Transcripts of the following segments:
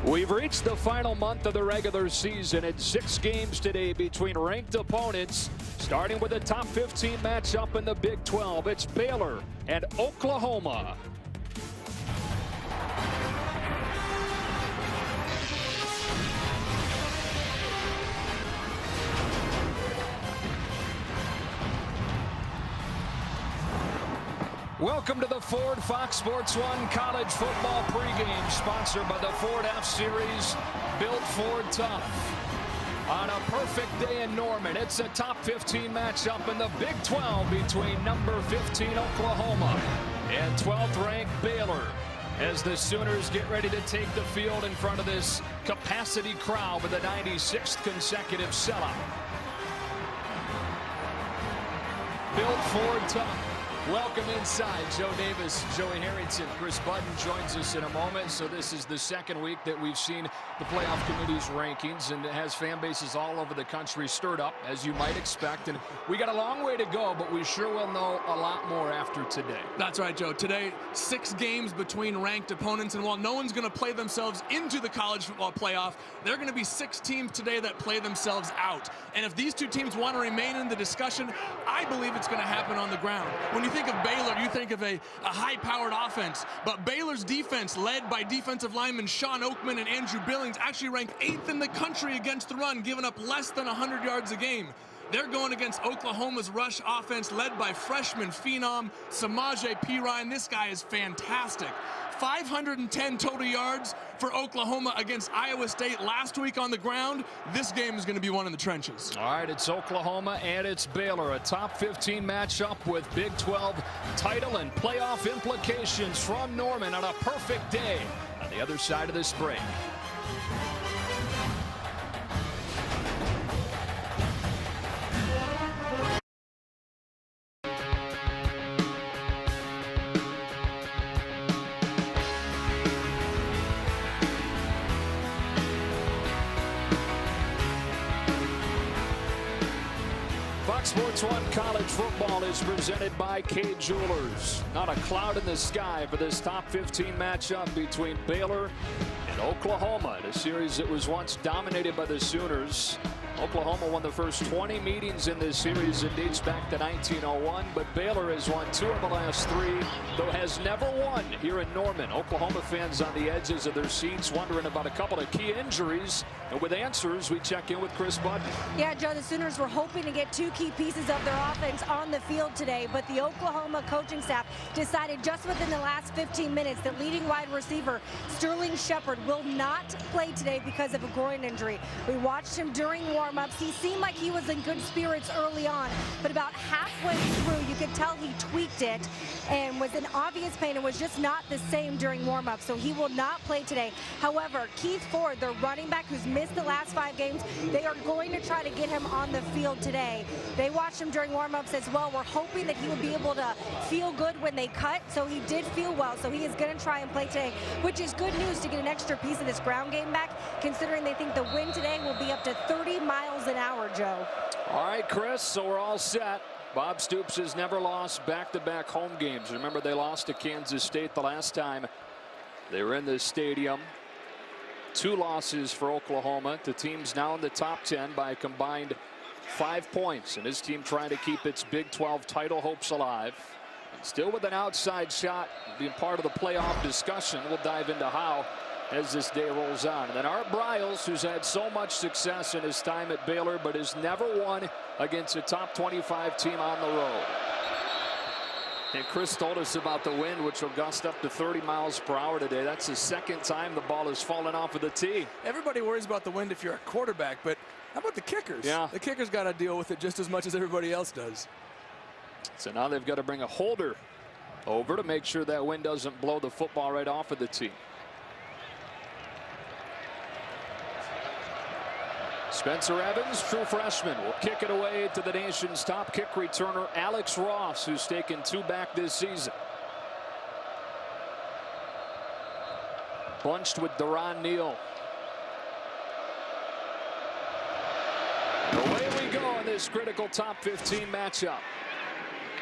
We've reached the final month of the regular season and 6 games today between ranked opponents, starting with the top 15 matchup in the Big 12. It's Baylor and Oklahoma. Welcome to the Ford Fox Sports 1 College Football pregame, sponsored by the Ford F-Series, built Ford tough. On a perfect day in Norman, it's a top 15 matchup in the Big 12 between number 15 Oklahoma and 12th ranked Baylor, as the Sooners get ready to take the field in front of this capacity crowd with a 96th consecutive sellout. Built Ford tough. Welcome inside. Joe Davis, Joey Harrington, Chris Budden joins us in a moment. So this is the second week that we've seen the playoff committee's rankings, and it has fan bases all over the country stirred up, as you might expect. And we got a long way to go, but we sure will know a lot more after today. That's right, Joe. Today, 6 games between ranked opponents, and while no one's going to play themselves into the college football playoff, there are going to be 6 teams today that play themselves out. And if these 2 teams want to remain in the discussion, I believe it's going to happen on the ground. When you think of Baylor, you think of a high-powered offense, but Baylor's defense, led by defensive linemen Sean Oakman and Andrew Billings, actually ranked 8th in the country against the run, giving up less than 100 yards a game. They're going against Oklahoma's rush offense, led by freshman phenom Samaje Perine. This guy is fantastic. 510 total yards for Oklahoma against Iowa State last week on the ground. This game is going to be one in the trenches. All right, it's Oklahoma and it's Baylor, a top 15 matchup with Big 12 title and playoff implications from Norman on a perfect day on the other side of this break. Fox Sports 1 College Football is presented by K Jewelers. Not a cloud in the sky for this top 15 matchup between Baylor and Oklahoma, in a series that was once dominated by the Sooners. Oklahoma won the first 20 meetings in this series. It dates back to 1901, but Baylor has won 2 of the last 3, though has never won here in Norman. Oklahoma fans on the edges of their seats wondering about a couple of key injuries. And with answers, we check in with Chris Budden. Yeah, Joe, the Sooners were hoping to get 2 key pieces of their offense on the field today, but the Oklahoma coaching staff decided just within the last 15 minutes that leading wide receiver Sterling Shepard will not play today because of a groin injury. We watched him during warm-ups. He seemed like he was in good spirits early on, but about halfway through, you could tell he tweaked it and was in obvious pain and was just not the same during warm-ups, so he will not play today. However, Keith Ford, their running back who's missed the last 5 games, they are going to try to get him on the field today. They watched him during warm-ups as well. We're hoping that he will be able to feel good when they cut, so he did feel well, so he is going to try and play today, which is good news to get an extra piece of this ground game back, considering they think the wind today will be up to 30 miles an hour, Joe. All right, Chris, so we're all set. Bob Stoops has never lost back-to-back home games. Remember, they lost to Kansas State the last time they were in this stadium. 2 losses for Oklahoma to teams now in the top 10 by a combined 5 points. And his team trying to keep its Big 12 title hopes alive. And still with an outside shot being part of the playoff discussion. We'll dive into how as this day rolls on. And then Art Briles, who's had so much success in his time at Baylor, but has never won against a top 25 team on the road. And Chris told us about the wind, which will gust up to 30 miles per hour today. That's the 2nd time the ball has fallen off of the tee. Everybody worries about the wind if you're a quarterback, but how about the kickers? Yeah. The kickers got to deal with it just as much as everybody else does. So now they've got to bring a holder over to make sure that wind doesn't blow the football right off of the tee. Spencer Evans, true freshman, will kick it away to the nation's top kick returner, Alex Ross, who's taken 2 back this season. Bunched with Deron Neal. And away we go in this critical top 15 matchup.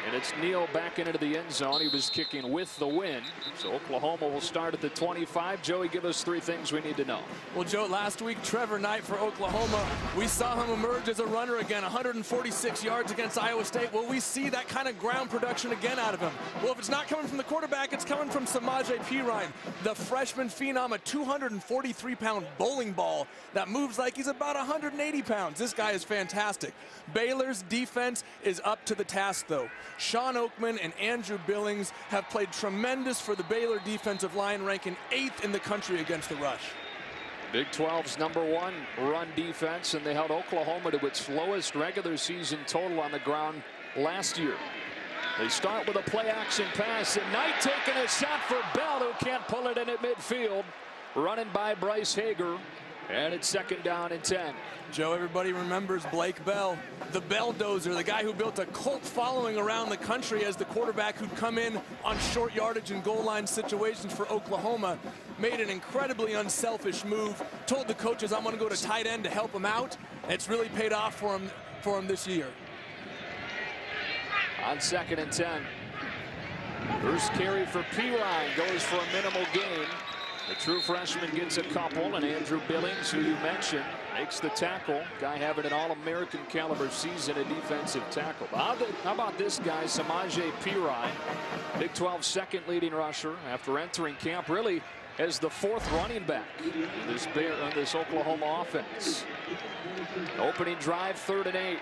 And it's Neal back into the end zone. He was kicking with the wind. So Oklahoma will start at the 25. Joey, give us 3 things we need to know. Well, Joe, last week, Trevor Knight for Oklahoma, we saw him emerge as a runner again, 146 yards against Iowa State. Will we see that kind of ground production again out of him? Well, if it's not coming from the quarterback, it's coming from Samaje Perine, the freshman phenom, a 243-pound bowling ball that moves like he's about 180 pounds. This guy is fantastic. Baylor's defense is up to the task, though. Sean Oakman and Andrew Billings have played tremendous for the Baylor defensive line, ranking 8th in the country against the rush. Big 12's #1 run defense, and they held Oklahoma to its lowest regular season total on the ground last year. They start with a play-action pass, and Knight taking a shot for Bell, who can't pull it in at midfield. Running by Bryce Hager, and it's 2nd down and 10. Joe, everybody remembers Blake Bell, the Belldozer, the guy who built a cult following around the country as the quarterback who'd come in on short yardage and goal line situations for Oklahoma. Made an incredibly unselfish move, told the coaches, I'm going to go to tight end to help him out. It's really paid off for him this year. On 2nd and 10. First carry for Perine goes for a minimal gain. The true freshman gets a couple, and Andrew Billings, who you mentioned, makes the tackle. Guy having an All-American caliber season at defensive tackle. How about this guy, Samaje Perine, Big 12 second leading rusher after entering camp really as the 4th running back in this Oklahoma offense. Opening drive, 3rd and 8.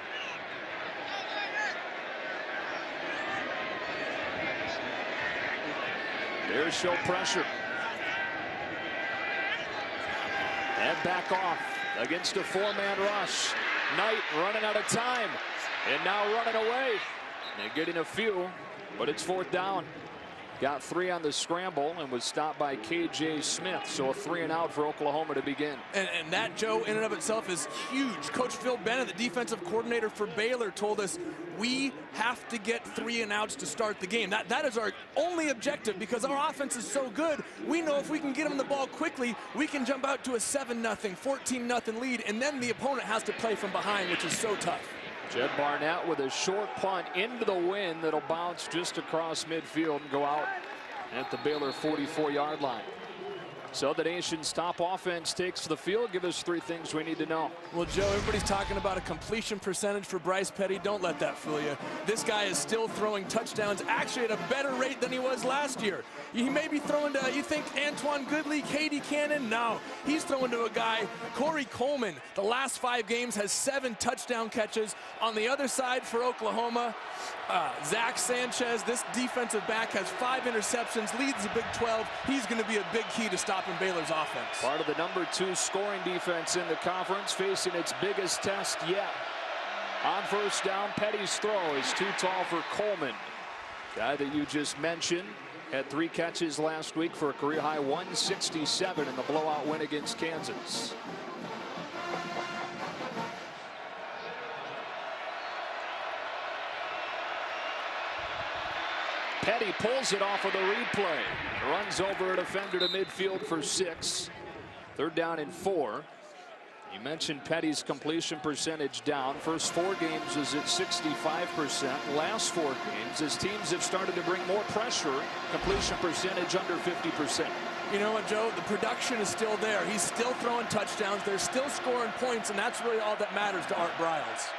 There's show pressure. And back off against a 4-man rush. Knight running out of time and now running away. And getting a few, but it's 4th down. Got 3 on the scramble and was stopped by K.J. Smith. So a 3 and out for Oklahoma to begin. And that, Joe, in and of itself is huge. Coach Phil Bennett, the defensive coordinator for Baylor, told us we have to get 3 and outs to start the game. That is our only objective because our offense is so good. We know if we can get them the ball quickly, we can jump out to a 7-0, 14-0 lead, and then the opponent has to play from behind, which is so tough. Jed Barnett with a short punt into the wind that'll bounce just across midfield and go out at the Baylor 44-yard line. So the nation's top offense takes the field. Give us 3 things we need to know. Well, Joe, everybody's talking about a completion percentage for Bryce Petty. Don't let that fool you. This guy is still throwing touchdowns, actually at a better rate than he was last year. He may be throwing to, you think, Antoine Goodley, Katie Cannon? No, he's throwing to a guy, Corey Coleman. The last 5 games has 7 touchdown catches. On the other side for Oklahoma, Zach Sanchez, this defensive back, has 5 interceptions, leads the Big 12. He's going to be a big key to stopping Baylor's offense. Part of the #2 scoring defense in the conference, facing its biggest test yet. On 1st down, Petty's throw is too tall for Coleman. Guy that you just mentioned had 3 catches last week for a career-high 167 in the blowout win against Kansas. Petty pulls it off of the replay. Runs over a defender to midfield for 6. 3rd down and 4. You mentioned Petty's completion percentage down. First 4 games is at 65%. Last 4 games, as teams have started to bring more pressure, completion percentage under 50%. You know what, Joe? The production is still there. He's still throwing touchdowns. They're still scoring points, and that's really all that matters to Art Briles.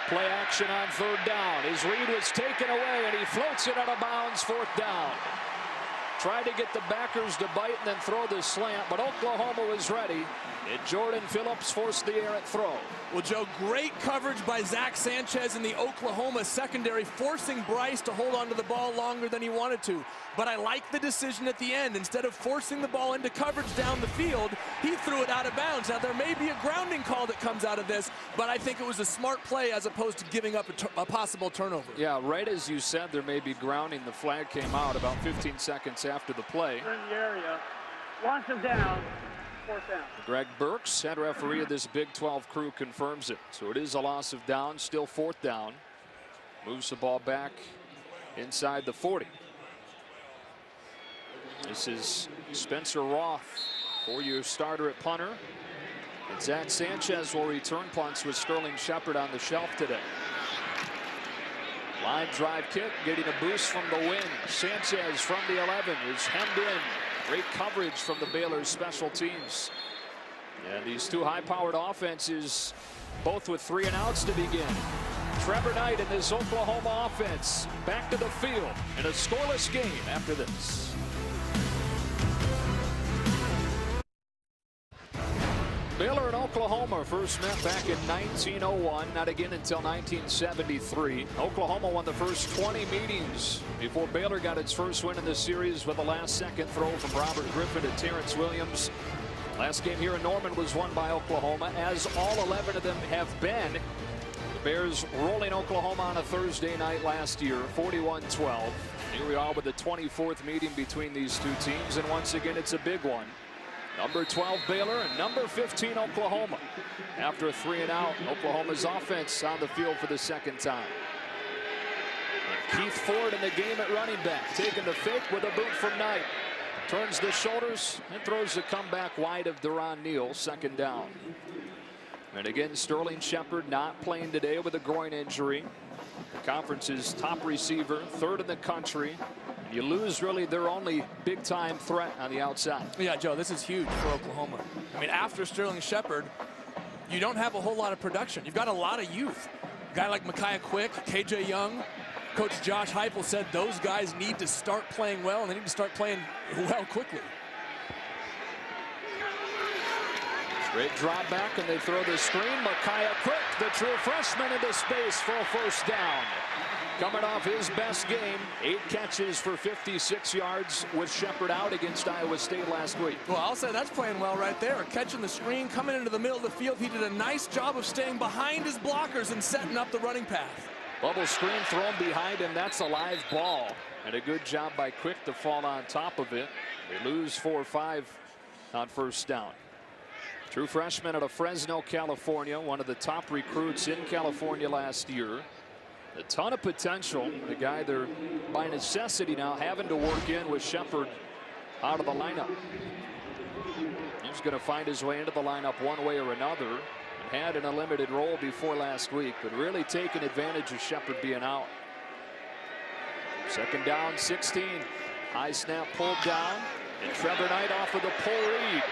Play action on 3rd down. His read was taken away, and he floats it out of bounds, 4th down. Tried to get the backers to bite and then throw the slant, but Oklahoma was ready. And Jordan Phillips forced the errant throw. Well, Joe, great coverage by Zach Sanchez in the Oklahoma secondary, forcing Bryce to hold onto the ball longer than he wanted to. But I like the decision at the end. Instead of forcing the ball into coverage down the field, he threw it out of bounds. Now, there may be a grounding call that comes out of this, but I think it was a smart play as opposed to giving up a possible turnover. Yeah, right as you said, there may be grounding. The flag came out about 15 seconds after the play. In the area. Launch him down. 4th down. Greg Burks, head referee of this Big 12 crew, confirms it. So it is a loss of down, still 4th down. Moves the ball back inside the 40. This is Spencer Roth, 4-year starter at punter. And Zach Sanchez will return punts with Sterling Shepard on the shelf today. Line drive kick, getting a boost from the wing. Sanchez from the 11 is hemmed in. Great coverage from the Baylor special teams. And these two high-powered offenses, both with 3 and outs to begin. Trevor Knight and this Oklahoma offense back to the field in a scoreless game after this. Baylor and Oklahoma first met back in 1901, not again until 1973. Oklahoma won the first 20 meetings before Baylor got its first win in the series with a last-second throw from Robert Griffin to Terrence Williams. Last game here in Norman was won by Oklahoma, as all 11 of them have been. The Bears rolling Oklahoma on a Thursday night last year, 41-12. Here we are with the 24th meeting between these two teams, and once again it's a big one. Number 12 Baylor and number 15 Oklahoma. After a 3 and out, Oklahoma's offense on the field for the second time. And Keith Ford in the game at running back, taking the fake with a boot from Knight. Turns the shoulders and throws the comeback wide of Deron Neal, second down. And again, Sterling Shepard not playing today with a groin injury. The conference's top receiver, 3rd in the country. You lose really their only big-time threat on the outside. Yeah, Joe, this is huge for Oklahoma. I mean, after Sterling Shepard, you don't have a whole lot of production. You've got a lot of youth. A guy like Micaiah Quick, KJ Young. Coach Josh Heupel said those guys need to start playing well, and they need to start playing well quickly. Straight drop back, and they throw the screen. Micaiah Quick, the true freshman, into space for a first down. Coming off his best game, 8 catches for 56 yards with Shepard out against Iowa State last week. Well, I'll say that's playing well right there. Catching the screen, coming into the middle of the field. He did a nice job of staying behind his blockers and setting up the running path. Bubble screen thrown behind him. That's a live ball. And a good job by Quick to fall on top of it. They lose 4 or 5 on first down. True freshman out of Fresno, California. One of the top recruits in California last year. A ton of potential. The guy they're by necessity now having to work in with Shepard out of the lineup. He's going to find his way into the lineup one way or another. Had in a limited role before last week, but really taking advantage of Shepard being out. Second down, 16. High snap pulled down, and Trevor Knight off of the pull read.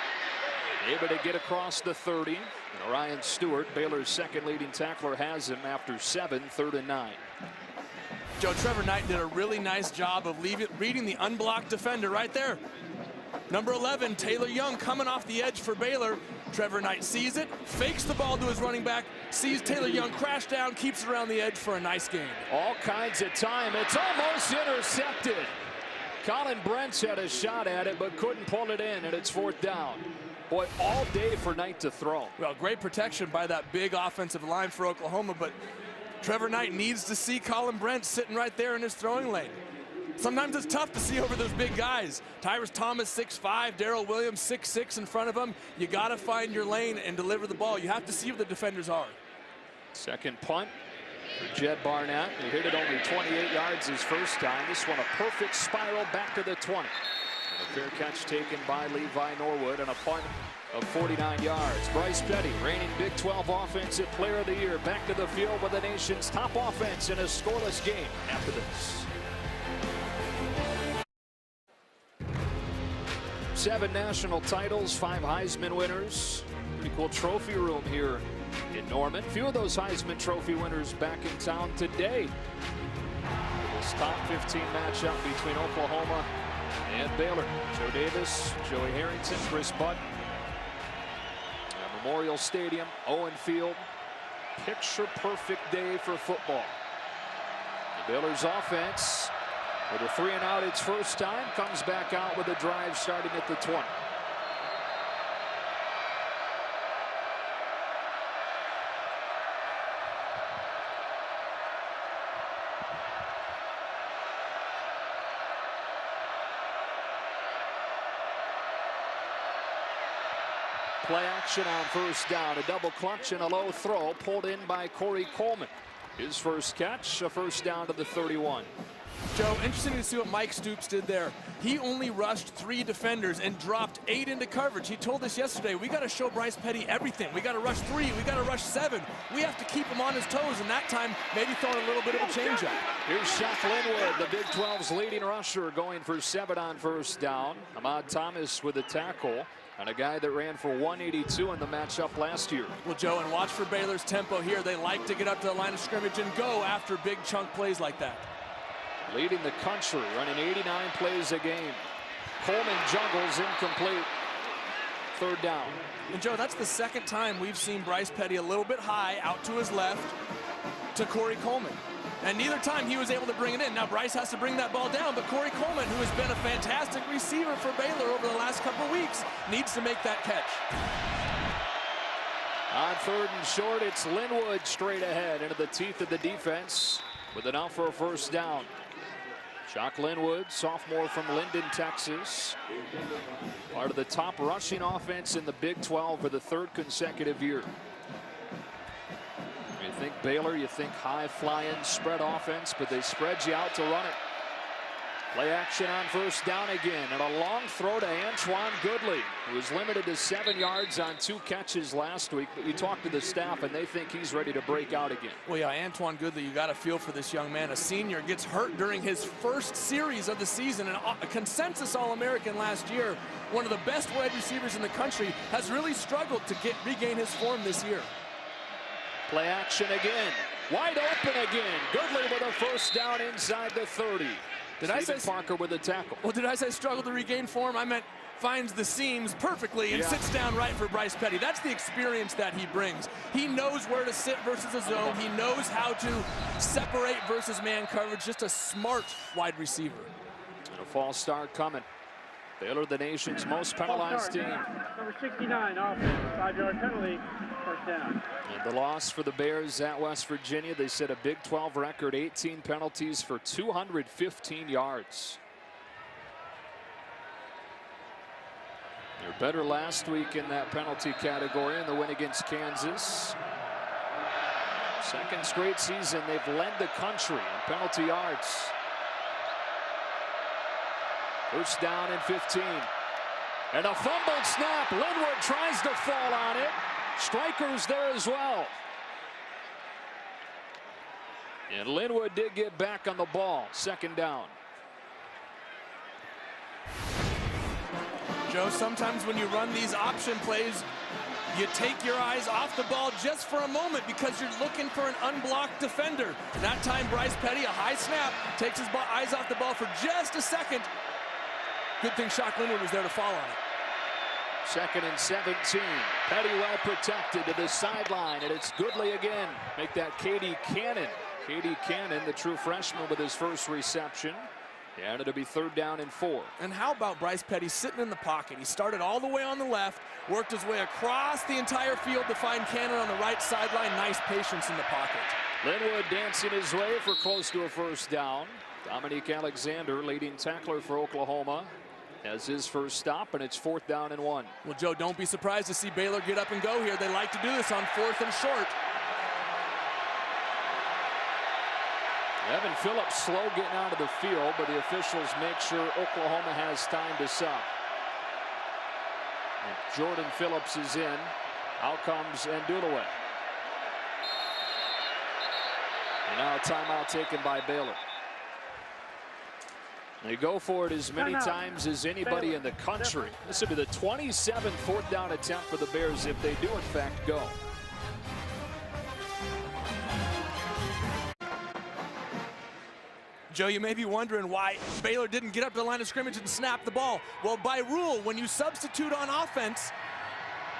Able to get across the 30. And Orion Stewart, Baylor's second leading tackler, has him after 7, 3rd and 9. Joe, Trevor Knight did a really nice job of reading the unblocked defender right there. Number 11, Taylor Young, coming off the edge for Baylor. Trevor Knight sees it, fakes the ball to his running back, sees Taylor Young crash down, keeps it around the edge for a nice gain. All kinds of time. It's almost intercepted. Colin Brent's had a shot at it, but couldn't pull it in, and it's 4th down. Boy, all day for Knight to throw. Well, great protection by that big offensive line for Oklahoma, but Trevor Knight needs to see Colin Brent sitting right there in his throwing lane. Sometimes it's tough to see over those big guys. Tyrus Thomas 6'5", Darrell Williams 6'6" in front of him. You got to find your lane and deliver the ball. You have to see what the defenders are. Second punt for Jed Barnett. He hit it only 28 yards his first time. This one a perfect spiral back to the 20. And a fair catch taken by Levi Norwood and a punt of 49 yards. Bryce Petty, reigning Big 12 Offensive Player of the Year, back to the field with the nation's top offense in a scoreless game after this. 7 national titles, 5 Heisman winners. Pretty cool trophy room here in Norman. Few of those Heisman Trophy winners back in town today. This top 15 matchup between Oklahoma and Baylor. Joe Davis, Joey Harrington, Chris Butt. Memorial Stadium, Owen Field. Picture perfect day for football. The Baylor's offense, with a 3 and out its first time, comes back out with a drive starting at the 20. Play action on first down, a double clutch and a low throw pulled in by Corey Coleman. His first catch, a first down to the 31. Joe, interesting to see what Mike Stoops did there. He only rushed 3 defenders and dropped 8 into coverage. He told us yesterday, we got to show Bryce Petty everything. We got to rush 3, we got to rush 7. We have to keep him on his toes, and that time maybe throwing a little bit of a changeup. Here's Shaq Linwood, the Big 12's leading rusher, going for 7 on first down. Ahmad Thomas with a tackle, and a guy that ran for 182 in the matchup last year. Well, Joe, and watch for Baylor's tempo here. They like to get up to the line of scrimmage and go after big chunk plays like that. Leading the country, running 89 plays a game. Coleman juggles, incomplete. 3rd down. And Joe, that's the 2nd time we've seen Bryce Petty a little bit high out to his left to Corey Coleman. And neither time he was able to bring it in. Now Bryce has to bring that ball down, but Corey Coleman, who has been a fantastic receiver for Baylor over the last couple of weeks, needs to make that catch. On 3rd and short, it's Linwood straight ahead into the teeth of the defense with an out for a first down. Jock Linwood, sophomore from Linden, Texas. Part of the top rushing offense in the Big 12 for the 3rd consecutive year. You think Baylor, you think high-flying spread offense, but they spread you out to run it. Play action on first down again, and a long throw to Antoine Goodley, who was limited to 7 yards on 2 catches last week. But you talk to the staff, and they think he's ready to break out again. Well, yeah, Antoine Goodley, you got to feel for this young man. A senior gets hurt during his first series of the season, and a consensus All-American last year. One of the best wide receivers in the country, has really struggled to regain his form this year. Play action again, wide open again. Goodley with a first down inside the 30. Did I say Parker with a tackle? Well, did I say struggle to regain form? I meant finds the seams perfectly and sits down right for Bryce Petty. That's the experience that he brings. He knows where to sit versus a zone. He knows how to separate versus man coverage. Just a smart wide receiver. And a false start coming. Baylor, the nation's most penalized team. Number 69, offense, 5-yard penalty, first down. And the loss for the Bears at West Virginia. They set a Big 12 record, 18 penalties for 215 yards. They're better last week in that penalty category in the win against Kansas. 2nd straight season they've led the country in penalty yards. First down and 15. And a fumbled snap. Linwood tries to fall on it. Strikers there as well. And Linwood did get back on the ball. 2nd down. Joe, sometimes when you run these option plays, you take your eyes off the ball just for a moment because you're looking for an unblocked defender. That time, Bryce Petty, a high snap, takes his eyes off the ball for just a second. Good thing Shaq Linwood was there to fall on it. 2nd and 17. Petty well protected to the sideline, and it's Goodley again. Make that Katie Cannon. Katie Cannon, the true freshman, with his first reception. And it'll be 3rd down and 4. And how about Bryce Petty sitting in the pocket? He started all the way on the left, worked his way across the entire field to find Cannon on the right sideline. Nice patience in the pocket. Linwood dancing his way for close to a first down. Dominique Alexander, leading tackler for Oklahoma, has his first stop, and it's 4th down and 1. Well, Joe, don't be surprised to see Baylor get up and go here. They like to do this on 4th and short. Evan Phillips slow getting out of the field, but the officials make sure Oklahoma has time to sub. And Jordan Phillips is in. Out comes Ndulaway. And now a timeout taken by Baylor. They go for it as many times as anybody in the country. This will be the 27th 4th down attempt for the Bears if they do in fact go. Joe, you may be wondering why Baylor didn't get up to the line of scrimmage and snap the ball. Well, by rule, when you substitute on offense,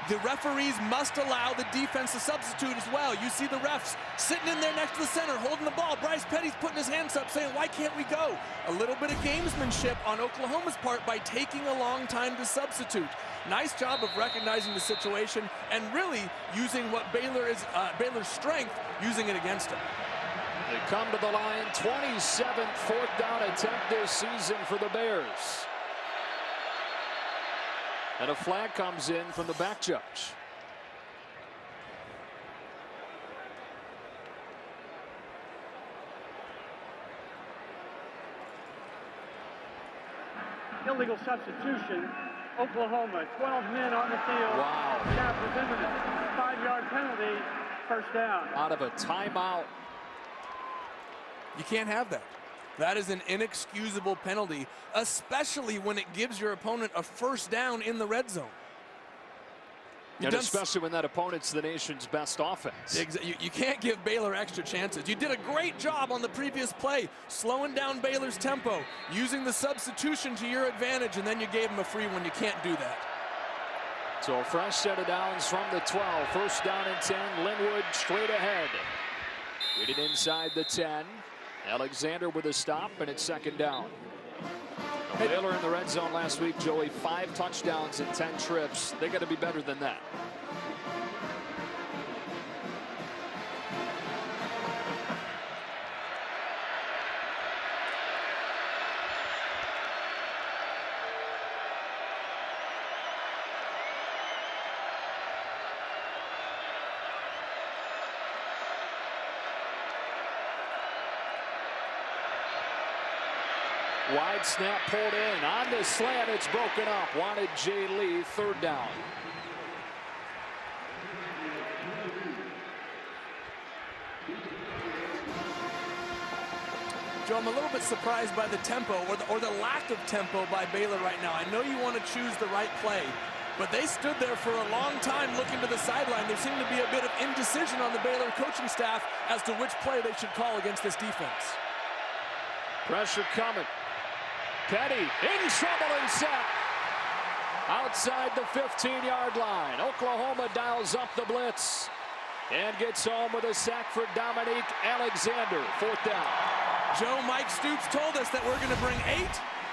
the referees must allow the defense to substitute as well. You see the refs sitting in there next to the center, holding the ball. Bryce Petty's putting his hands up saying, why can't we go? A little bit of gamesmanship on Oklahoma's part by taking a long time to substitute. Nice job of recognizing the situation and really using what Baylor's strength, using it against them. They come to the line, 27th 4th down attempt this season for the Bears. And a flag comes in from the back judge. illegal substitution. Oklahoma, 12 men on the field. Wow. Snap was imminent. 5-yard penalty, first down. Out of a timeout. You can't have that. That is an inexcusable penalty, especially when it gives your opponent a first down in the red zone. And especially when that opponent's the nation's best offense. You can't give Baylor extra chances. You did a great job on the previous play, slowing down Baylor's tempo, using the substitution to your advantage, and then you gave them a free one. You can't do that. So a fresh set of downs from the 12. First down and 10. Linwood straight ahead. Get it inside the 10. Alexander with a stop, and it's second down. Baylor in the red zone last week, Joey, 5 touchdowns in 10 trips. They got to be better than that. Wide snap pulled in. On the slant, it's broken up. Wanted Jay Lee, third down. Joe, I'm a little bit surprised by the tempo or the lack of tempo by Baylor right now. I know you want to choose the right play, but they stood there for a long time looking to the sideline. There seemed to be a bit of indecision on the Baylor coaching staff as to which play they should call against this defense. Pressure coming. Petty in trouble and sack. Outside the 15-yard line. Oklahoma dials up the blitz and gets home with a sack for Dominique Alexander. Fourth down. Joe, Mike Stoops told us that we're going to bring 8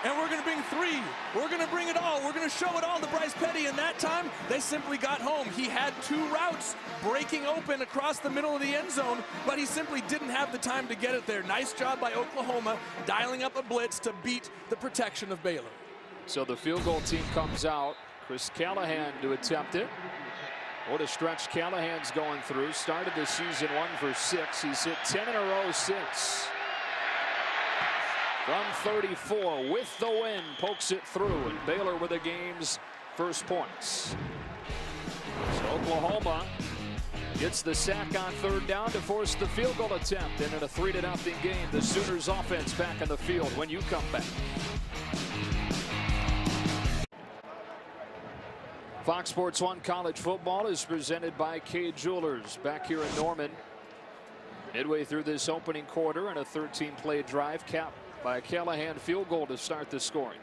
and we're going to bring 3. We're going to bring it all. We're going to show it all to Bryce Petty. And that time, they simply got home. He had 2 routes breaking open across the middle of the end zone, but he simply didn't have the time to get it there. Nice job by Oklahoma dialing up a blitz to beat the protection of Baylor. So the field goal team comes out. Chris Callahan to attempt it. What a stretch Callahan's going through. Started the season 1 for 6. He's hit 10 in a row since. From 34 with the win, pokes it through, and Baylor with the game's first points. So Oklahoma gets the sack on third down to force the field goal attempt. And in a 3-0 game, the Sooners offense back on the field when you come back. Fox Sports 1 College Football is presented by Kay Jewelers back here in Norman. Midway through this opening quarter and a 13-play drive capped by a Callahan field goal to start the scoring.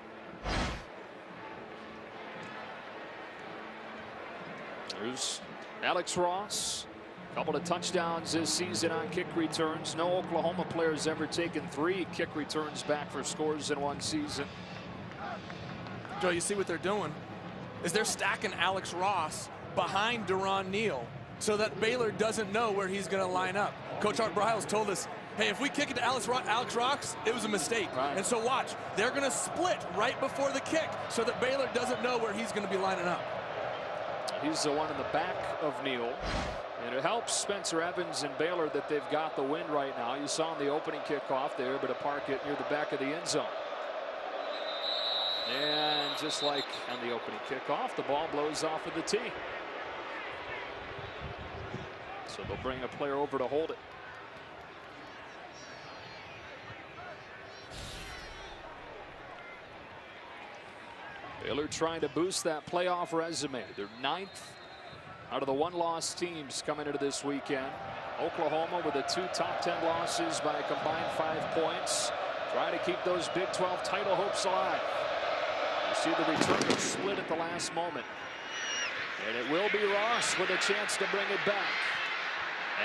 There's Alex Ross. A couple of touchdowns this season on kick returns. No Oklahoma players ever taken 3 kick returns back for scores in one season. Joe, you see what they're doing is they're stacking Alex Ross behind Deron Neal so that Baylor doesn't know where he's going to line up. Coach Art Briles told us, hey, if we kick it to Alex Ross, it was a mistake. Right. And so watch, they're going to split right before the kick so that Baylor doesn't know where he's going to be lining up. He's the one in the back of Neal. And it helps Spencer Evans and Baylor that they've got the win right now. You saw in the opening kickoff, they're able to park it near the back of the end zone. And just like on the opening kickoff, the ball blows off of the tee. So they'll bring a player over to hold it. Baylor trying to boost that playoff resume. They're 9th out of the 1-loss teams coming into this weekend. Oklahoma with the 2 top 10 losses by a combined 5 points. Trying to keep those Big 12 title hopes alive. You see the return split at the last moment. And it will be Ross with a chance to bring it back.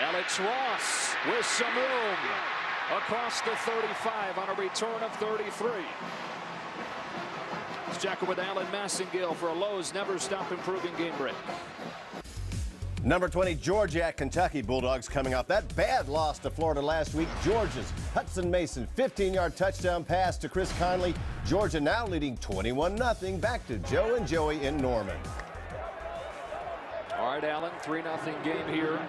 Alex Ross with some room across the 35 on a return of 33. Let's check it with Alan Massengale for a Lowe's Never Stop Improving game break. Number 20, Georgia at Kentucky. Bulldogs coming off that bad loss to Florida last week. Georgia's Hudson Mason 15-yard touchdown pass to Chris Conley. Georgia now leading 21-0. Back to Joe and Joey in Norman. All right, Alan, 3-0 game here.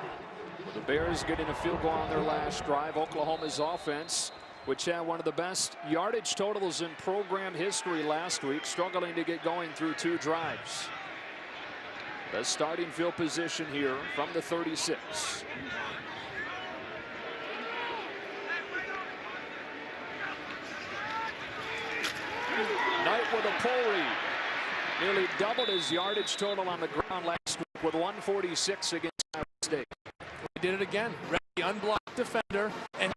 The Bears getting a field goal on their last drive. Oklahoma's offense which had one of the best yardage totals in program history last week, struggling to get going through 2 drives. The starting field position here from the 36. Knight with a pull read. Nearly doubled his yardage total on the ground last week with 146 against Iowa State. He did it again. Ready, unblocked defender, and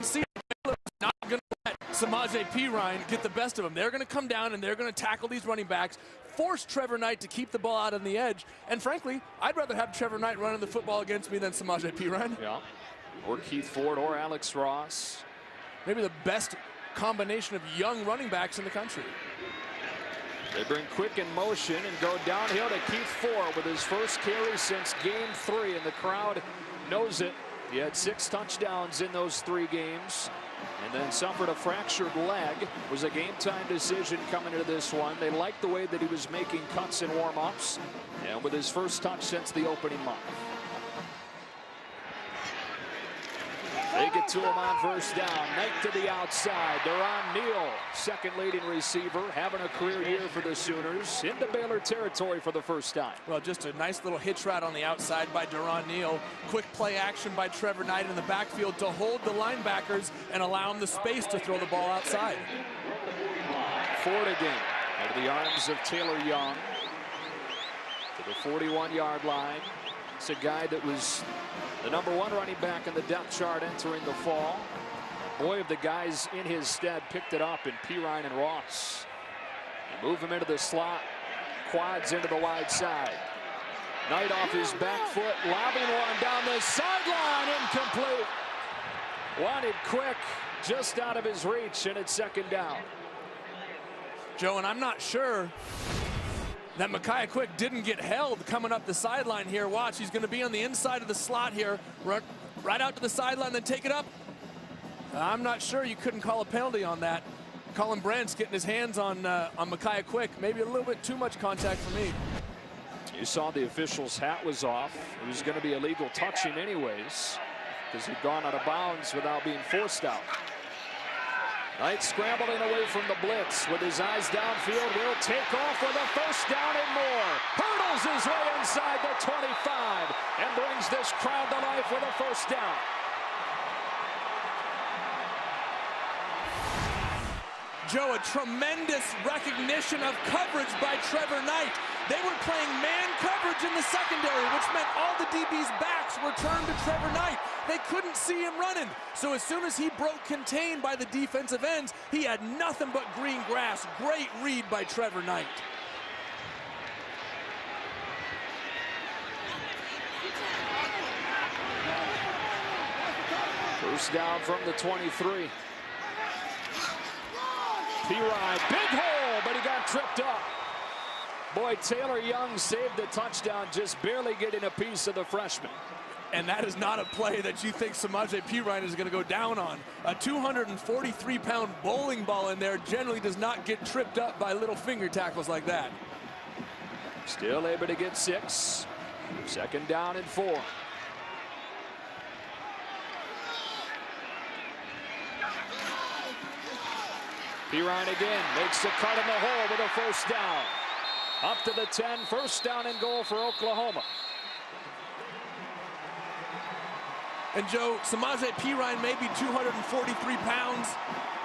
see Baylor's not going to let Samaje Perine get the best of him. They're going to come down and they're going to tackle these running backs, force Trevor Knight to keep the ball out on the edge. And frankly, I'd rather have Trevor Knight running the football against me than Samaje Perine. Yeah. Or Keith Ford or Alex Ross. Maybe the best combination of young running backs in the country. They bring quick in motion and go downhill to Keith Ford with his first carry since game 3, and the crowd knows it. He had 6 touchdowns in those 3 games and then suffered a fractured leg. It was a game time decision coming into this one. They liked the way that he was making cuts and warm-ups, and with his first touch since the opening month. They get to him on first down. Knight to the outside. Deron Neal, second leading receiver, having a career year for the Sooners. Into Baylor territory for the first time. Well, just a nice little hitch route on the outside by Deron Neal. Quick play action by Trevor Knight in the backfield to hold the linebackers and allow him the space to throw the ball outside. Ford again into the arms of Taylor Young to the 41-yard line. It's a guy that was the #1 running back in the depth chart entering the fall. Boy, of the guys in his stead picked it up in Perine and Ross. They move him into the slot, quads into the wide side. Knight off his back foot, lobbing one down the sideline, incomplete. Wanted quick, just out of his reach, and it's second down. Joe, and I'm not sure that Micaiah Quick didn't get held coming up the sideline here. Watch, he's going to be on the inside of the slot here, right out to the sideline, then take it up. I'm not sure you couldn't call a penalty on that. Colin Brandt's getting his hands on Micaiah Quick. Maybe a little bit too much contact for me. You saw the official's hat was off. It was going to be illegal touching anyways, because he'd gone out of bounds without being forced out. Knight scrambling away from the blitz with his eyes downfield. Will take off with a first down and more. Hurdles his way inside the 25 and brings this crowd to life with a first down. Joe, a tremendous recognition of coverage by Trevor Knight. They were playing man coverage in the secondary, which meant all the DB's backs were turned to Trevor Knight. They couldn't see him running. So as soon as he broke contained by the defensive ends, he had nothing but green grass. Great read by Trevor Knight. First down from the 23. Perine, big hole, but he got tripped up. Boy, Taylor Young saved the touchdown, just barely getting a piece of the freshman. And that is not a play that you think Samaje Perine is going to go down on. A 243-pound bowling ball in there generally does not get tripped up by little finger tackles like that. Still able to get 6. Second down and 4. Perine again makes a cut in the hole with a first down. Up to the 10, first down and goal for Oklahoma. And Joe, Samaje Perine may be 243 pounds,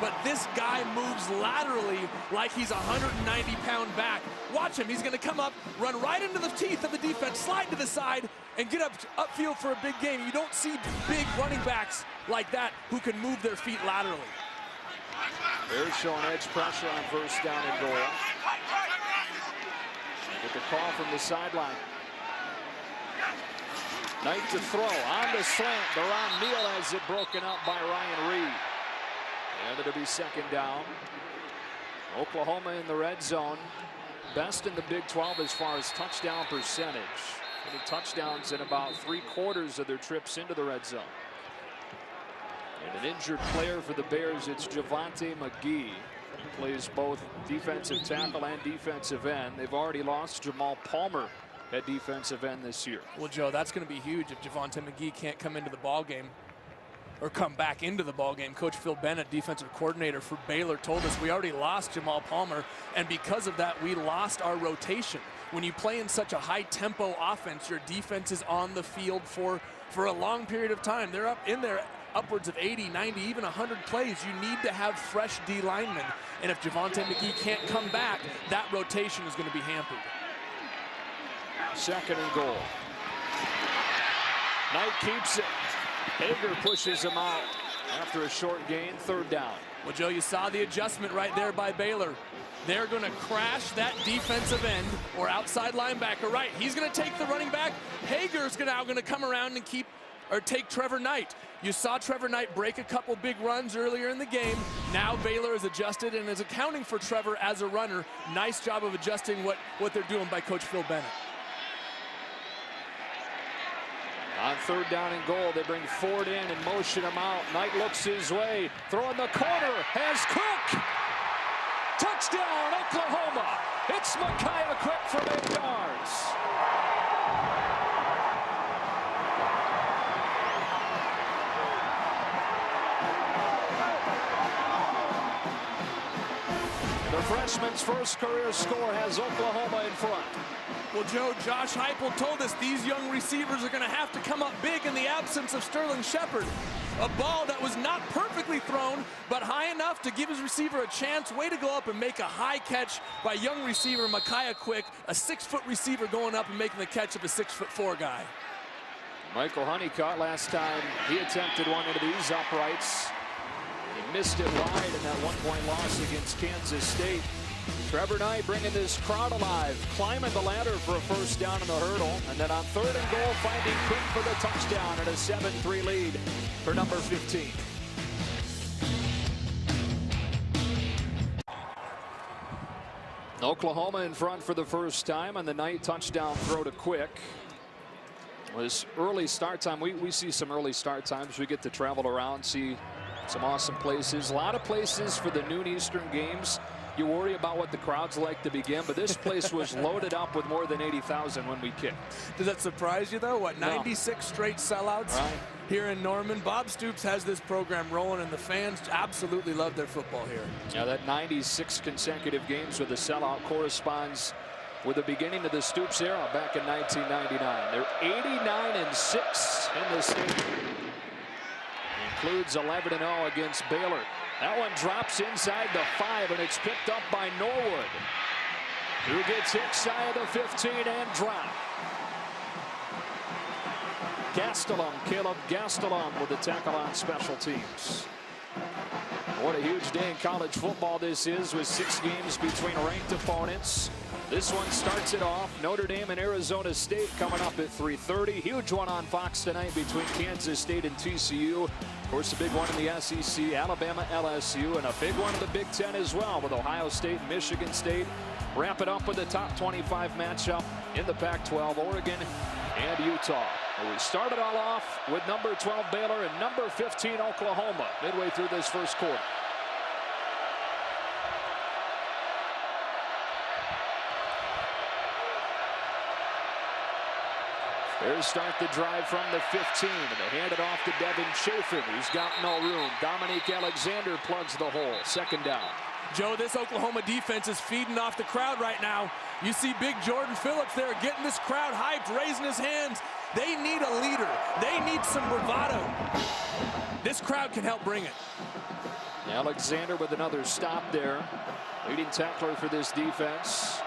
but this guy moves laterally like he's a 190-pound back. Watch him, he's gonna come up, run right into the teeth of the defense, slide to the side, and get upfield for a big game. You don't see big running backs like that who can move their feet laterally. They're showing edge pressure on first down and goal. Get the call from the sideline. Knight to throw on the slant. Deron Neal has it broken up by Ryan Reed. And it'll be second down. Oklahoma in the red zone. Best in the Big 12 as far as touchdown percentage. Getting touchdowns in about 3/4 of their trips into the red zone. And an injured player for the Bears, it's Javonte McGee. He plays both defensive tackle and defensive end. They've already lost Jamal Palmer at defensive end this year. Well, Joe, that's going to be huge if Javonte McGee can't come into the ball game. or come back into the ball game. Coach Phil Bennett, defensive coordinator for Baylor, told us we already lost Jamal Palmer, and because of that, we lost our rotation. When you play in such a high-tempo offense, your defense is on the field for a long period of time. They're up in there upwards of 80, 90, even 100 plays. You need to have fresh D linemen, and if Javonte McGee can't come back, that rotation is going to be hampered. 2nd and goal. Knight keeps it. Hager pushes him out after a short gain, 3rd down. Well, Joe, you saw the adjustment right there by Baylor. They're going to crash that defensive end or outside linebacker right. He's going to take the running back. Hager's now going to come around and take Trevor Knight. You saw Trevor Knight break a couple big runs earlier in the game. Now Baylor is adjusted and is accounting for Trevor as a runner. Nice job of adjusting what they're doing by Coach Phil Bennett. On 3rd down and goal, they bring Ford in and motion him out. Knight looks his way, throwing the corner, has Cook. Touchdown, Oklahoma. It's Micaiah Cook for 8 yards. The freshman's first career score has Oklahoma in front. Well, Joe, Josh Heupel told us these young receivers are going to have to come up big in the absence of Sterling Shepard. A ball that was not perfectly thrown, but high enough to give his receiver a chance. Way to go up and make a high catch by young receiver Micaiah Quick, a 6-foot receiver going up and making the catch of a 6'4" guy. Michael Honeycutt, last time he attempted one into these uprights, he missed it wide in that 1-point loss against Kansas State. Trevor Knight bringing this crowd alive, climbing the ladder for a 1st down in the hurdle, and then on 3rd and goal, finding Cook for the touchdown and a 7-3 lead for number 15. Oklahoma in front for the first time, and the Knight touchdown throw to Quick was early start time. We see some early start times. We get to travel around, see some awesome places. A lot of places for the noon Eastern games. You worry about what the crowd's like to begin, but this place was loaded up with more than 80,000 when we kicked. Does that surprise you, though? What, 96 No. straight sellouts here in Norman? Bob Stoops has this program rolling, and the fans absolutely love their football here. Yeah, that 96 consecutive games with a sellout corresponds with the beginning of the Stoops era back in 1999. They're 89-6 in the stadium. Includes 11-0 against Baylor. That one drops inside the 5, and it's picked up by Norwood, who gets hit shy of the 15 and dropped. Gastelum, Caleb Gastelum with the tackle on special teams. What a huge day in college football this is, with 6 games between ranked opponents. This one starts it off. Notre Dame and Arizona State coming up at 3:30. Huge one on Fox tonight between Kansas State and TCU. Of course, a big one in the SEC, Alabama, LSU, and a big one in the Big Ten as well, with Ohio State and Michigan State. Wrap it up with the top 25 matchup in the Pac-12, Oregon and Utah. Well, we started all off with number 12 Baylor and number 15 Oklahoma midway through this first quarter. Bears start the drive from the 15, and they hand it off to Devin Chafin, who's got no room. Dominique Alexander plugs the hole. 2nd down. Joe, this Oklahoma defense is feeding off the crowd right now. You see big Jordan Phillips there getting this crowd hyped, raising his hands. They need a leader. They need some bravado. This crowd can help bring it. Alexander with another stop there. Leading tackler for this defense.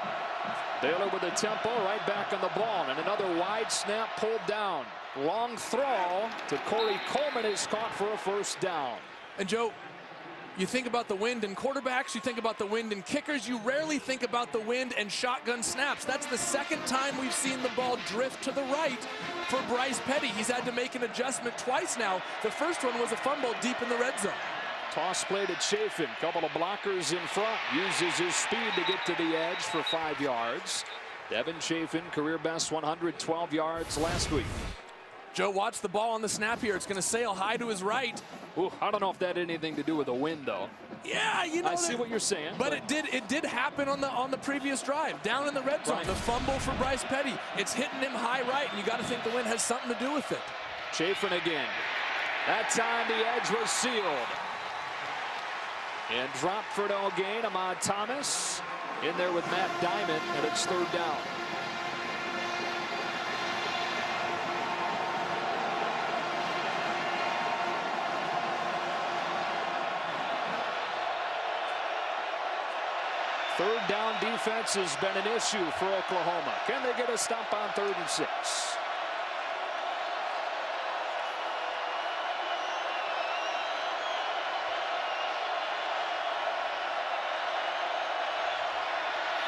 Baylor with a tempo, right back on the ball, and another wide snap pulled down. Long throw to Corey Coleman is caught for a 1st down. And Joe, you think about the wind in quarterbacks, you think about the wind in kickers, you rarely think about the wind and shotgun snaps. That's the 2nd time we've seen the ball drift to the right for Bryce Petty. He's had to make an adjustment twice now. The first one was a fumble deep in the red zone. Toss play to Chafin. Couple of blockers in front. Uses his speed to get to the edge for 5 yards. Devin Chafin, career best 112 yards last week. Joe, watch the ball on the snap here. It's going to sail high to his right. Ooh, I don't know if that had anything to do with the wind, though. Yeah, you know. I see what you're saying. But it did happen on the previous drive, down in the red zone. Right. The fumble for Bryce Petty. It's hitting him high right, and you got to think the wind has something to do with it. Chafin again. That time the edge was sealed. And dropped for no gain. Ahmad Thomas in there with Matt Diamond, and it's third down. Third down defense has been an issue for Oklahoma. Can they get a stop on 3rd and 6?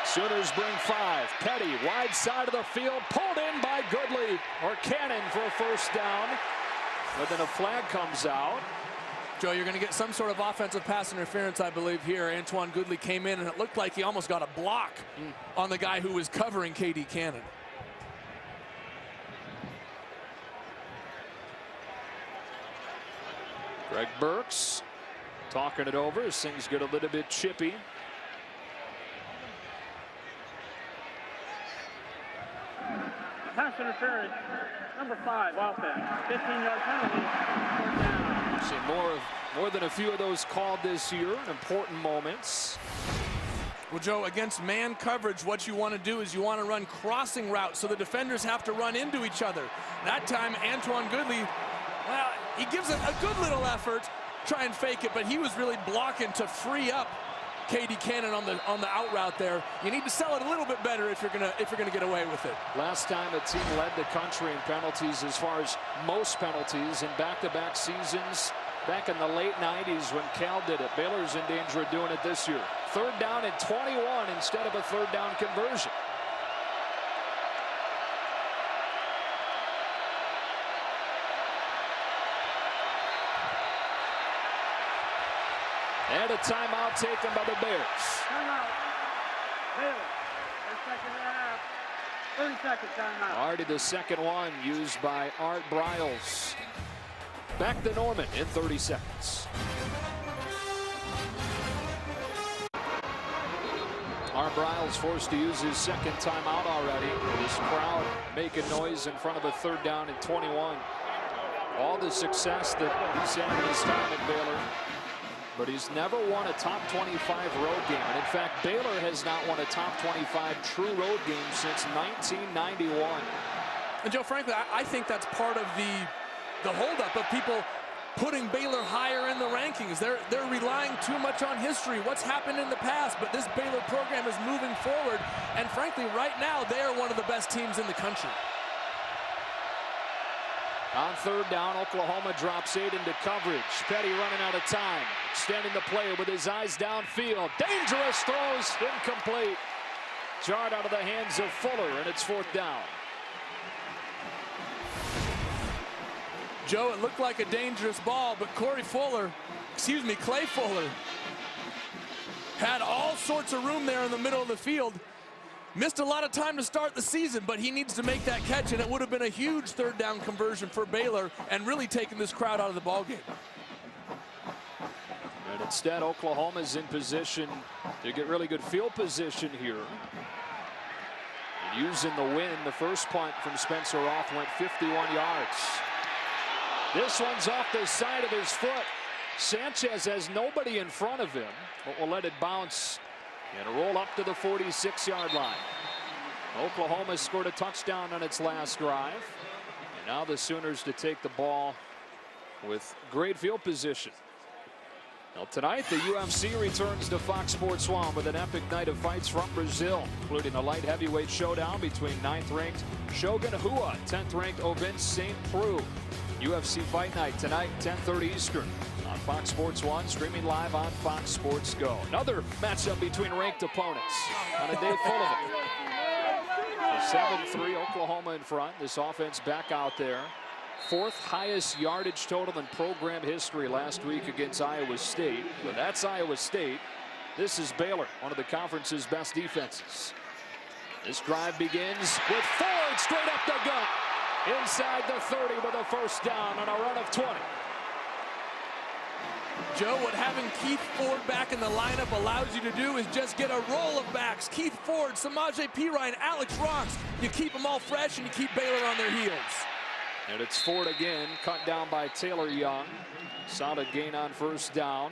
Sooners bring 5. Petty, wide side of the field, pulled in by Goodley, or Cannon for a first down. But then a flag comes out. Joe, you're going to get some sort of offensive pass interference, I believe, here. Antoine Goodley came in, and it looked like he almost got a block on the guy who was covering K.D. Cannon. Greg Burks talking it over as things get a little bit chippy. Pass interference, number 5, offense. 15-yard penalty. Fourth down. We've seen more than a few of those called this year in important moments. Well, Joe, against man coverage, what you want to do is you want to run crossing routes so the defenders have to run into each other. That time, Antoine Goodley, well, he gives it a good little effort, try and fake it, but he was really blocking to free up K.D. Cannon on the out route there. You need to sell it a little bit better if you're gonna get away with it. Last time a team led the country in penalties as far as most penalties in back-to-back seasons back in the late 90s when Cal did it. Baylor's in danger of doing it this year. 3rd down and 21 instead of a 3rd down conversion. And a timeout taken by the Bears. Timeout. Baylor. 1 second and a half. 30 seconds timeout. Already the second one used by Art Briles. Back to Norman in 30 seconds. Art Briles forced to use his second timeout already. This crowd making noise in front of a 3rd down and 21. All the success that he's had in his time at Baylor, but he's never won a top 25 road game. And in fact, Baylor has not won a top 25 true road game since 1991. And Joe, frankly, I think that's part of the holdup of people putting Baylor higher in the rankings. They're relying too much on history, what's happened in the past, but this Baylor program is moving forward, and frankly, right now, they are one of the best teams in the country. On 3rd down, Oklahoma drops 8 into coverage. Petty running out of time, extending the play with his eyes downfield. Dangerous throws, incomplete. Jarred out of the hands of Fuller, and it's 4th down. Joe, it looked like a dangerous ball, but Clay Fuller, had all sorts of room there in the middle of the field. Missed a lot of time to start the season, but he needs to make that catch, and it would have been a huge 3rd down conversion for Baylor and really taken this crowd out of the ballgame. And instead, Oklahoma's in position to get really good field position here. And using the wind, the first punt from Spencer Roth went 51 yards. This one's off the side of his foot. Sanchez has nobody in front of him, but will let it bounce and roll up to the 46-yard line. Oklahoma scored a touchdown on its last drive. And now the Sooners to take the ball with great field position. Now tonight, the UFC returns to Fox Sports 1 with an epic night of fights from Brazil, including a light heavyweight showdown between 9th-ranked Shogun Rua, 10th-ranked Ovince St. Preux. UFC Fight Night tonight, 10:30 Eastern on Fox Sports 1, streaming live on Fox Sports Go. Another matchup between ranked opponents on a day full of it. 7-3, Oklahoma in front. This offense back out there. 4th highest yardage total in program history last week against Iowa State. But that's Iowa State. This is Baylor, one of the conference's best defenses. This drive begins with Ford straight up the gut. Inside the 30 with a first down on a run of 20. Joe, what having Keith Ford back in the lineup allows you to do is just get a roll of backs. Keith Ford, Samaje Perine, Alex Ronks. You keep them all fresh and you keep Baylor on their heels. And it's Ford again, cut down by Taylor Young. Solid gain on first down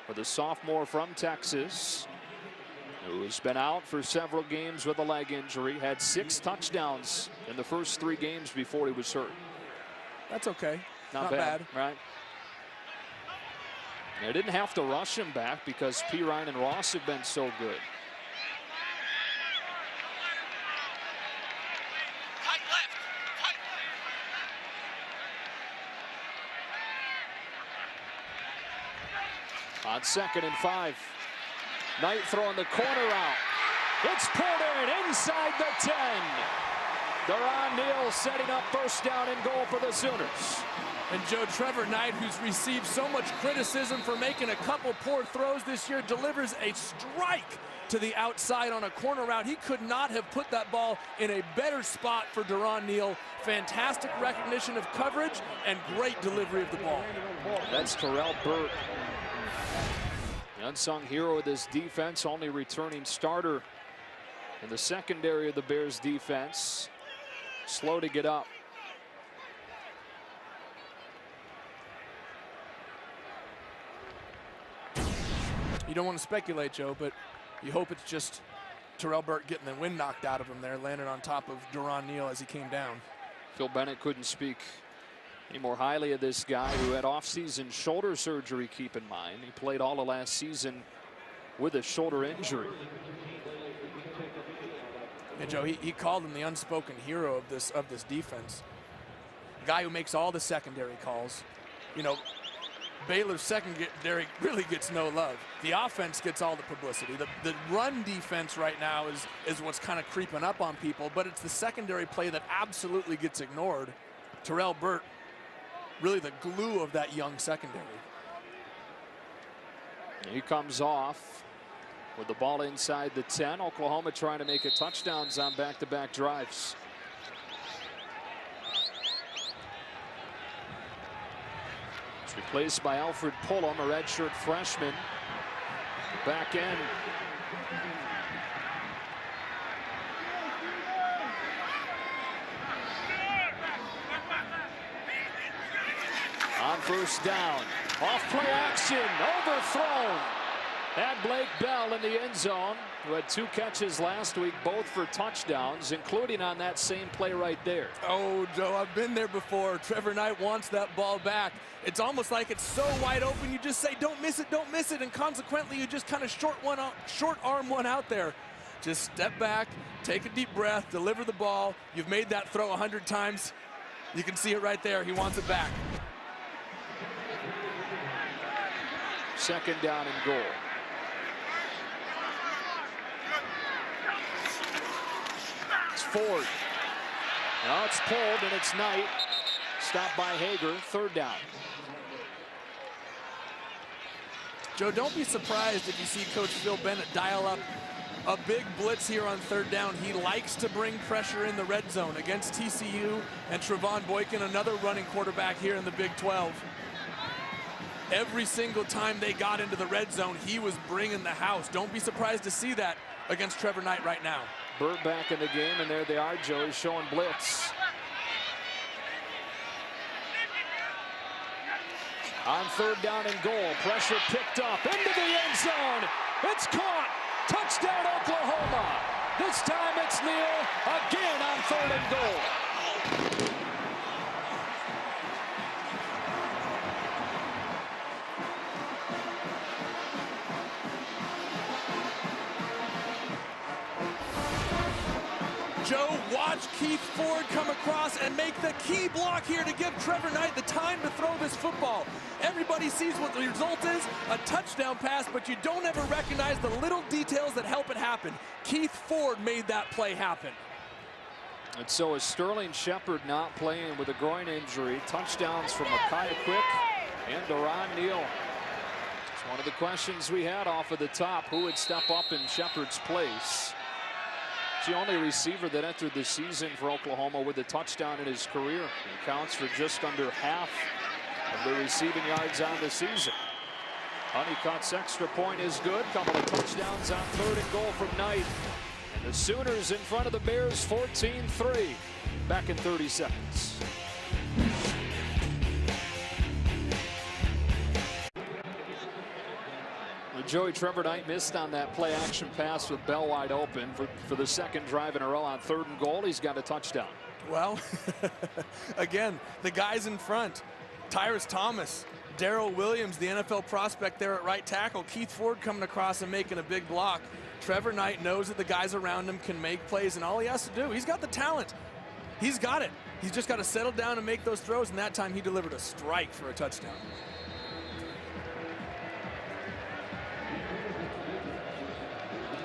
for the sophomore from Texas, who's been out for several games with a leg injury. Had 6 touchdowns in the first 3 games before he was hurt. That's okay. Not bad. Right? They didn't have to rush him back because P. Ryan and Ross have been so good. On 2nd and 5. Knight throwing the corner out. It's pulled in inside the 10. Deron Neal setting up first down and goal for the Sooners. And Joe, Trevor Knight, who's received so much criticism for making a couple poor throws this year, delivers a strike to the outside on a corner route. He could not have put that ball in a better spot for Deron Neal. Fantastic recognition of coverage and great delivery of the ball. That's Terrell Burt, the unsung hero of this defense, only returning starter in the secondary of the Bears defense. Slow to get up. You don't want to speculate, Joe, but you hope it's just Terrell Burt getting the wind knocked out of him there, landing on top of Deron Neal as he came down. Phil Bennett couldn't speak any more highly of this guy who had off-season shoulder surgery, keep in mind. He played all of last season with a shoulder injury. And Joe, he called him the unspoken hero of this defense. The guy who makes all the secondary calls. You know, Baylor's secondary really gets no love. The offense gets all the publicity. The run defense right now is what's kind of creeping up on people, but it's the secondary play that absolutely gets ignored. Terrell Burt, really the glue of that young secondary. He comes off with the ball inside the 10. Oklahoma trying to make it touchdowns on back-to-back drives. It's replaced by Alfred Pullum, a redshirt freshman. Back end. On first down. Off play action. Overthrown. Had Blake Bell in the end zone, who had 2 catches last week, both for touchdowns, including on that same play right there. Oh, Joe, I've been there before. Trevor Knight wants that ball back. It's almost like it's so wide open, you just say, don't miss it, and consequently, you just kind of short arm one out there. Just step back, take a deep breath, deliver the ball. You've made that throw 100 times. You can see it right there. He wants it back. 2nd down and goal. It's Ford. Now it's pulled, and it's Knight. Stopped by Hager. 3rd down. Joe, don't be surprised if you see Coach Phil Bennett dial up a big blitz here on 3rd down. He likes to bring pressure in the red zone against TCU and Trevon Boykin, another running quarterback here in the Big 12. Every single time they got into the red zone, he was bringing the house. Don't be surprised to see that against Trevor Knight right now. Burt back in the game, and there they are, Joey, showing blitz. On 3rd down and goal, pressure picked up into the end zone. It's caught. Touchdown, Oklahoma. This time it's Neal again on 3rd and goal. Joe, watch Keith Ford come across and make the key block here to give Trevor Knight the time to throw this football. Everybody sees what the result is, a touchdown pass, but you don't ever recognize the little details that help it happen. Keith Ford made that play happen. And so is Sterling Shepard not playing with a groin injury. Touchdowns from Micaiah Quick and Deron Neal. It's one of the questions we had off of the top. Who would step up in Shepard's place? The only receiver that entered the season for Oklahoma with a touchdown in his career. He counts for just under half of the receiving yards on the season. Honeycutt's extra point is good. Couple of touchdowns on 3rd and goal from Knight. And the Sooners in front of the Bears 14-3. Back in 30 seconds. Joey, Trevor Knight missed on that play action pass with Bell wide open for the second drive in a row on 3rd and goal. He's got a touchdown. Well, again, the guys in front, Tyrus Thomas, Darrell Williams, the NFL prospect there at right tackle, Keith Ford coming across and making a big block. Trevor Knight knows that the guys around him can make plays, and all he has to do, he's got the talent. He's got it. He's just got to settle down and make those throws, and that time he delivered a strike for a touchdown.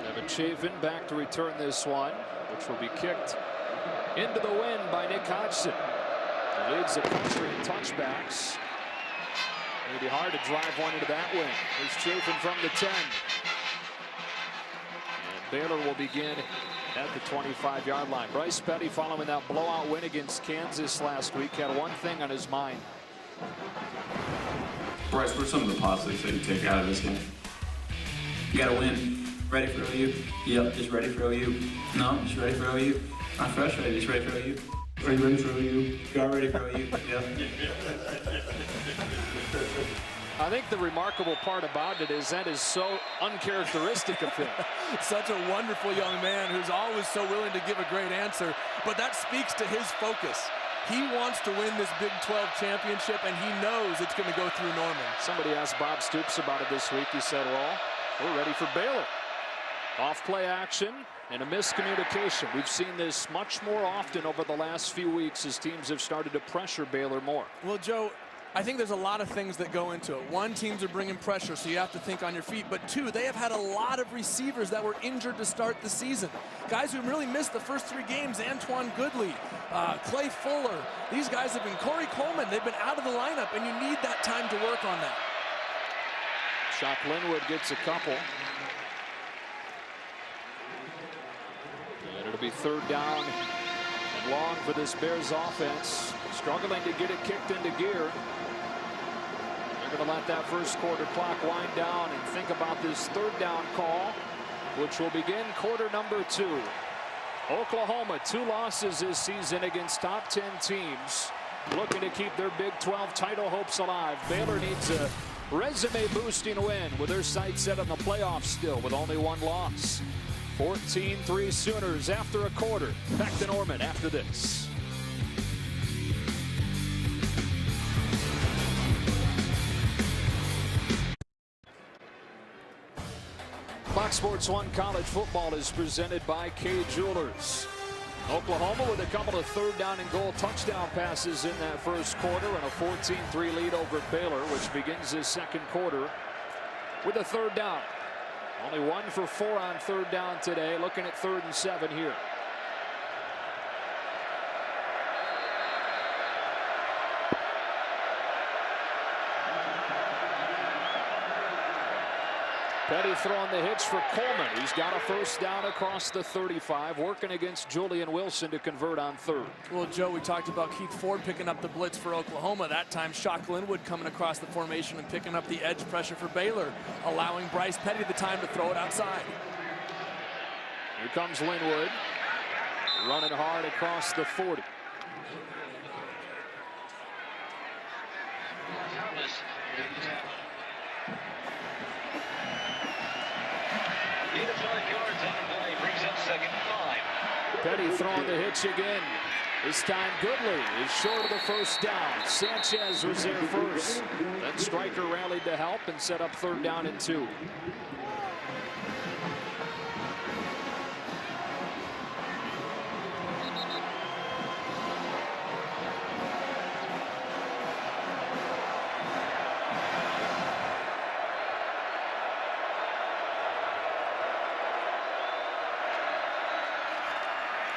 Evan Chafin back to return this one, which will be kicked into the wind by Nick Hodgson. He leads the country in touchbacks. It'll be hard to drive one into that wing. Here's Chafin from the 10. And Baylor will begin at the 25-yard line. Bryce Petty, following that blowout win against Kansas last week, had one thing on his mind. Bryce, what are some of the positives that you take out of this game? You gotta win. Ready for OU? Yep, just ready for OU. No, just ready for OU. Not frustrated, just ready for OU. Are you ready for OU? You are ready for OU, yep. I think the remarkable part about it is that is so uncharacteristic of him. Such a wonderful young man who's always so willing to give a great answer, but that speaks to his focus. He wants to win this Big 12 championship, and he knows it's going to go through Norman. Somebody asked Bob Stoops about it this week. He said, well, we're ready for Baylor. Off play action and a miscommunication. We've seen this much more often over the last few weeks as teams have started to pressure Baylor more. Well, Joe, I think there's a lot of things that go into it. One, teams are bringing pressure, so you have to think on your feet. But two, they have had a lot of receivers that were injured to start the season. Guys who really missed the first 3 games, Antoine Goodley, Clay Fuller. These guys have been, Corey Coleman, they've been out of the lineup, and you need that time to work on that. Shock Linwood gets a couple. And it'll be 3rd down and long for this Bears offense. Struggling to get it kicked into gear. They're going to let that first quarter clock wind down and think about this 3rd down call, which will begin quarter number 2. Oklahoma, 2 losses this season against top 10 teams, looking to keep their Big 12 title hopes alive. Baylor needs a resume boosting win with their sights set on the playoffs still with only 1 loss. 14-3 Sooners after a quarter. Back to Norman after this. Fox Sports 1 College Football is presented by Kay Jewelers. Oklahoma with a couple of 3rd down and goal touchdown passes in that first quarter and a 14-3 lead over Baylor, which begins this second quarter with a 3rd down. Only 1 for 4 on 3rd down today. Looking at 3rd and 7 here. Petty throwing the hitch for Coleman. He's got a 1st down across the 35, working against Julian Wilson to convert on 3rd. Well, Joe, we talked about Keith Ford picking up the blitz for Oklahoma. That time, Shock Linwood coming across the formation and picking up the edge pressure for Baylor, allowing Bryce Petty the time to throw it outside. Here comes Linwood, running hard across the 40. Petty throwing the hitch again. This time Goodley is short of the 1st down. Sanchez was there first. Then Stryker rallied to help and set up 3rd down and 2.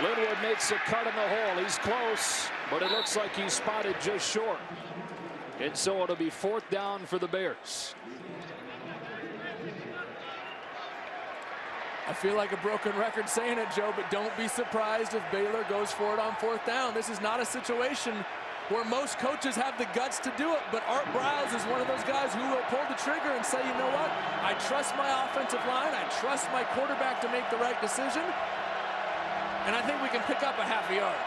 Linwood makes a cut in the hole. He's close, but it looks like he's spotted just short. And so it'll be 4th down for the Bears. I feel like a broken record saying it, Joe, but don't be surprised if Baylor goes for it on 4th down. This is not a situation where most coaches have the guts to do it, but Art Briles is one of those guys who will pull the trigger and say, you know what, I trust my offensive line, I trust my quarterback to make the right decision. And I think we can pick up a half a yard.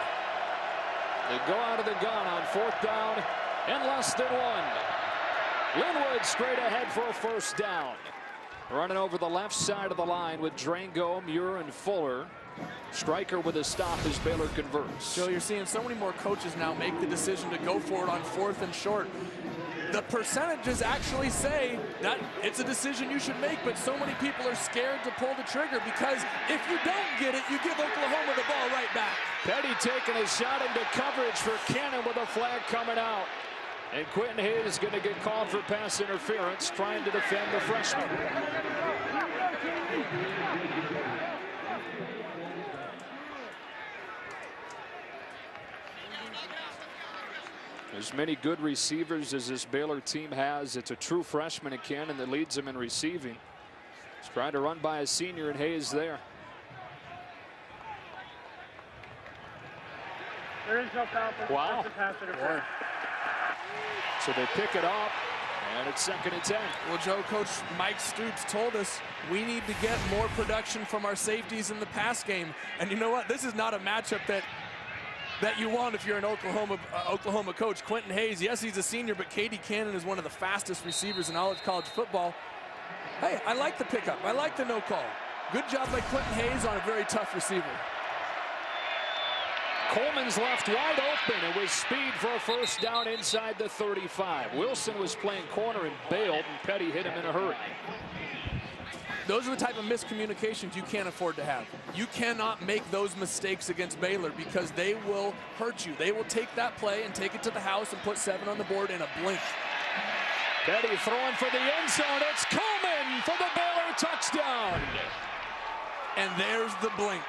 They go out of the gun on 4th down and less than 1. Linwood straight ahead for a 1st down. Running over the left side of the line with Drango, Muir, and Fuller. Striker with a stop as Baylor converts. Joe, you're seeing so many more coaches now make the decision to go for it on 4th and short. The percentages actually say that it's a decision you should make, but so many people are scared to pull the trigger because if you don't get it, you give Oklahoma the ball right back. Petty taking a shot into coverage for Cannon with a flag coming out. And Quentin Hayes is going to get called for pass interference, trying to defend the freshman. As many good receivers as this Baylor team has, it's a true freshman in Cannon that leads them in receiving. He's trying to run by a senior, and Hayes there. There is no foul. Wow. Pass interference. So they pick it up, and it's 2nd and 10. Well, Joe, Coach Mike Stoops told us we need to get more production from our safeties in the pass game. And you know what? This is not a matchup that you want if you're an Oklahoma coach. Quentin Hayes, yes, he's a senior, but Katie Cannon is one of the fastest receivers in all of college football. Hey, I like the pickup. I like the no call. Good job by Quentin Hayes on a very tough receiver. Coleman's left wide open, and with speed for a first down inside the 35. Wilson was playing corner and bailed, and Petty hit him in a hurry. Those are the type of miscommunications you can't afford to have. You cannot make those mistakes against Baylor because they will hurt you. They will take that play and take it to the house and put 7 on the board in a blink. Petty throwing for the end zone. It's Coleman for the Baylor touchdown. And there's the blink.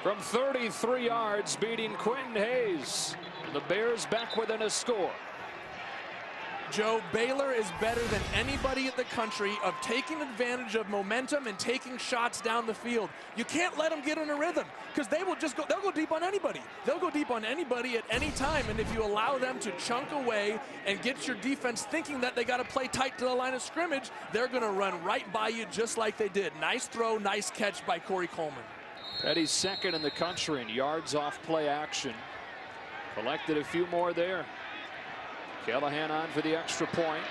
From 33 yards, beating Quentin Hayes. The Bears back within a score. Joe, Baylor is better than anybody in the country of taking advantage of momentum and taking shots down the field. You can't let them get in a rhythm because they'll go deep on anybody. They'll go deep on anybody at any time, and if you allow them to chunk away and get your defense thinking that they got to play tight to the line of scrimmage, they're going to run right by you just like they did. Nice throw, nice catch by Corey Coleman. Petty's 2nd in the country in yards off play action. Collected a few more there. Callahan on for the extra point.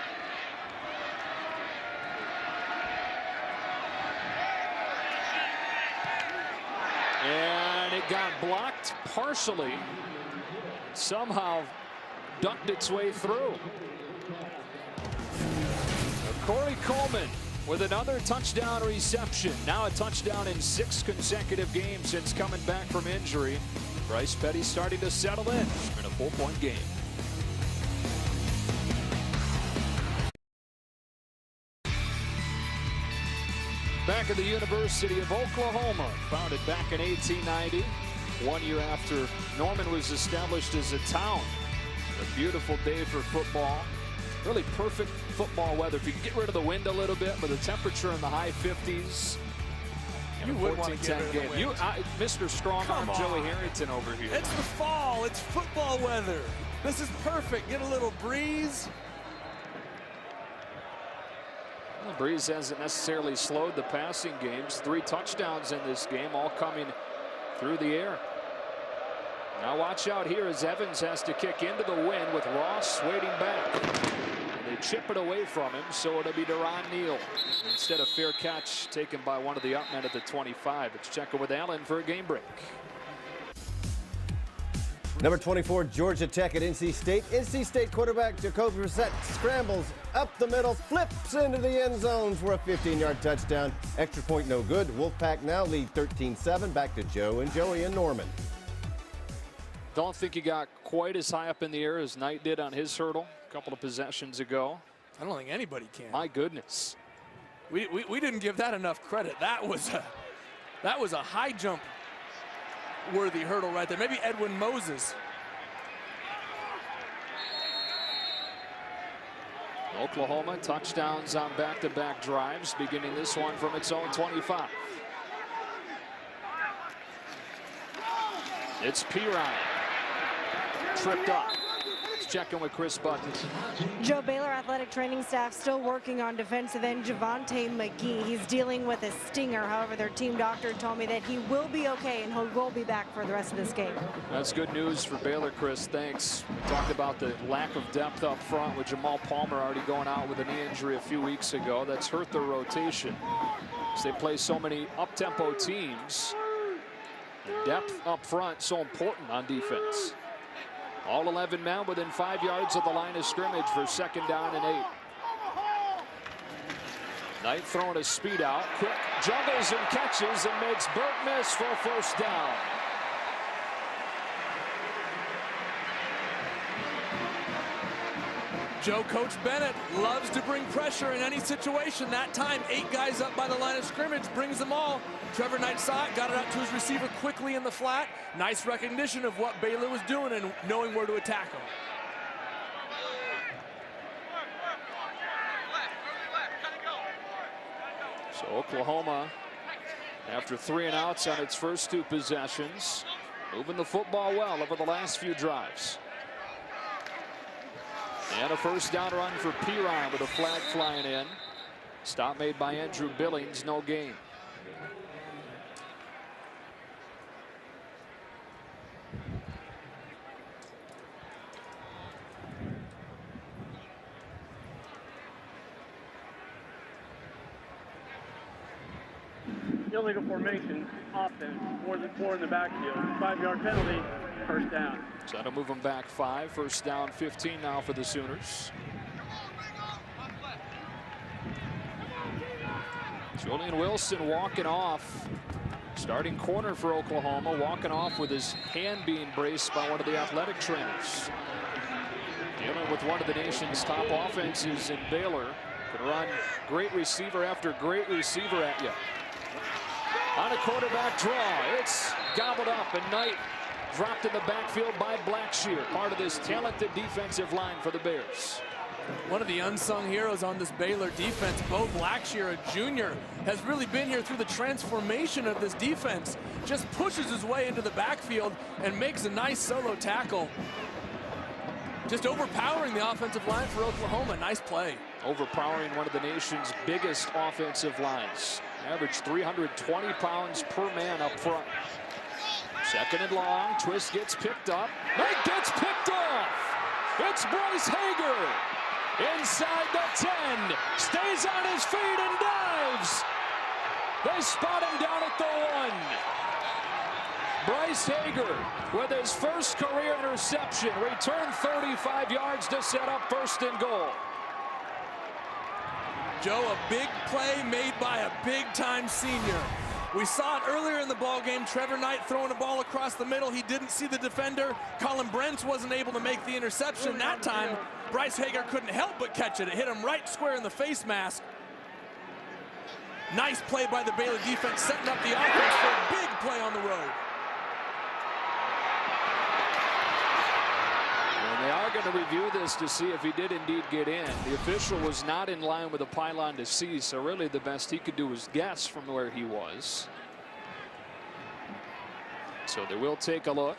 And it got blocked partially. Somehow ducked its way through. Corey Coleman with another touchdown reception. Now a touchdown in 6 consecutive games since coming back from injury. Bryce Petty starting to settle in a 4-point game. Back at the University of Oklahoma, founded back in 1890, 1 year after Norman was established as a town. A beautiful day for football. Really perfect football weather. If you can get rid of the wind a little bit, but the temperature in the high 50s. You would want to get rid of the wind. Mr. Strong-Arm Joey Harrington over here. It's the fall. It's football weather. This is perfect. Get a little breeze. The breeze hasn't necessarily slowed the passing games. 3 touchdowns in this game, all coming through the air. Now watch out here as Evans has to kick into the wind with Ross waiting back. And they chip it away from him, so it'll be Deron Neal. Instead of fair catch taken by one of the up men at the 25. It's Checker with Allen for a game break. Number 24, Georgia Tech at NC State. NC State quarterback Jacoby Brissett scrambles up the middle, flips into the end zone for a 15-yard touchdown. Extra point no good. Wolfpack now lead 13-7. Back to Joe and Joey and Norman. Don't think he got quite as high up in the air as Knight did on his hurdle a couple of possessions ago. I don't think anybody can. My goodness. We didn't give that enough credit. That was a high jump worthy hurdle right there. Maybe Edwin Moses. Oklahoma touchdowns on back-to-back drives, beginning this one from its own 25. It's Pirine. Tripped up. Let's check in with Chris Button. Joe, Baylor athletic training staff still working on defensive end Javonte McGee. He's dealing with a stinger. However, their team doctor told me that he will be okay and he will be back for the rest of this game. That's good news for Baylor, Chris. Thanks. We talked about the lack of depth up front with Jamal Palmer already going out with a knee injury a few weeks ago. That's hurt their rotation. As they play so many up-tempo teams, the depth up front so important on defense. All 11 men within 5 yards of the line of scrimmage for 2nd down and 8. Knight throwing a speed out, quick juggles and catches and makes Burt miss for a 1st down. Joe, Coach Bennett loves to bring pressure in any situation. That time, 8 guys up by the line of scrimmage, brings them all. Trevor Knight saw it, got it out to his receiver quickly in the flat. Nice recognition of what Baylor was doing and knowing where to attack him. So Oklahoma, after 3 and outs on its first 2 possessions, moving the football well over the last few drives. And a 1st down run for Piron with a flag flying in. Stop made by Andrew Billings, no gain. Illegal formation, offense, more than 4 in the backfield. 5-yard penalty, 1st down. So that'll move them back 5. 1st down, 15 now for the Sooners. Julian Wilson walking off. Starting corner for Oklahoma, walking off with his hand being braced by one of the athletic trainers. Dealing with one of the nation's top offenses in Baylor. Can run great receiver after great receiver at you. On a quarterback draw, it's gobbled up, and Knight dropped in the backfield by Blackshear, part of this talented defensive line for the Bears. One of the unsung heroes on this Baylor defense, Bo Blackshear, a junior, has really been here through the transformation of this defense. Just pushes his way into the backfield and makes a nice solo tackle. Just overpowering the offensive line for Oklahoma. Nice play. Overpowering one of the nation's biggest offensive lines. Average 320 pounds per man up front. 2nd and long, twist gets picked up. Knight gets picked off. It's Bryce Hager. Inside the 10, stays on his feet and dives. They spot him down at the 1. Bryce Hager with his first career interception, returned 35 yards to set up 1st and goal. Joe, a big play made by a big-time senior. We saw it earlier in the ball game. Trevor Knight throwing a ball across the middle. He didn't see the defender. Colin Brents wasn't able to make the interception that time. Bryce Hager couldn't help but catch it. It hit him right square in the face mask. Nice play by the Baylor defense, setting up the offense for a big play on the road. And they are going to review this to see if he did indeed get in. The official was not in line with the pylon to see, so really the best he could do was guess from where he was. So they will take a look.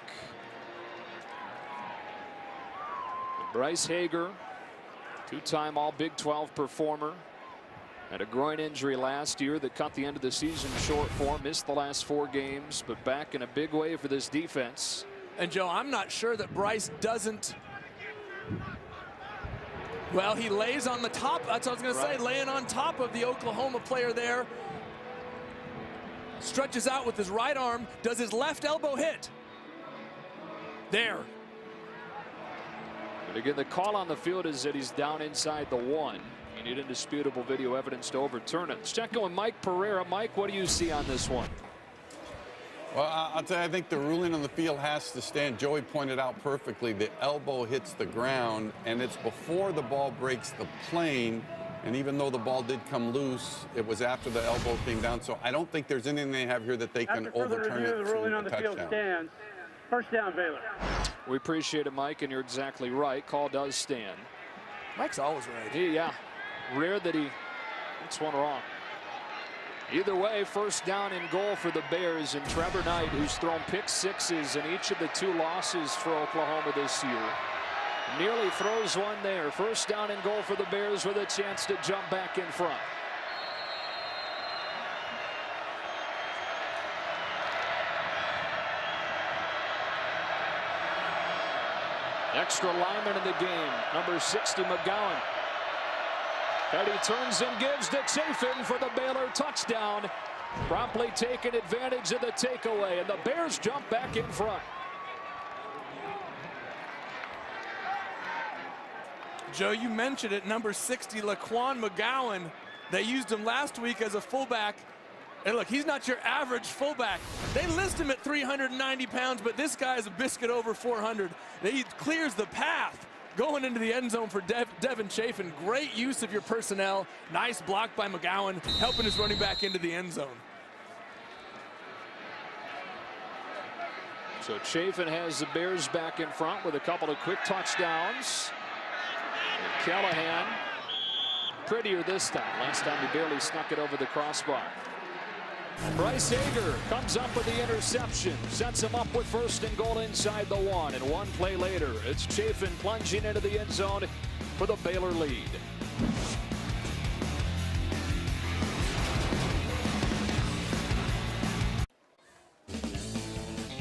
Bryce Hager, 2-time All-Big 12 performer, had a groin injury last year that cut the end of the season short for him. Missed the last 4 games, but back in a big way for this defense. And Joe, I'm not sure that Bryce doesn't. Well, he lays on the top. That's what I was going to say, laying on top of the Oklahoma player there. Stretches out with his right arm. Does his left elbow hit? There. But again, the call on the field is that he's down inside the 1. You need indisputable video evidence to overturn it. Let's check in with Mike Pereira. Mike, what do you see on this one? Well, I'll tell you, I think the ruling on the field has to stand. Joey pointed out perfectly, the elbow hits the ground, and it's before the ball breaks the plane. And even though the ball did come loose, it was after the elbow came down. So I don't think there's anything they have here that they can overturn it the ruling on the field stands. 1st down, Baylor. We appreciate it, Mike, and you're exactly right. Call does stand. Mike's always right. Yeah, rare that he gets one wrong. Either way, 1st down and goal for the Bears, and Trevor Knight, who's thrown pick 6s in each of the 2 losses for Oklahoma this year, Nearly throws one there. First down and goal for the Bears with a chance to jump back in front. Extra lineman in the game, number 60, McGowan. Petty turns and gives to Chafin for the Baylor touchdown. Promptly taking advantage of the takeaway, and the Bears jump back in front. Joe, you mentioned it, number 60, Laquan McGowan. They used him last week as a fullback. And look, he's not your average fullback. They list him at 390 pounds, but this guy is a biscuit over 400. He clears the path going into the end zone for Devin Chafin. Great use of your personnel. Nice block by McGowan, helping his running back into the end zone. So Chafin has the Bears back in front with a couple of quick touchdowns. And Callahan, prettier this time. Last time he barely snuck it over the crossbar. Bryce Hager comes up with the interception, sets him up with first and goal inside the 1, and one play later, it's Chafin plunging into the end zone for the Baylor lead.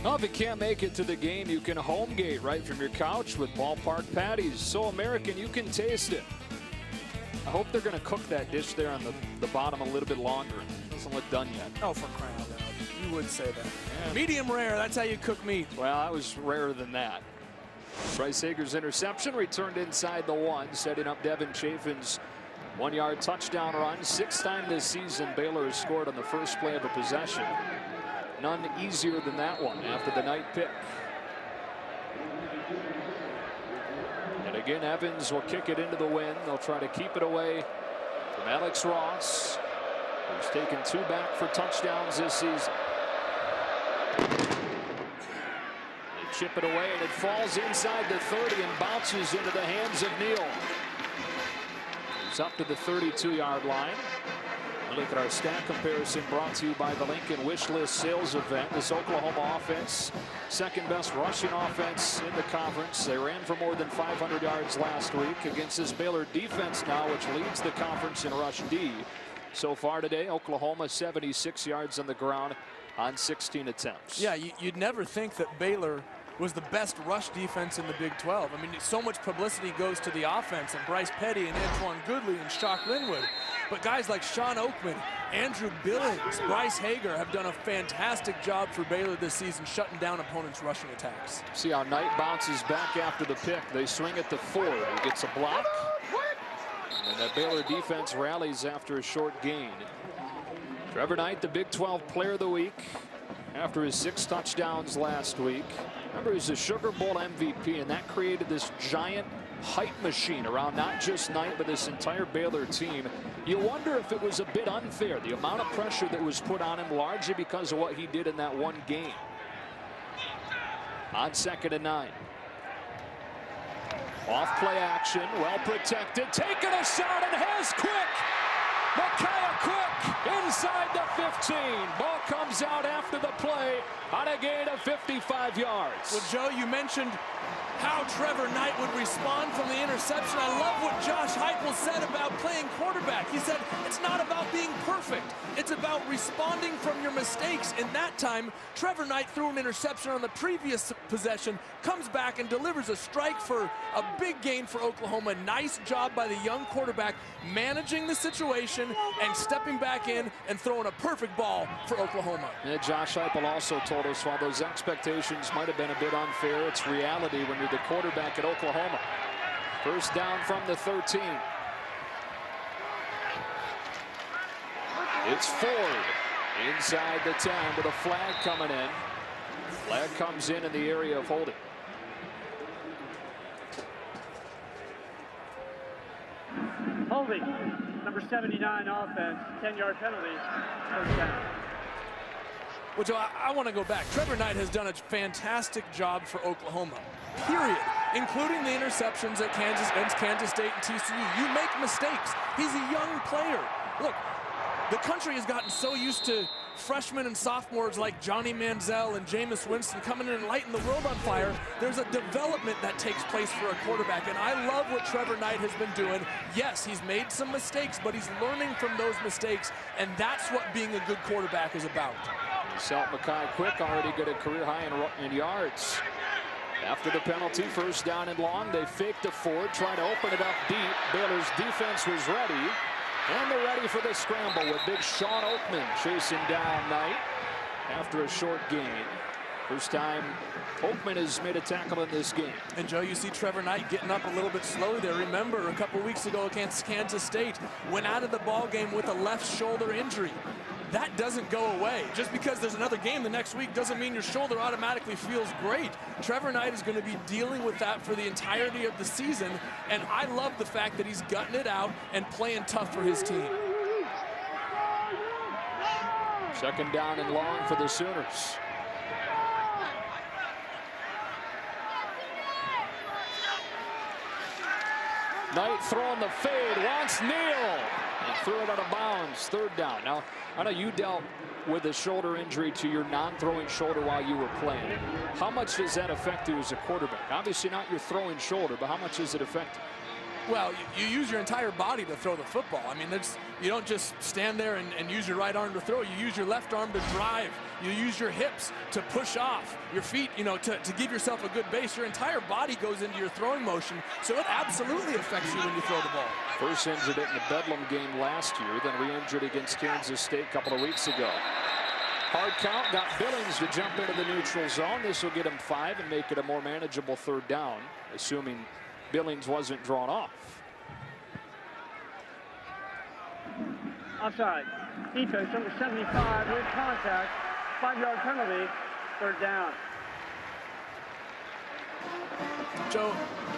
Well, if you can't make it to the game, you can home gate right from your couch with Ballpark Patties. So American, you can taste it. I hope they're going to cook that dish there on the bottom a little bit longer. It doesn't look done yet. Oh, for crying out loud. You would say that. Yeah. Medium rare, that's how you cook meat. Well, that was rarer than that. Bryce Hager's interception returned inside the 1, setting up Devin Chafin's 1-yard touchdown run. 6th time this season Baylor has scored on the first play of a possession. None easier than that one after the night pick. And again, Evans will kick it into the wind. They'll try to keep it away from Alex Ross, who's taken 2 back for touchdowns this season. They chip it away, and it falls inside the 30 and bounces into the hands of Neal. He's up to the 32-yard line. Look at our stat comparison brought to you by the Lincoln Wish List sales event. This Oklahoma offense, second best rushing offense in the conference. They ran for more than 500 yards last week against this Baylor defense now, which leads the conference in rush D. So far today, Oklahoma 76 yards on the ground on 16 attempts. Yeah, you'd never think that Baylor was the best rush defense in the Big 12. I mean, so much publicity goes to the offense and Bryce Petty and Antoine Goodley and Shock Linwood. But guys like Sean Oakman, Andrew Billings, Bryce Hager have done a fantastic job for Baylor this season, shutting down opponents' rushing attacks. See how Knight bounces back after the pick. They swing it to Ford, who gets a block. And that Baylor defense rallies after a short gain. Trevor Knight, the Big 12 Player of the Week after his 6 touchdowns last week. Remember, he was the Sugar Bowl MVP, and that created this giant height machine around not just Knight, but this entire Baylor team. You wonder if it was a bit unfair, the amount of pressure that was put on him, largely because of what he did in that one game. On 2nd and 9. Off play action, well protected, taking a shot, and has Quick. Micaiah Quick inside the 15. Ball comes out after the play on a gain of 55 yards. Well, Joe, you mentioned how Trevor Knight would respond from the interception. I love what Josh Heupel said about playing quarterback. He said, it's not about being perfect. It's about responding from your mistakes. And that time, Trevor Knight threw an interception on the previous possession, comes back and delivers a strike for a big gain for Oklahoma. Nice job by the young quarterback managing the situation and stepping back in and throwing a perfect ball for Oklahoma. And Josh Heupel also told us while those expectations might have been a bit unfair, it's reality when you're the quarterback at Oklahoma. First down from the 13. It's Ford inside the 10 with a flag coming in. Flag comes in the area of holding. Holding, number 79 offense, 10-yard penalty, first down. Well, Joe, I want to go back. Trevor Knight has done a fantastic job for Oklahoma, period, including the interceptions at Kansas State and TCU. You make mistakes. He's a young player. Look, the country has gotten so used to freshmen and sophomores like Johnny Manziel and Jameis Winston coming in and lighting the world on fire, there's a development that takes place for a quarterback. And I love what Trevor Knight has been doing. Yes, he's made some mistakes, but he's learning from those mistakes, and that's what being a good quarterback is about. Salt McKay Quick already got a career high in yards. After the penalty, first down and long, they faked a Ford, trying to open it up deep. Baylor's defense was ready, and they're ready for the scramble with big Sean Oakman chasing down Knight after a short gain. First time Oakman has made a tackle in this game. And Joe, you see Trevor Knight getting up a little bit slowly there. Remember, a couple weeks ago against Kansas State, went out of the ball game with a left shoulder injury. That doesn't go away. Just because there's another game the next week doesn't mean your shoulder automatically feels great. Trevor Knight is going to be dealing with that for the entirety of the season, and I love the fact that he's gutting it out and playing tough for his team. Second down and long for the Sooners. Knight throwing the fade, wants Neal, and threw it out of bounds. Third down. Now, I know you dealt with a shoulder injury to your non-throwing shoulder while you were playing. How much does that affect you as a quarterback? Obviously not your throwing shoulder, but how much does it affect you? Well, you use your entire body to throw the football. I mean, you don't just stand there and use your right arm to throw. You use your left arm to drive. You use your hips to push off. Your feet, to give yourself a good base. Your entire body goes into your throwing motion, so it absolutely affects you when you throw the ball. First injured it in the Bedlam game last year, then re-injured against Kansas State a couple of weeks ago. Hard count, got Billings to jump into the neutral zone. This will get him 5 and make it a more manageable third down, assuming Billings wasn't drawn off. Offside. Defense number 75 with contact. 5-yard penalty. Third down. Joe,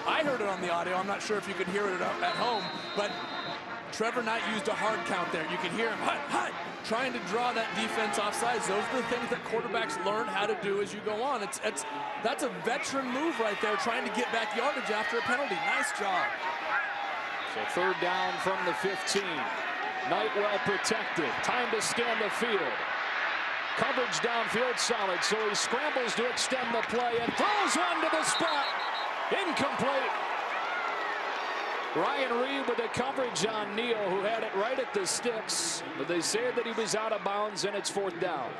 I heard it on the audio. I'm not sure if you could hear it at home, but Trevor Knight used a hard count there. You could hear him, hut, trying to draw that defense off sides. Those are the things that quarterbacks learn how to do as you go on. That's a veteran move right there, trying to get back yardage after a penalty. Nice job. So third down from the 15. Knight well protected. Time to scan the field. Coverage downfield solid, so he scrambles to extend the play and throws one to the spot. Incomplete. Ryan Reed with the coverage on Neal, who had it right at the sticks, but they say that he was out of bounds, and it's fourth down.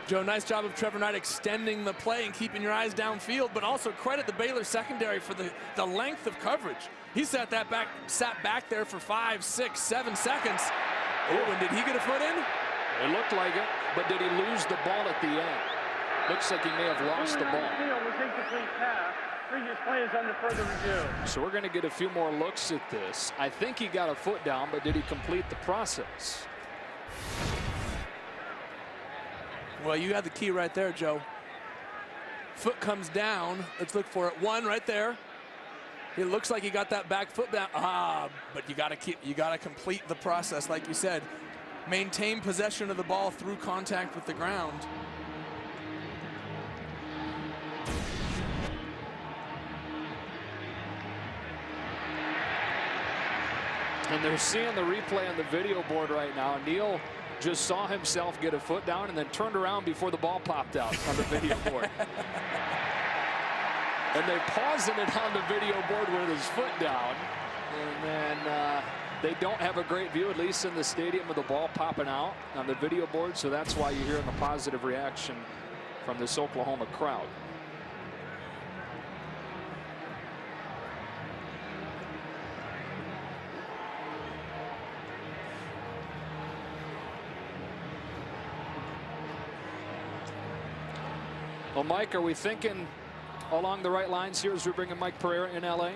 Joe, nice job of Trevor Knight extending the play and keeping your eyes downfield, but also credit the Baylor secondary for the length of coverage. He sat back there for 5, 6, 7 seconds. Oh, and did he get a foot in? It looked like it, but did he lose the ball at the end? Looks like he may have lost the ball. Previous play is under further review. So we're going to get a few more looks at this. I think he got a foot down, but did he complete the process? Well, you had the key right there, Joe. Foot comes down. Let's look for it. One right there. It looks like he got that back foot down. But you got to complete the process, like you said. Maintain possession of the ball through contact with the ground. And they're seeing the replay on the video board right now. Neal just saw himself get a foot down and then turned around before the ball popped out on the video board. And they pausing it on the video board with his foot down. And then they don't have a great view, at least in the stadium, with the ball popping out on the video board. So that's why you're hearing the positive reaction from this Oklahoma crowd. Well, Mike, are we thinking along the right lines here as we're bringing Mike Pereira in LA?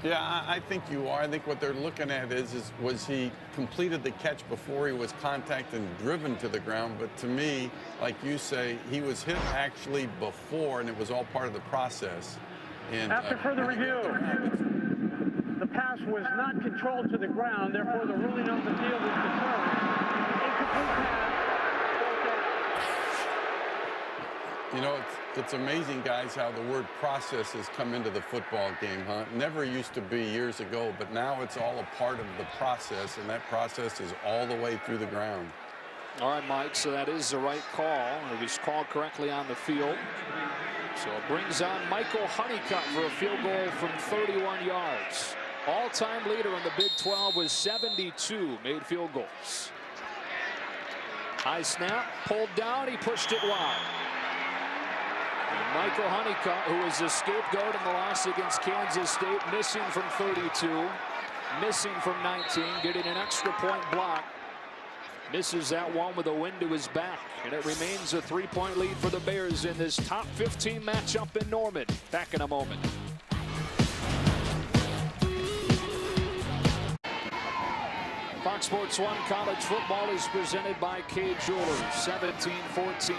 Yeah, I think you are. I think what they're looking at is was he completed the catch before he was contacted and driven to the ground. But to me, like you say, he was hit actually before, and it was all part of the process. And after further review, the pass was not controlled to the ground. Therefore, the ruling on the field is confirmed. Incomplete pass. You know, It's amazing, guys, how the word process has come into the football game, huh? It never used to be years ago, but now it's all a part of the process, and that process is all the way through the ground. All right, Mike, so that is the right call. It was called correctly on the field. So it brings on Michael Honeycutt for a field goal from 31 yards. All-time leader in the Big 12 with 72 made field goals. High snap, pulled down, he pushed it wide. And Michael Honeycutt, who was the scapegoat in the loss against Kansas State, missing from 32, missing from 19, getting an extra point block. Misses that one with a wind to his back, and it remains a 3-point lead for the Bears in this top 15 matchup in Norman. Back in a moment. Fox Sports 1 college football is presented by K Jewelers. 17-14.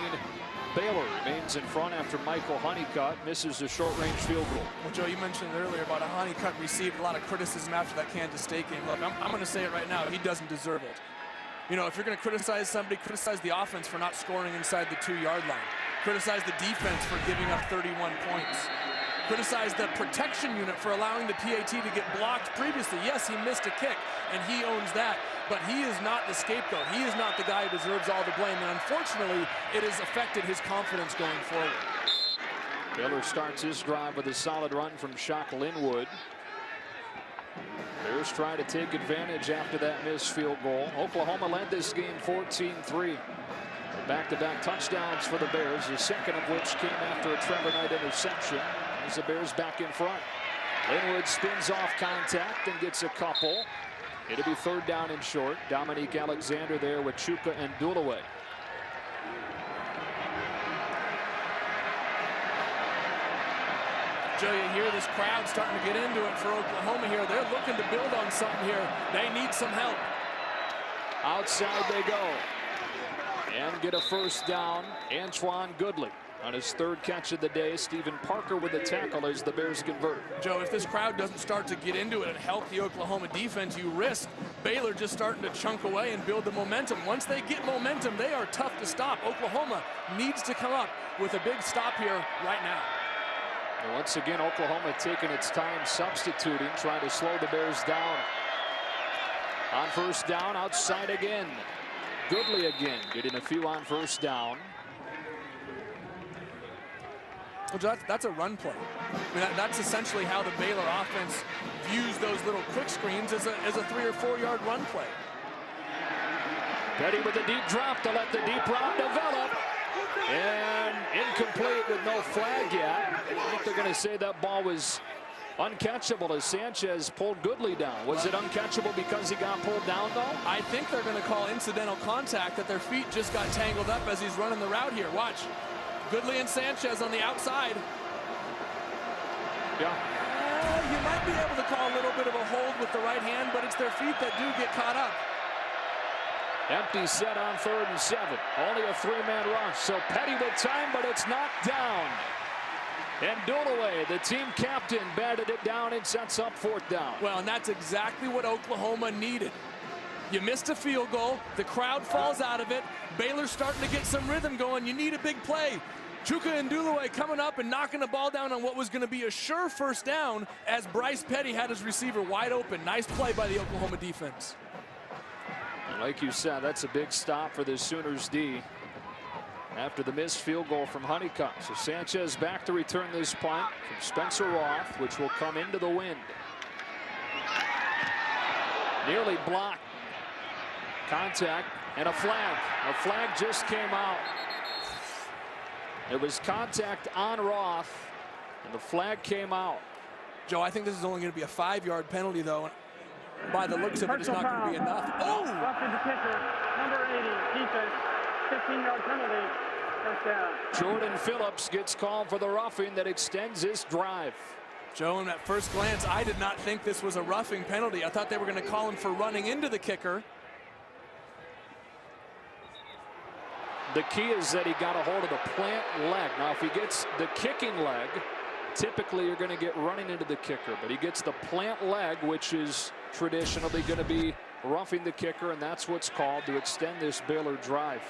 Baylor remains in front after Michael Honeycutt misses a short-range field goal. Well, Joe, you mentioned earlier about how Honeycutt received a lot of criticism after that Kansas State game. Look, I'm going to say it right now. He doesn't deserve it. You know, if you're going to criticize somebody, criticize the offense for not scoring inside the 2-yard line. Criticize the defense for giving up 31 points. Criticize the protection unit for allowing the PAT to get blocked previously. Yes, he missed a kick, and he owns that, but he is not the scapegoat. He is not the guy who deserves all the blame, and unfortunately, it has affected his confidence going forward. Baylor starts his drive with a solid run from Shock Linwood. Bears trying to take advantage after that missed field goal. Oklahoma led this game 14-3. Back-to-back touchdowns for the Bears, the second of which came after a Trevor Knight interception. As the Bears back in front. Linwood spins off contact and gets a couple. It'll be third down and short. Dominique Alexander there with Chuka and Dulaway. Joe, you hear this crowd starting to get into it for Oklahoma here. They're looking to build on something here. They need some help. Outside they go. And get a first down. Antoine Goodley on his third catch of the day. Stephen Parker with the tackle as the Bears convert. Joe, if this crowd doesn't start to get into it and help the Oklahoma defense, you risk Baylor just starting to chunk away and build the momentum. Once they get momentum, they are tough to stop. Oklahoma needs to come up with a big stop here right now. And once again, Oklahoma taking its time substituting, trying to slow the Bears down. On first down, outside again. Goodley again, getting a few on first down. Well, that's a run play. I mean, that's essentially how the Baylor offense views those little quick screens as a 3 or 4 yard run play. Petty with a deep drop to let the deep route develop. And incomplete with no flag yet. I think they're going to say that ball was uncatchable as Sanchez pulled Goodley down. Was it uncatchable because he got pulled down, though? I think they're going to call incidental contact, that their feet just got tangled up as he's running the route here. Watch. Goodley and Sanchez on the outside. Yeah. You might be able to call a little bit of a hold with the right hand, but it's their feet that do get caught up. Empty set on 3rd and 7. Only a 3-man rush. So Petty with time, but it's knocked down. And Dulaway, the team captain, batted it down and sets up 4th down. Well, and that's exactly what Oklahoma needed. You missed a field goal. The crowd falls out of it. Baylor's starting to get some rhythm going. You need a big play. Chuka and Dulaway coming up and knocking the ball down on what was going to be a sure first down as Bryce Petty had his receiver wide open. Nice play by the Oklahoma defense. And like you said, that's a big stop for the Sooners D after the missed field goal from Honeycutt. So Sanchez back to return this punt from Spencer Roth, which will come into the wind. Nearly blocked. Contact and a flag. A flag just came out. It was contact on Roth, and the flag came out. Joe, I think this is only going to be a 5-yard penalty, though. By the looks of it, it's not going to be enough. Oh! Roughing the kicker, number 80, defense, 15-yard penalty, first down. Jordan Phillips gets called for the roughing that extends this drive. Joe, in that first glance, I did not think this was a roughing penalty. I thought they were going to call him for running into the kicker. The key is that he got a hold of the plant leg. Now, if he gets the kicking leg, typically you're going to get running into the kicker. But he gets the plant leg, which is traditionally going to be roughing the kicker, and that's what's called to extend this Baylor drive.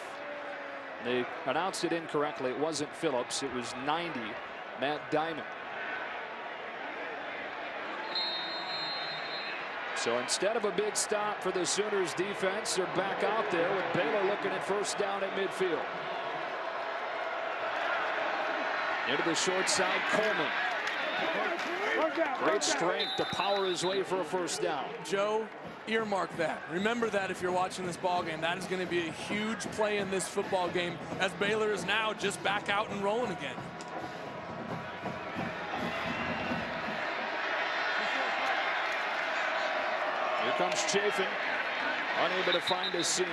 They announced it incorrectly. It wasn't Phillips. It was 90, Matt Diamond. So instead of a big stop for the Sooners defense, they're back out there with Baylor looking at first down at midfield. Into the short side, Coleman. Great strength to power his way for a first down. Joe, earmark that. Remember that if you're watching this ball game. That is going to be a huge play in this football game as Baylor is now just back out and rolling again. Here comes Chafin, unable to find a seam.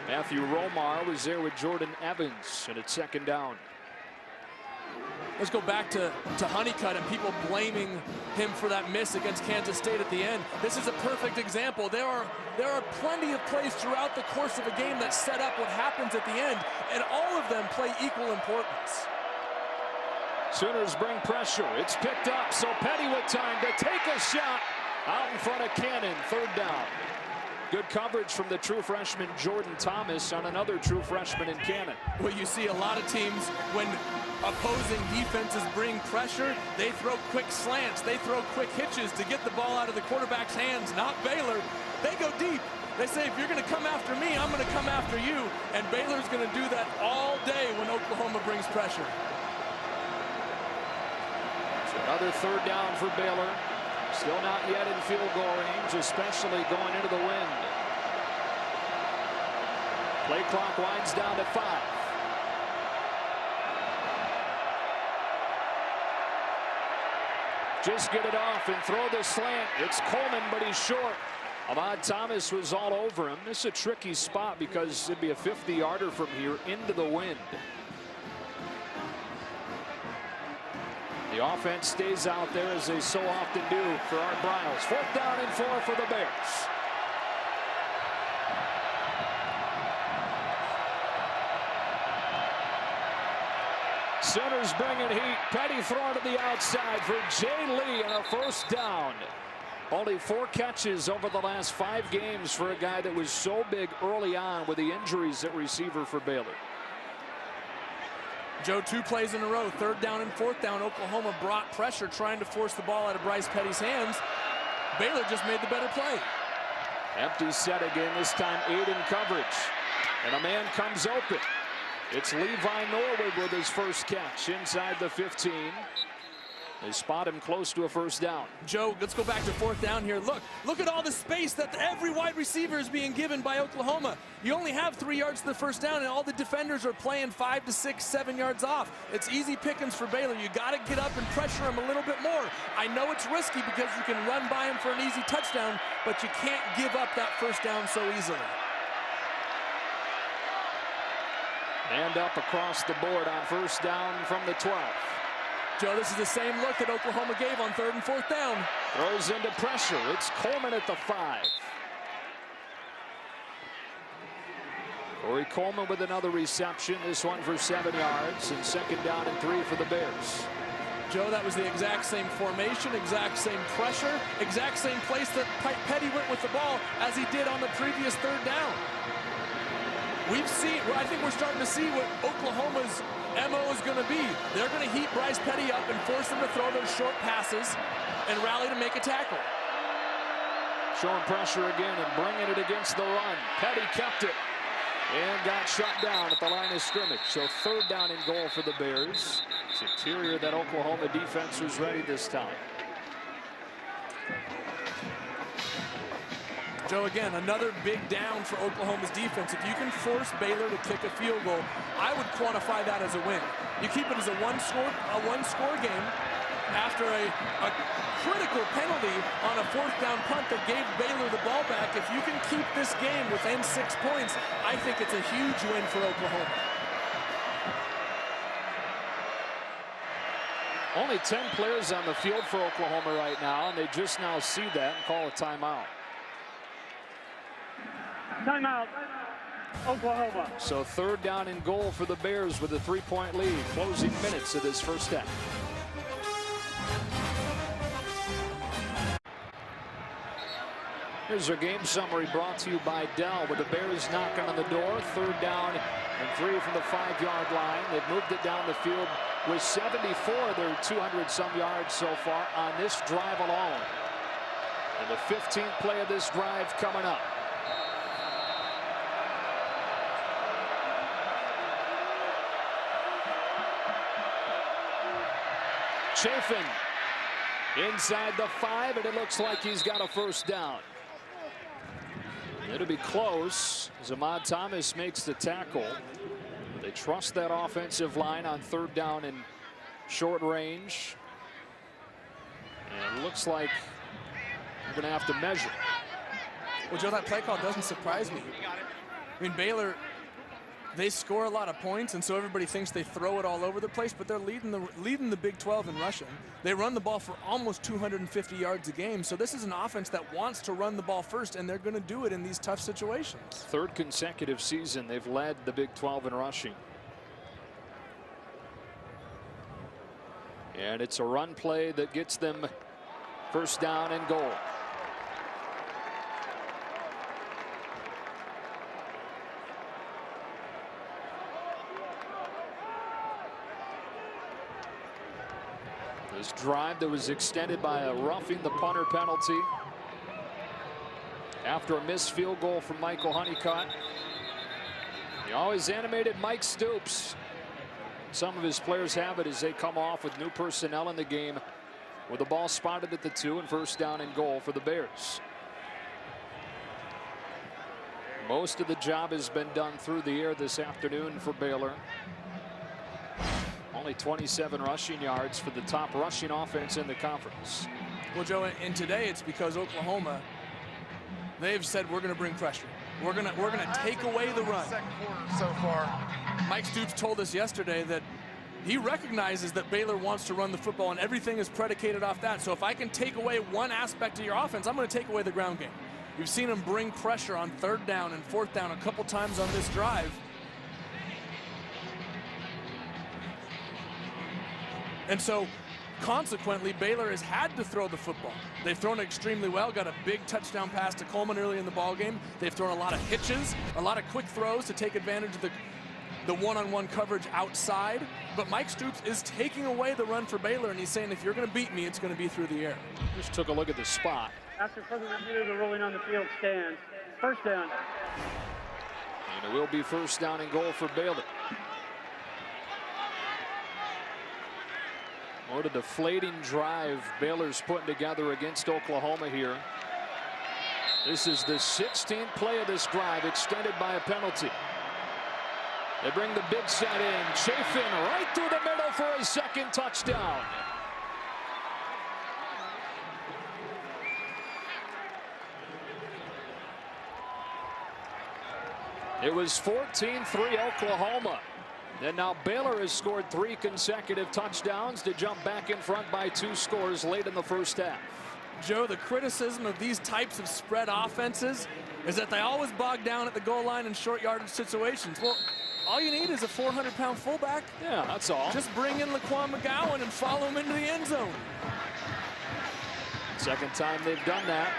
Matthew Romar was there with Jordan Evans, and it's second down. Let's go back to Honeycutt and people blaming him for that miss against Kansas State at the end. This is a perfect example. There are plenty of plays throughout the course of a game that set up what happens at the end, and all of them play equal importance. Sooners bring pressure. It's picked up, so Petty with time to take a shot out in front of Cannon. Third down. Good coverage from the true freshman Jordan Thomas on another true freshman in Cannon. Well, you see a lot of teams when opposing defenses bring pressure, they throw quick slants, they throw quick hitches to get the ball out of the quarterback's hands. Not Baylor. They go deep. They say, if you're going to come after me, I'm going to come after you. And Baylor's going to do that all day when Oklahoma brings pressure. So another third down for Baylor. Still not yet in field goal range, especially going into the wind. Play clock winds down to 5. Just get it off and throw the slant. It's Coleman, but he's short. Ahmad Thomas was all over him. This is a tricky spot because it'd be a 50-yarder from here into the wind. The offense stays out there as they so often do for our Bryles. 4th down and 4 for the Bears. Sooners bringing heat. Petty throwing to the outside for Jay Lee and a first down. Only 4 catches over the last 5 games for a guy that was so big early on with the injuries at receiver for Baylor. Joe, 2 plays in a row, 3rd down and 4th down. Oklahoma brought pressure, trying to force the ball out of Bryce Petty's hands. Baylor just made the better play. Empty set again, this time 8 in coverage. And a man comes open. It's Levi Norwood with his first catch inside the 15. They spot him close to a first down. Joe, let's go back to 4th down here. Look at all the space that every wide receiver is being given by Oklahoma. You only have 3 yards to the first down, and all the defenders are playing 5 to 6, 7 yards off. It's easy pickings for Baylor. You got to get up and pressure them a little bit more. I know it's risky because you can run by him for an easy touchdown, but you can't give up that first down so easily. And up across the board on first down from the 12. Joe, this is the same look that Oklahoma gave on 3rd and 4th down. Throws into pressure. It's Coleman at the 5. Corey Coleman with another reception. This one for 7 yards. And 2nd down and 3 for the Bears. Joe, that was the exact same formation, exact same pressure, exact same place that Petty went with the ball as he did on the previous 3rd down. I think we're starting to see what Oklahoma's MO is going to be. They're going to heat Bryce Petty up and force him to throw those short passes and rally to make a tackle. Showing pressure again and bringing it against the run. Petty kept it and got shut down at the line of scrimmage. So 3rd down and goal for the Bears. It's interior that Oklahoma defense was ready this time. Joe, again, another big down for Oklahoma's defense. If you can force Baylor to kick a field goal, I would quantify that as a win. You keep it as a one-score game after a critical penalty on a 4th down punt that gave Baylor the ball back. If you can keep this game within 6 points, I think it's a huge win for Oklahoma. Only 10 players on the field for Oklahoma right now, and they just now see that and call a timeout. Timeout, Oklahoma. So 3rd down and goal for the Bears with a 3-point lead. Closing minutes of this first half. Here's our game summary brought to you by Dell, with the Bears knocking on the door. 3rd down and 3 from the 5-yard line. They've moved it down the field with 74 of their 200-some yards so far on this drive alone. And the 15th play of this drive coming up. Chafin inside the 5, and it looks like he's got a 1st down. It'll be close as Ahmad Thomas makes the tackle. They trust that offensive line on 3rd down and short range. And it looks like we're going to have to measure. Well, Joe, that play call doesn't surprise me. I mean, Baylor, they score a lot of points, and so everybody thinks they throw it all over the place, but they're leading the Big 12 in rushing. They run the ball for almost 250 yards a game, so this is an offense that wants to run the ball first, and they're going to do it in these tough situations. 3rd consecutive season they've led the Big 12 in rushing. And it's a run play that gets them 1st down and goal. This drive that was extended by a roughing the punter penalty after a missed field goal from Michael Honeycutt. He always animated Mike Stoops. Some of his players have it as they come off with new personnel in the game, with the ball spotted at the 2 and 1st down and goal for the Bears. Most of the job has been done through the air this afternoon for Baylor. Only 27 rushing yards for the top rushing offense in the conference. Well, Joe, and today it's because Oklahoma, they've said we're going to bring pressure. We're gonna take away the run. Second quarter so far. Mike Stoops told us yesterday that he recognizes that Baylor wants to run the football, and everything is predicated off that. So if I can take away one aspect of your offense, I'm going to take away the ground game. You've seen him bring pressure on 3rd down and 4th down a couple times on this drive. And so, consequently, Baylor has had to throw the football. They've thrown it extremely well, got a big touchdown pass to Coleman early in the ballgame. They've thrown a lot of hitches, a lot of quick throws to take advantage of the one-on-one coverage outside. But Mike Stoops is taking away the run for Baylor, and he's saying, if you're going to beat me, it's going to be through the air. Just took a look at the spot. After further review, the ruling on the field stands. 1st down. And it will be 1st down and goal for Baylor. What a deflating drive Baylor's putting together against Oklahoma here. This is the 16th play of this drive, extended by a penalty. They bring the big set in. Chafin right through the middle for his 2nd touchdown. It was 14-3 Oklahoma. And now Baylor has scored 3 consecutive touchdowns to jump back in front by 2 scores late in the 1st half. Joe, the criticism of these types of spread offenses is that they always bog down at the goal line in short yardage situations. Well, all you need is a 400-pound fullback. Yeah, that's all. Just bring in Laquan McGowan and follow him into the end zone. 2nd time they've done that.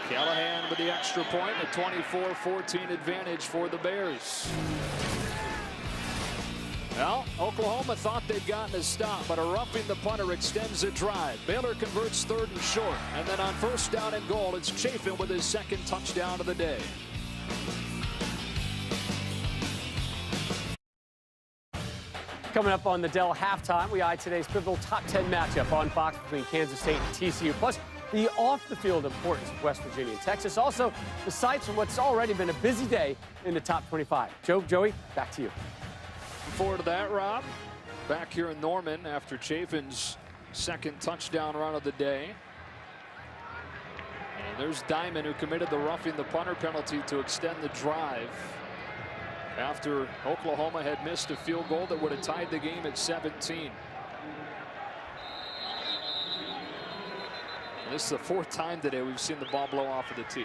Callahan with the extra point, a 24-14 advantage for the Bears. Well, Oklahoma thought they'd gotten a stop, but a roughing the punter extends the drive. Baylor converts 3rd and short, and then on 1st down and goal, it's Chafin with his 2nd touchdown of the day. Coming up on the Dell halftime, we eye today's pivotal top 10 matchup on Fox between Kansas State and TCU, plus the off-the-field importance of West Virginia and Texas. Also, the sights from what's already been a busy day in the top 25. Joey, back to you. Forward to that, Rob. Back here in Norman after Chafin's 2nd touchdown run of the day. And there's Diamond, who committed the roughing the punter penalty to extend the drive after Oklahoma had missed a field goal that would have tied the game at 17. And this is the 4th time today we've seen the ball blow off of the tee.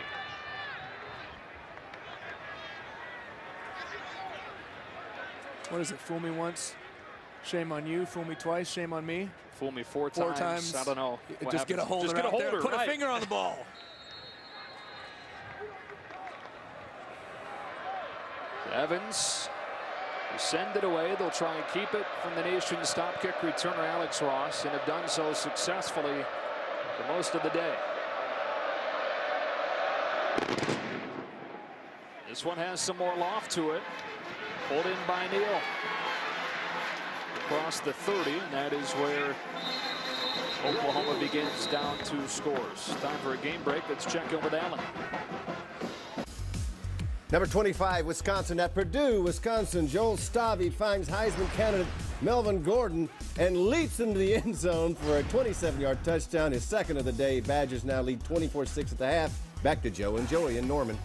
What is it? Fool me once, shame on you. Fool me twice, shame on me. Fool me four times. I don't know. Just get a holder out there. Put a finger on the ball. Evans will send it away. They'll try and keep it from the nation's top kick returner, Alex Ross, and have done so successfully for most of the day. This one has some more loft to it. Pulled in by Neal. Across the 30, and that is where Oklahoma begins down 2 scores. Time for a game break. Let's check in with Allen. Number 25, Wisconsin at Purdue. Wisconsin, Joel Stavy finds Heisman candidate Melvin Gordon and leaps into the end zone for a 27-yard touchdown, his second of the day. Badgers now lead 24-6 at the half. Back to Joe and Joey in Norman.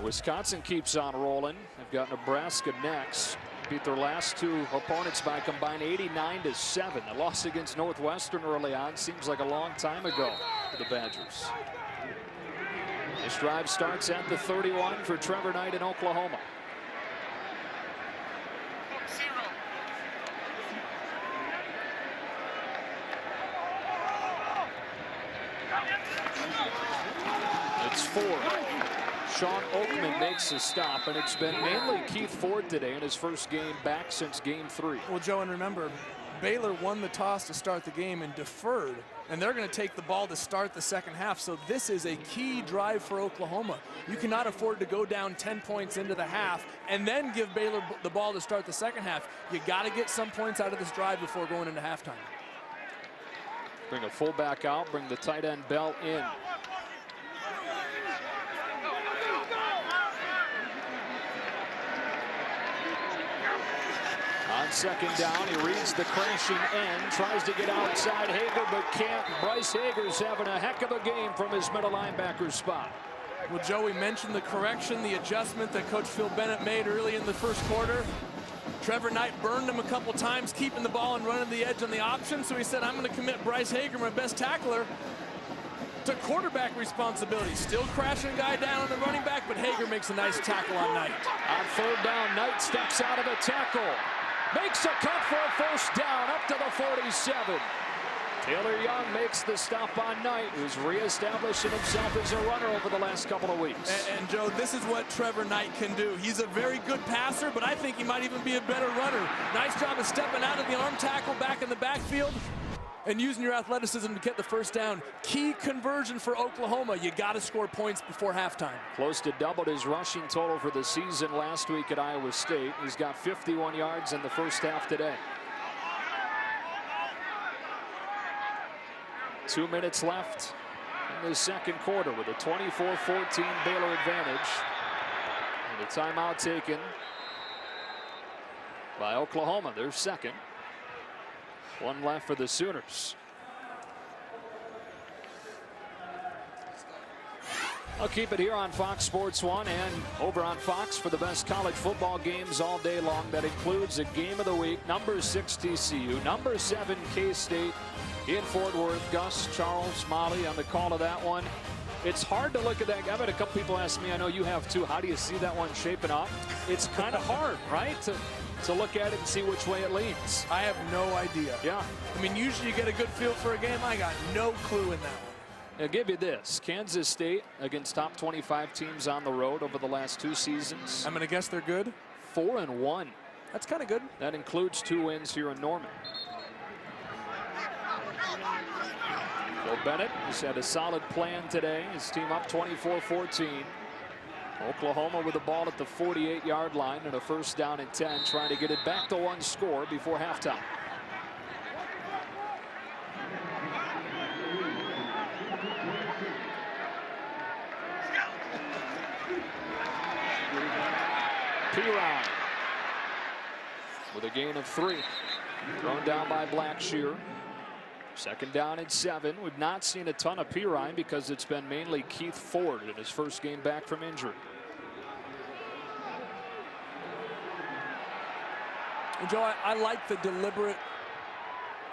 Wisconsin keeps on rolling. They've got Nebraska next. Beat their last 2 opponents by combined 89-7. A loss against Northwestern early on seems like a long time ago for the Badgers. This drive starts at the 31 for Trevor Knight in Oklahoma. It's 4. Sean Oakman makes a stop, and it's been mainly Keith Ford today in his first game back since game 3. Well, Joe, and remember, Baylor won the toss to start the game and deferred, and they're going to take the ball to start the second half. So this is a key drive for Oklahoma. You cannot afford to go down 10 points into the half and then give Baylor the ball to start the second half. You got to get some points out of this drive before going into halftime. Bring a fullback out, bring the tight end Bell in. On second down, he reads the crashing end, tries to get outside Hager, but can't. Bryce Hager's having a heck of a game from his middle linebacker spot. Well, Joe, we mentioned the correction, the adjustment that Coach Phil Bennett made early in the first quarter. Trevor Knight burned him a couple times, keeping the ball and running the edge on the option, so he said, I'm going to commit Bryce Hager, my best tackler, to quarterback responsibility. Still crashing a guy down on the running back, but Hager makes a nice tackle on Knight. On third down, Knight steps out of a tackle. Makes a cut for a first down up to the 47. Taylor Young makes the stop on Knight, who's reestablishing himself as a runner over the last couple of weeks. And Joe, this is what Trevor Knight can do. He's a very good passer, but I think he might even be a better runner. Nice job of stepping out of the arm tackle back in the backfield and using your athleticism to get the first down. Key conversion for Oklahoma. You got to score points before halftime. Close to doubled his rushing total for the season last week at Iowa State. He's got 51 yards in the first half today. 2 minutes left in the second quarter with a 24-14 Baylor advantage. And a timeout taken by Oklahoma, their second. 1 left for the Sooners. I'll keep it here on Fox Sports 1 and over on Fox for the best college football games all day long. That includes a game of the week. Number 6 TCU, number 7 K-State in Fort Worth. Gus, Charles, Molly on the call of that one. It's hard to look at that. I've had a couple people ask me, I know you have too, how do you see that one shaping up? It's kind of hard, right? To look at it and see which way it leans. I have no idea. Yeah. I mean, usually you get a good feel for a game. I got no clue in that one. I'll give you this. Kansas State against top 25 teams on the road over the last 2 seasons. I'm going to guess they're good. 4-1. That's kind of good. That includes 2 wins here in Norman. Phil Bennett has had a solid plan today. His team up 24-14. Oklahoma with the ball at the 48-yard line and a first down and 10, trying to get it back to 1 score before halftime. Piron with a gain of 3. Thrown down by Blackshear. Second down and 7. We've not seen a ton of Pirine because it's been mainly Keith Ford in his first game back from injury. And Joe, I like the deliberate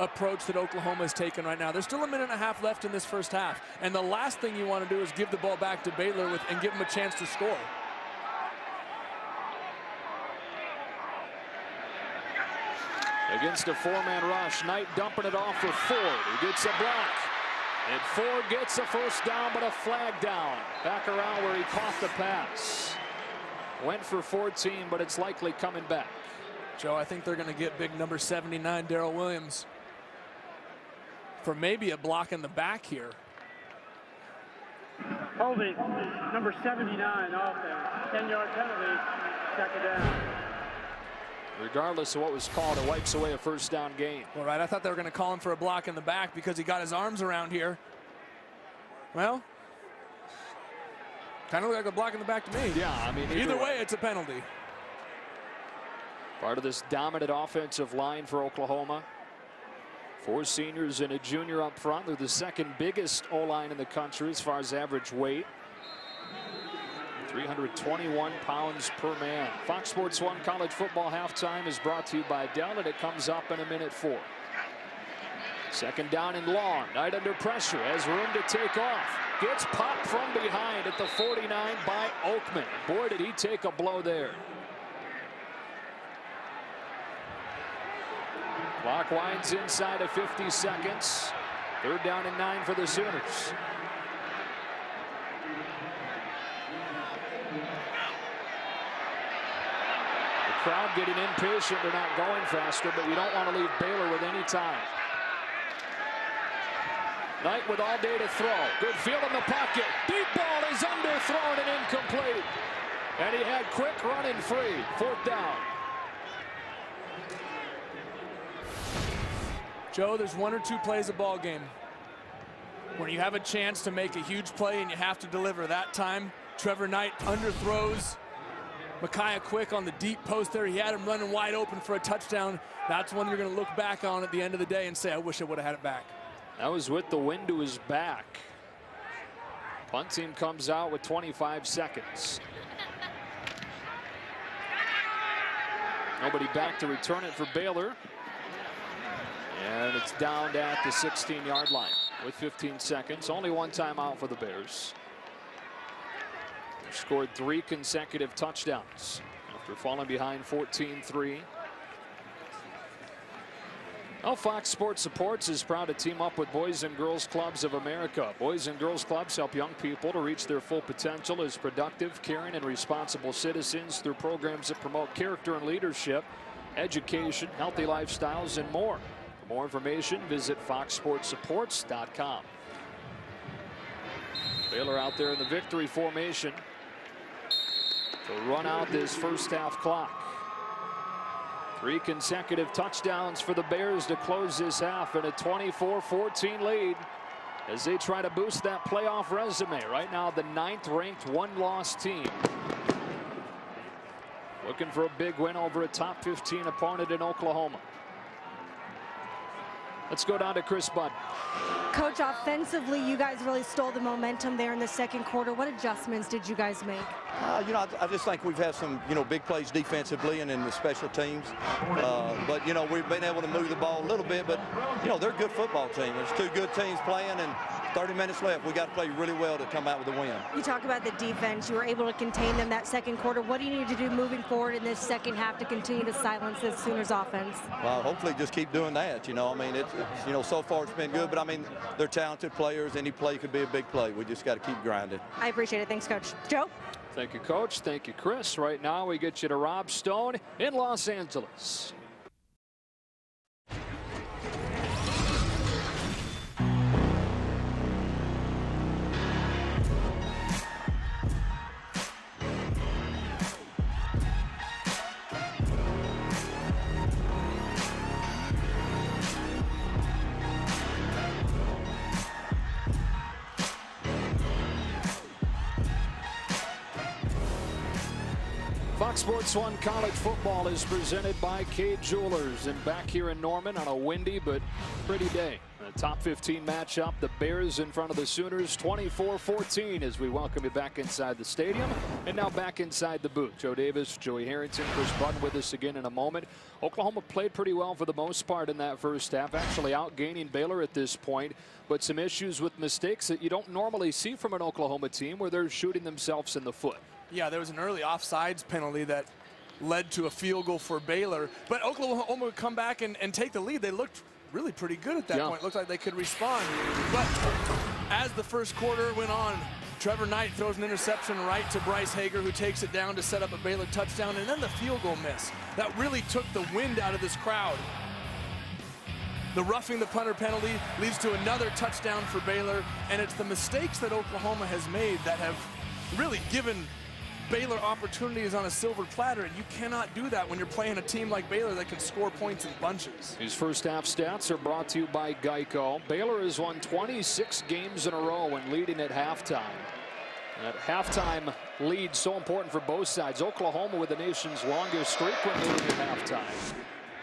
approach that Oklahoma has taken right now. There's still a minute and a half left in this first half. And the last thing you want to do is give the ball back to Baylor and give them a chance to score. Against a 4-man rush, Knight dumping it off for Ford. He gets a block. And Ford gets a first down, but a flag down. Back around where he caught the pass. Went for 14, but it's likely coming back. Joe, I think they're going to get big number 79, Darrell Williams, for maybe a block in the back here. Holding, number 79, offense. 10-yard penalty, second down. Regardless of what was called, it wipes away a first down gain. All right, I thought they were going to call him for a block in the back because he got his arms around here. Well, kind of looked like a block in the back to me. Yeah, I mean, either way, it's a penalty. Part of this dominant offensive line for Oklahoma. 4 seniors and a junior up front. They're the second biggest O-line in the country as far as average weight. 321 pounds per man. Fox Sports 1 College Football Halftime is brought to you by Dell, and it comes up in a minute 4. Second down and long. Knight under pressure, has room to take off. Gets popped from behind at the 49 by Oakman. Boy, did he take a blow there. Clock winds inside of 50 seconds. Third down and 9 for the Sooners. The crowd getting impatient. They're not going faster, but you don't want to leave Baylor with any time. Knight with all day to throw. Good field in the pocket. Deep ball is underthrown and incomplete. And he had quick running free. Fourth down. Joe, there's 1 or 2 plays a ball game when you have a chance to make a huge play and you have to deliver. That time, Trevor Knight underthrows Micaiah Quick on the deep post there. He had him running wide open for a touchdown. That's one you're going to look back on at the end of the day and say, I wish I would have had it back. That was with the wind to his back. Punt team comes out with 25 seconds. Nobody back to return it for Baylor. And it's down at the 16-yard line with 15 seconds. Only one timeout for the Bears. They've scored 3 consecutive touchdowns after falling behind 14-3. Well, Fox Sports Supports is proud to team up with Boys and Girls Clubs of America. Boys and Girls Clubs help young people to reach their full potential as productive, caring, and responsible citizens through programs that promote character and leadership, education, healthy lifestyles, and more. For more information, visit foxsportsupports.com. Baylor out there in the victory formation to run out this first half clock. 3 consecutive touchdowns for the Bears to close this half and a 24-14 lead as they try to boost that playoff resume. Right now, the 9th ranked 1-loss team. Looking for a big win over a top 15 opponent in Oklahoma. Let's go down to Chris Budd. Coach, offensively, you guys really stole the momentum there in the second quarter. What adjustments did you guys make? You know, I just think we've had some, big plays defensively and in the special teams. But, we've been able to move the ball a little bit. But, they're a good football team. There's 2 good teams playing, and 30 minutes left. We got to play really well to come out with a win. You talk about the defense. You were able to contain them that second quarter. What do you need to do moving forward in this second half to continue to silence this Sooners offense? Well, hopefully just keep doing that. It's so far it's been good. But, they're talented players. Any play could be a big play. We just got to keep grinding. I appreciate it. Thanks, Coach. Joe? Thank you, Coach. Thank you, Chris. Right now, we get you to Rob Stone in Los Angeles. Fox Sports 1 College Football is presented by Cade Jewelers, and back here in Norman on a windy but pretty day. A top 15 matchup, the Bears in front of the Sooners 24-14 as we welcome you back inside the stadium and now back inside the booth. Joe Davis, Joey Harrington, Chris Budd with us again in a moment. Oklahoma played pretty well for the most part in that first half, actually outgaining Baylor at this point, but some issues with mistakes that you don't normally see from an Oklahoma team where they're shooting themselves in the foot. Yeah, there was an early offsides penalty that led to a field goal for Baylor. But Oklahoma would come back and take the lead. They looked really pretty good at that point. Looked like they could respond. But as the first quarter went on, Trevor Knight throws an interception right to Bryce Hager, who takes it down to set up a Baylor touchdown, and then the field goal miss. That really took the wind out of this crowd. The roughing the punter penalty leads to another touchdown for Baylor, and it's the mistakes that Oklahoma has made that have really given Baylor opportunities on a silver platter, and you cannot do that when you're playing a team like Baylor that can score points in bunches. These first half stats are brought to you by Geico. Baylor has won 26 games in a row when leading at halftime. That halftime lead so important for both sides. Oklahoma with the nation's longest streak when leading at halftime.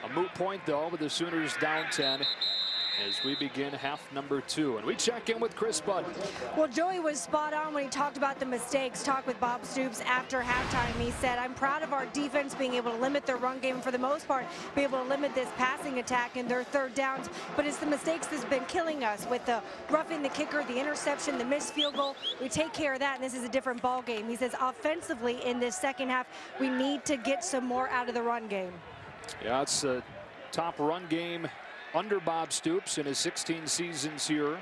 A moot point though, with the Sooners down 10 as we begin half number 2. And we check in with Chris Budd. Well, Joey was spot on when he talked about the mistakes. Talked with Bob Stoops after halftime. He said, I'm proud of our defense being able to limit their run game for the most part, be able to limit this passing attack and their third downs. But it's the mistakes that's been killing us with the roughing the kicker, the interception, the missed field goal. We take care of that, and this is a different ball game. He says offensively in this second half, we need to get some more out of the run game. Yeah, it's a top run game under Bob Stoops in his 16 seasons here.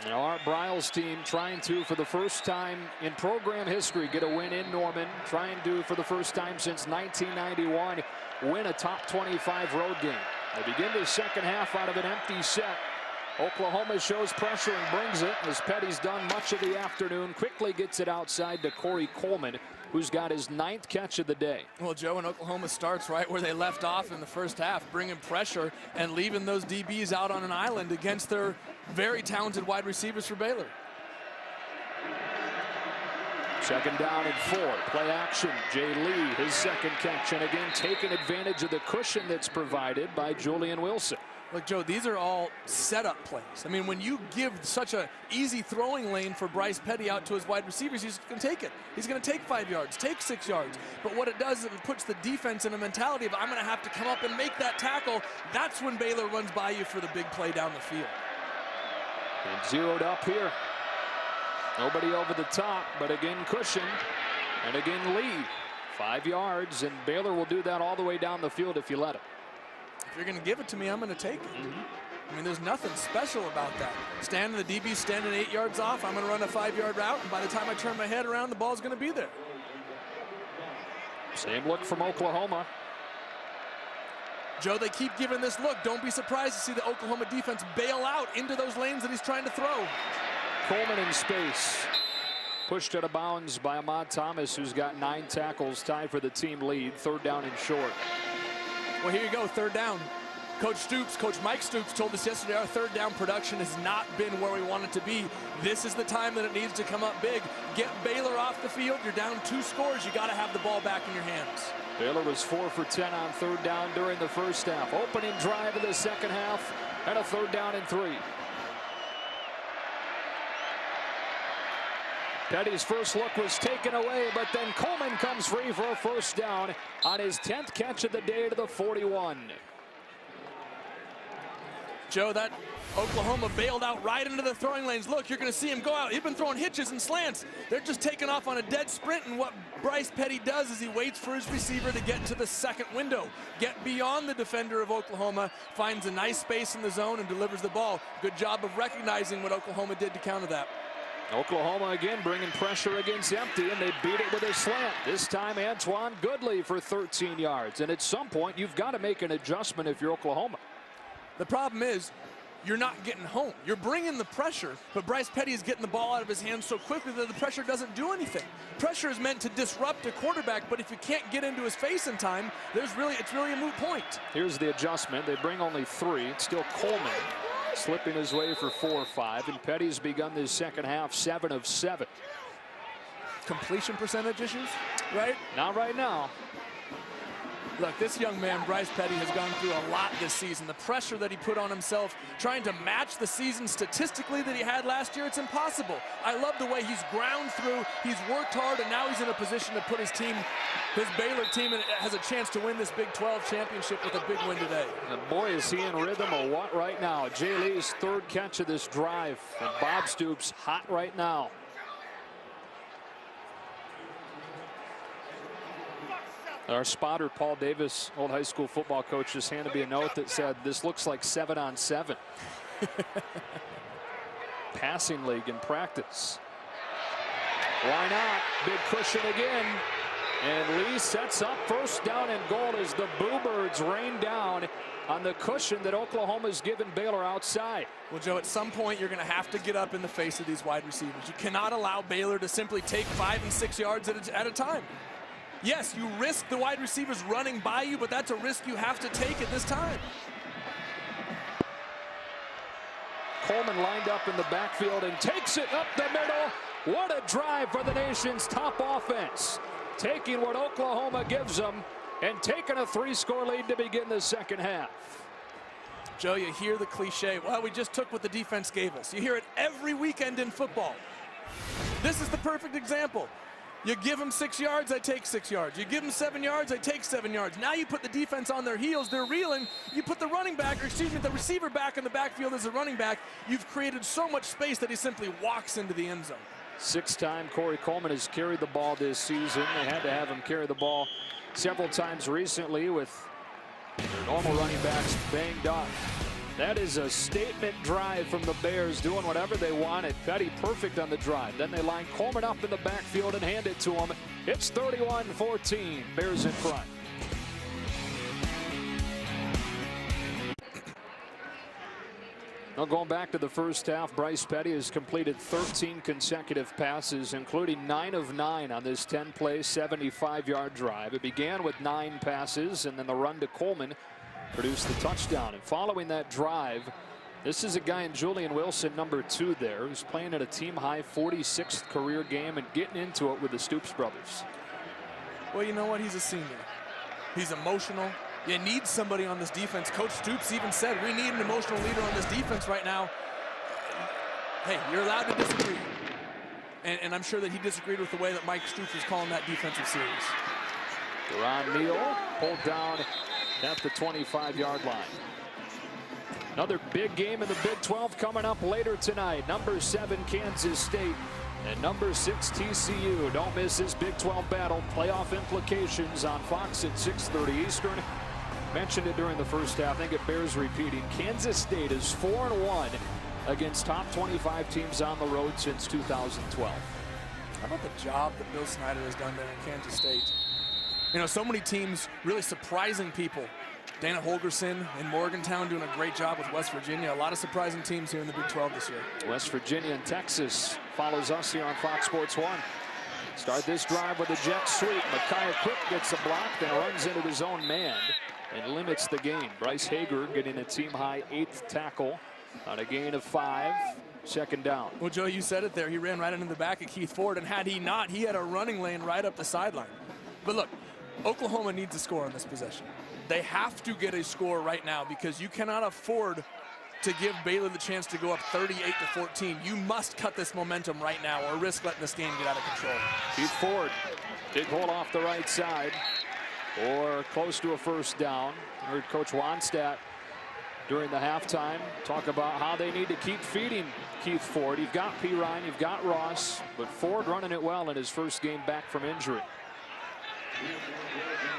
And Art Briles' team trying to, for the first time in program history, get a win in Norman. Trying to, for the first time since 1991, win a top 25 road game. They begin the second half out of an empty set. Oklahoma shows pressure and brings it, as Petty's done much of the afternoon. Quickly gets it outside to Corey Coleman, who's got his 9th catch of the day. Well, Joe, and Oklahoma starts right where they left off in the first half, bringing pressure and leaving those DBs out on an island against their very talented wide receivers for Baylor. Second down and 4. Play action. Jay Lee, his 2nd catch, and again taking advantage of the cushion that's provided by Julian Wilson. Look, Joe, these are all setup plays. I mean, when you give such an easy throwing lane for Bryce Petty out to his wide receivers, he's going to take it. He's going to take 5 yards, take 6 yards. But what it does is it puts the defense in a mentality of, I'm going to have to come up and make that tackle. That's when Baylor runs by you for the big play down the field. And zeroed up here. Nobody over the top, but again cushion. And again Lee. 5 yards, and Baylor will do that all the way down the field if you let it. If you're going to give it to me, I'm going to take it. I mean, there's nothing special about that. Standing, the DB standing 8 yards off, I'm going to run a 5-yard route, and by the time I turn my head around, the ball's going to be there. Same look from Oklahoma. Joe, they keep giving this look. Don't be surprised to see the Oklahoma defense bail out into those lanes that he's trying to throw. Coleman in space. Pushed out of bounds by Ahmad Thomas, who's got 9 tackles, tied for the team lead. 3rd down and short. Well, here you go, 3rd down. Coach Mike Stoops told us yesterday our 3rd down production has not been where we want it to be. This is the time that it needs to come up big. Get Baylor off the field. You're down 2 scores. You got to have the ball back in your hands. Baylor was 4 for 10 on 3rd down during the first half. Opening drive of the second half, and a 3rd down and 3. Petty's first look was taken away, but then Coleman comes free for a 1st down on his 10th catch of the day to the 41. Joe, that Oklahoma bailed out right into the throwing lanes. Look, you're going to see him go out. He's been throwing hitches and slants. They're just taking off on a dead sprint, and what Bryce Petty does is he waits for his receiver to get to the second window, get beyond the defender of Oklahoma, finds a nice space in the zone, and delivers the ball. Good job of recognizing what Oklahoma did to counter that. Oklahoma again bringing pressure against empty, and they beat it with a slant. This time Antoine Goodley for 13 yards. And at some point, you've got to make an adjustment if you're Oklahoma. The problem is, you're not getting home. You're bringing the pressure, but Bryce Petty is getting the ball out of his hands so quickly that the pressure doesn't do anything. Pressure is meant to disrupt a quarterback, but if you can't get into his face in time, it's really a moot point. Here's the adjustment. They bring only 3. It's still Coleman slipping his way for 4 or 5, and Petty's begun this second half 7 of 7. Completion percentage issues, right? Not right now. Look, this young man, Bryce Petty, has gone through a lot this season. The pressure that he put on himself, trying to match the season statistically that he had last year, it's impossible. I love the way he's ground through, he's worked hard, and now he's in a position to put his team, his Baylor team, has a chance to win this Big 12 championship with a big win today. And boy, is he in rhythm or what right now. Jay Lee's 3rd catch of this drive, and Bob Stoops hot right now. Our spotter, Paul Davis, old high school football coach, just handed me a note that said, this looks like 7 on 7. Passing league in practice. Why not? Big cushion again. And Lee sets up first down and goal as the Bluebirds rain down on the cushion that Oklahoma's given Baylor outside. Well, Joe, at some point you're going to have to get up in the face of these wide receivers. You cannot allow Baylor to simply take 5 and 6 yards at a time. Yes, you risk the wide receivers running by you, but that's a risk you have to take at this time. Coleman lined up in the backfield and takes it up the middle. What a drive for the nation's top offense. Taking what Oklahoma gives them and taking a 3-score lead to begin the second half. Joe, you hear the cliche, well, we just took what the defense gave us. You hear it every weekend in football. This is the perfect example. You give them 6 yards, I take 6 yards. You give them 7 yards, I take 7 yards. Now you put the defense on their heels, they're reeling. You put the the receiver back in the backfield as a running back. You've created so much space that he simply walks into the end zone. 6-time Corey Coleman has carried the ball this season. They had to have him carry the ball several times recently with their normal running backs banged up. That is a statement drive from the Bears, doing whatever they wanted. Petty perfect on the drive. Then they line Coleman up in the backfield and hand it to him. It's 31-14. Bears in front. Now going back to the first half, Bryce Petty has completed 13 consecutive passes, including 9 of 9 on this 10-play, 75-yard drive. It began with 9 passes, and then the run to Coleman produced the touchdown. And following that drive, this is a guy in Julian Wilson, number 2 there, who's playing at a team-high 46th career game and getting into it with the Stoops brothers. Well, you know what? He's a senior. He's emotional. You need somebody on this defense. Coach Stoops even said, we need an emotional leader on this defense right now. Hey, you're allowed to disagree. And I'm sure that he disagreed with the way that Mike Stoops was calling that defensive series. Deron Neal pulled down at the 25-yard line. Another big game in the Big 12 coming up later tonight. Number 7 Kansas State and number 6 TCU. Don't miss this Big 12 battle. Playoff implications on Fox at 6:30 Eastern. Mentioned it during the first half. I think it bears repeating. Kansas State is 4-1 against top 25 teams on the road since 2012. How about the job that Bill Snyder has done there in Kansas State? You know, so many teams really surprising people. Dana Holgerson in Morgantown doing a great job with West Virginia. A lot of surprising teams here in the Big 12 this year. West Virginia and Texas follows us here on Fox Sports 1. Start this drive with a jet sweep. Micaiah Quick gets a block, then runs into his own man and limits the gain. Bryce Hager getting a team-high 8th tackle on a gain of 5. Second down. Well, Joe, you said it there. He ran right into the back of Keith Ford, and had he not, he had a running lane right up the sideline. But look, Oklahoma needs a score on this possession. They have to get a score right now because you cannot afford to give Baylor the chance to go up 38-14. You must cut this momentum right now or risk letting this game get out of control. Keith Ford, big hole off the right side or close to a first down. I heard Coach Wannstedt during the halftime talk about how they need to keep feeding Keith Ford. You've got P. Ryan, you've got Ross, but Ford running it well in his first game back from injury.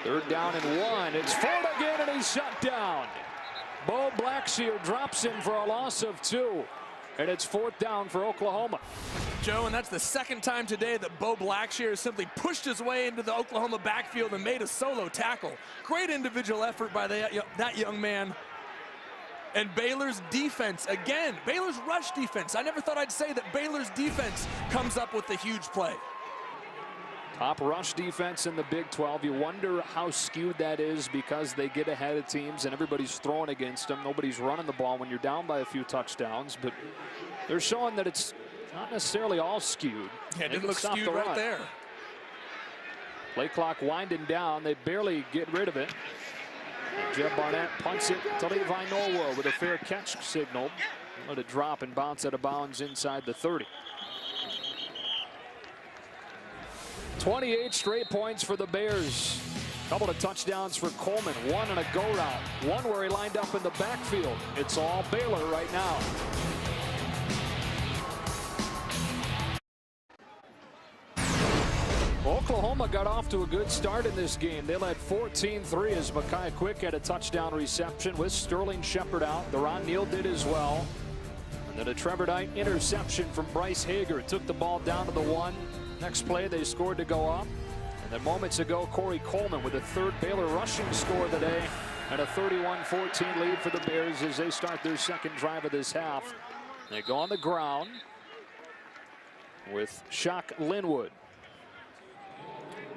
3rd down and 1. It's Ford again, and he's shut down. Bo Blackshear drops him for a loss of 2. And it's 4th down for Oklahoma. Joe, and that's the second time today that Bo Blackshear has simply pushed his way into the Oklahoma backfield and made a solo tackle. Great individual effort by that young man. And Baylor's defense, again, Baylor's rush defense. I never thought I'd say that Baylor's defense comes up with the huge play. Top rush defense in the Big 12. You wonder how skewed that is because they get ahead of teams and everybody's throwing against them. Nobody's running the ball when you're down by a few touchdowns, but they're showing that it's not necessarily all skewed. Yeah, it didn't look skewed right there. Play clock winding down. They barely get rid of it. And Jeb Barnett punts it to Levi Norwell with a fair catch signal. Let it drop and bounce out of bounds inside the 30. 28 straight points for the Bears. Couple of touchdowns for Coleman. 1 on a go route. 1 where he lined up in the backfield. It's all Baylor right now. Oklahoma got off to a good start in this game. They led 14-3 as Micaiah Quick had a touchdown reception with Sterling Shepard out. Deron Neal did as well. Then a Trevor Knight interception from Bryce Hager. Took the ball down to the 1. Next play, they scored to go up. And then moments ago, Corey Coleman with a third Baylor rushing score of the day. And a 31-14 lead for the Bears as they start their second drive of this half. They go on the ground with Shock Linwood.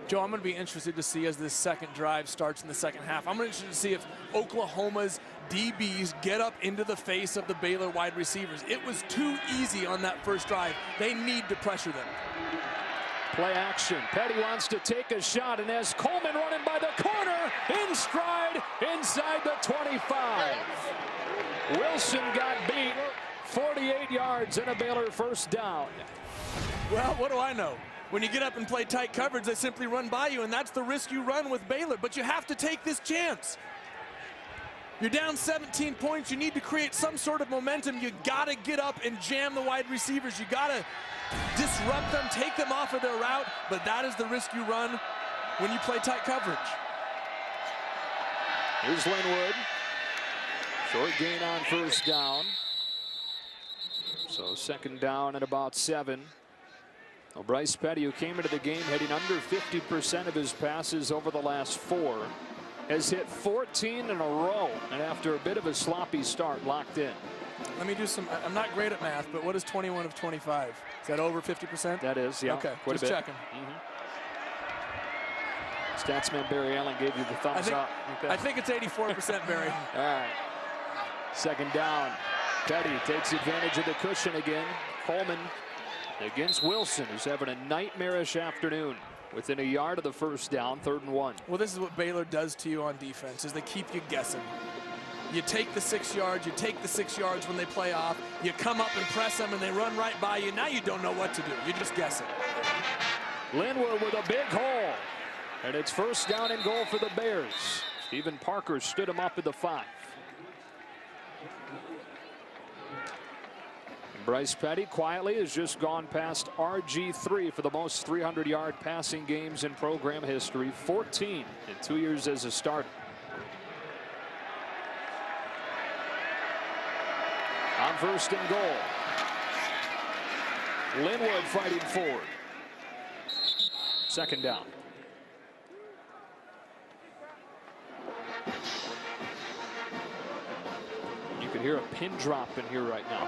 Joe, I'm going to be interested to see as this second drive starts in the second half. I'm interested to see if Oklahoma's DBs get up into the face of the Baylor wide receivers. It was too easy on that first drive. They need to pressure them. Play action. Petty wants to take a shot, and as Coleman running by the corner, in stride, inside the 25. Wilson got beat, 48 yards and a Baylor first down. Well, what do I know? When you get up and play tight coverage, they simply run by you, and that's the risk you run with Baylor. But you have to take this chance. You're down 17 points. You need to create some sort of momentum. You got to get up and jam the wide receivers. You got to disrupt them, take them off of their route. But that is the risk you run when you play tight coverage. Here's Linwood. Short gain on first down. So second down at about 7. Well, Bryce Petty, who came into the game hitting under 50% of his passes over the last 4, has hit 14 in a row, and after a bit of a sloppy start, locked in. Let me do some, I'm not great at math, but what is 21 of 25? Is that over 50%? That is, yeah. Okay, quite just a bit. checking. Statsman Barry Allen gave you the thumbs up. I think it's 84%, Barry. All right. Second down. Petty takes advantage of the cushion again. Coleman against Wilson, who's having a nightmarish afternoon. Within a yard of the first down, 3rd and 1. Well, this is what Baylor does to you on defense, is they keep you guessing. You take the 6 yards, you take the 6 yards when they play off, you come up and press them, and they run right by you. Now you don't know what to do. You're just guessing. Linwood with a big hole. And it's first down and goal for the Bears. Stephen Parker stood him up at the 5. Bryce Petty quietly has just gone past RG3 for the most 300-yard passing games in program history, 14 in 2 years as a starter. On first and goal, Linwood fighting forward. Second down. You can hear a pin drop in here right now.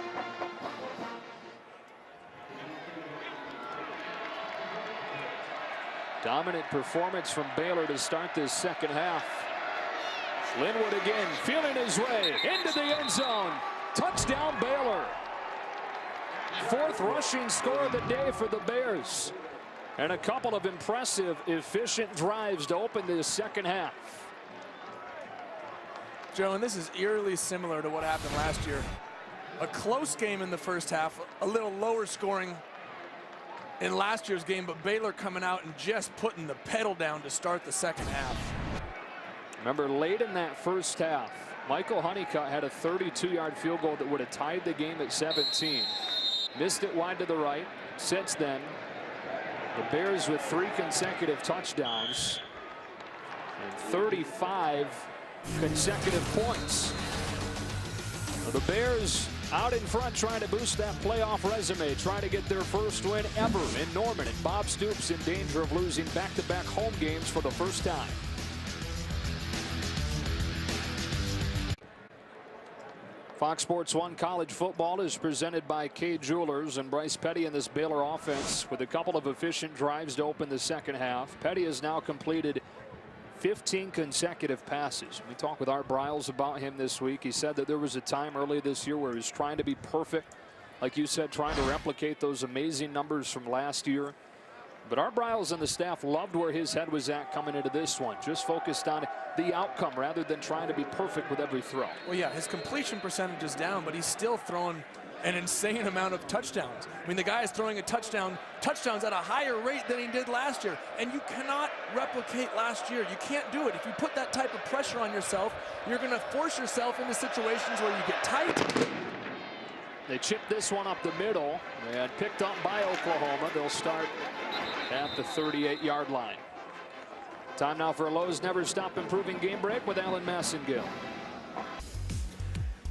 Dominant performance from Baylor to start this second half. Linwood again, feeling his way into the end zone. Touchdown Baylor. 4th rushing score of the day for the Bears. And a couple of impressive, efficient drives to open this second half. Joe, and this is eerily similar to what happened last year. A close game in the first half, a little lower scoring in last year's game, but Baylor coming out and just putting the pedal down to start the second half. Remember, late in that first half, Michael Honeycutt had a 32-yard field goal that would have tied the game at 17. Missed it wide to the right. Since then, the Bears with 3 consecutive touchdowns and 35 consecutive points. The Bears out in front trying to boost that playoff resume, trying to get their first win ever in Norman, and Bob Stoops in danger of losing back-to-back home games for the first time. Fox Sports 1 College Football is presented by Kay Jewelers, and Bryce Petty in this Baylor offense with a couple of efficient drives to open the second half. Petty has now completed 15 consecutive passes. We talked with Art Briles about him this week. He said that there was a time early this year where he was trying to be perfect. Like you said, trying to replicate those amazing numbers from last year. But Art Briles and the staff loved where his head was at coming into this one. Just focused on the outcome rather than trying to be perfect with every throw. Well, yeah, his completion percentage is down, but he's still throwing an insane amount of touchdowns. I mean, the guy is throwing touchdowns at a higher rate than he did last year, and you cannot replicate last year. You can't do it. If you put that type of pressure on yourself, you're going to force yourself into situations where you get tight. They chipped this one up the middle and picked up by Oklahoma. They'll start at the 38-yard line. Time now for a Lowe's Never Stop Improving Game Break with Alan Massengill.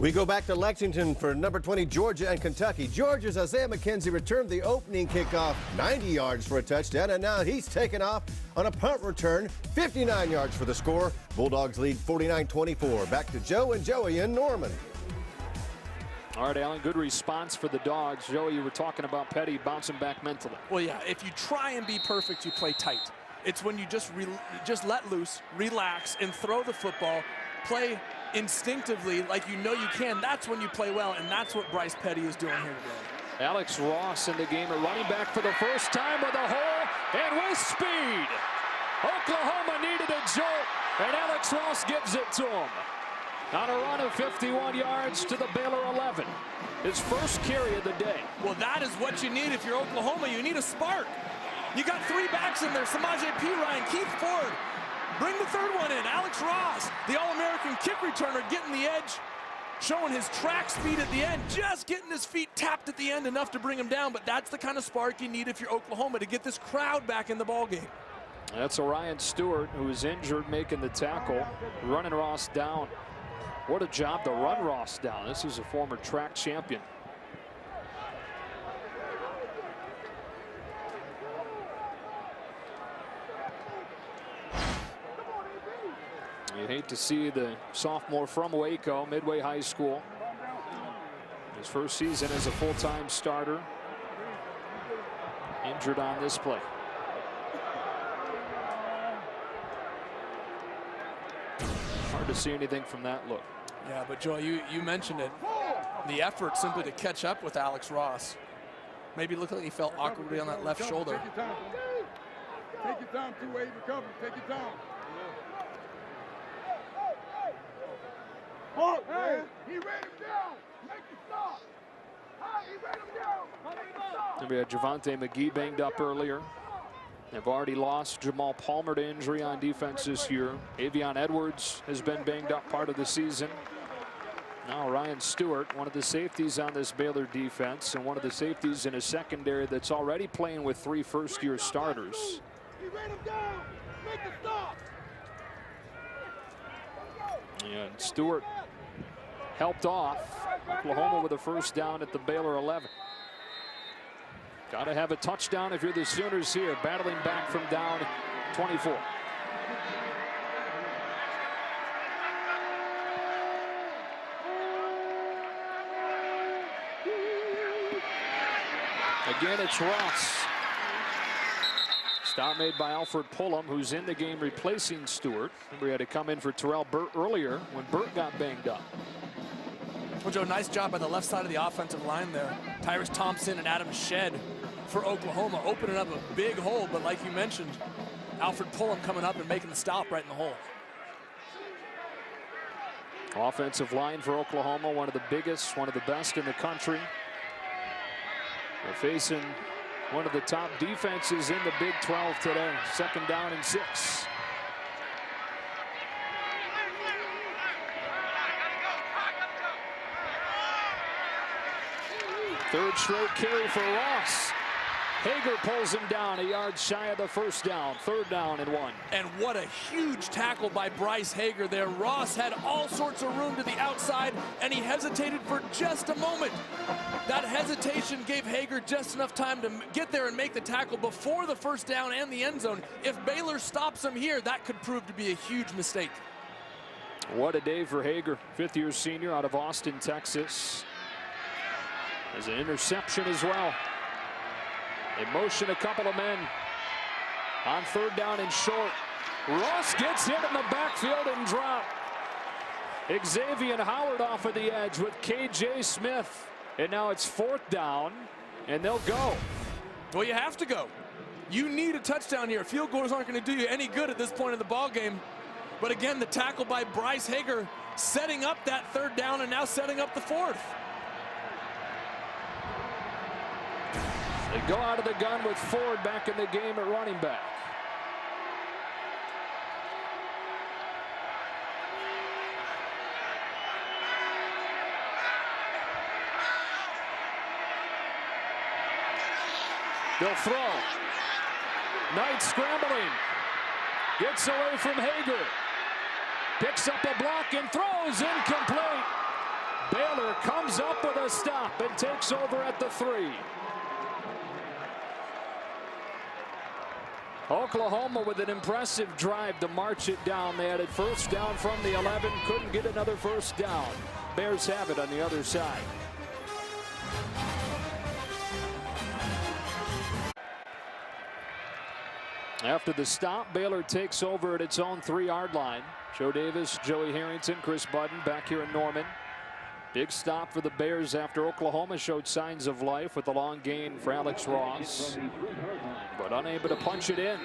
We go back to Lexington for number 20, Georgia and Kentucky. Georgia's Isaiah McKenzie returned the opening kickoff 90 yards for a touchdown, and now he's taken off on a punt return, 59 yards for the score. Bulldogs lead 49-24. Back to Joe and Joey in Norman. All right, Alan, good response for the Dogs. Joey, you were talking about Petty bouncing back mentally. Well, yeah, if you try and be perfect, you play tight. It's when you just let loose, relax, and throw the football, play instinctively like you know you can. That's when you play well, and that's what Bryce Petty is doing here today. Alex Ross in the game, a running back for the first time with a hole and with speed. Oklahoma needed a jolt, and Alex Ross gives it to him. On a run of 51 yards to the Baylor 11. His first carry of the day. Well, that is what you need if you're Oklahoma. You need a spark. You got three backs in there, Samaje Perine, Keith Ford. Bring the third one in, Alex Ross, the All-American kick returner, getting the edge, showing his track speed at the end, just getting his feet tapped at the end enough to bring him down. But that's the kind of spark you need if you're Oklahoma to get this crowd back in the ballgame. That's Orion Stewart, who was injured, making the tackle, running Ross down. What a job to run Ross down. This is a former track champion. You hate to see the sophomore from Waco, Midway High School. His first season as a full-time starter. Injured on this play. Hard to see anything from that look. Yeah, but Joe, you mentioned it. The effort simply to catch up with Alex Ross. Maybe looked like he fell awkwardly on that left shoulder. Take your time, two-way recovery. Take your time. Hey, he ran him down. Make it stop. He ran him down. Make it stop. We had Javonte McGee banged up earlier. They've already lost Jamal Palmer to injury on defense this year. Avion Edwards has been banged up part of the season. Now Ryan Stewart, one of the safeties on this Baylor defense, and one of the safeties in a secondary that's already playing with 3 first-year starters. He ran him down. Make it stop. And Stewart helped off Oklahoma with a first down at the Baylor 11. Got to have a touchdown if you're the Sooners here, battling back from down 24. Again, it's Ross. Stop made by Alfred Pullum, who's in the game replacing Stewart. Remember, he had to come in for Terrell Burt earlier when Burt got banged up. Well, Joe, nice job by the left side of the offensive line there. Tyrus Thompson and Adam Shedd for Oklahoma, opening up a big hole. But like you mentioned, Alfred Pullum coming up and making the stop right in the hole. Offensive line for Oklahoma, one of the biggest, one of the best in the country. They're facing one of the top defenses in the Big 12 today. 2nd down and 6. Third straight carry for Ross. Hager pulls him down a yard shy of the first down. 3rd down and 1. And what a huge tackle by Bryce Hager there. Ross had all sorts of room to the outside, and he hesitated for just a moment. That hesitation gave Hager just enough time to get there and make the tackle before the first down and the end zone. If Baylor stops him here, that could prove to be a huge mistake. What a day for Hager, 5th-year senior out of Austin, Texas. There's an interception as well. They motion a couple of men on 3rd down and short. Ross gets hit in the backfield and dropped. Xavier Howard off of the edge with KJ Smith. And now it's 4th down, and they'll go. Well, you have to go. You need a touchdown here. Field goals aren't going to do you any good at this point in the ball game. But again, the tackle by Bryce Hager setting up that 3rd down and now setting up the 4th. They go out of the gun with Ford back in the game at running back. They'll throw. Knight scrambling. Gets away from Hager. Picks up a block and throws incomplete. Baylor comes up with a stop and takes over at the 3. Oklahoma with an impressive drive to march it down. They had it first down from the 11, couldn't get another first down. Bears have it on the other side. After the stop, Baylor takes over at its own 3-yard line. Joe Davis, Joey Harrington, Chris Budden back here in Norman. Big stop for the Bears after Oklahoma showed signs of life with the long gain for Alex Ross, but unable to punch it in.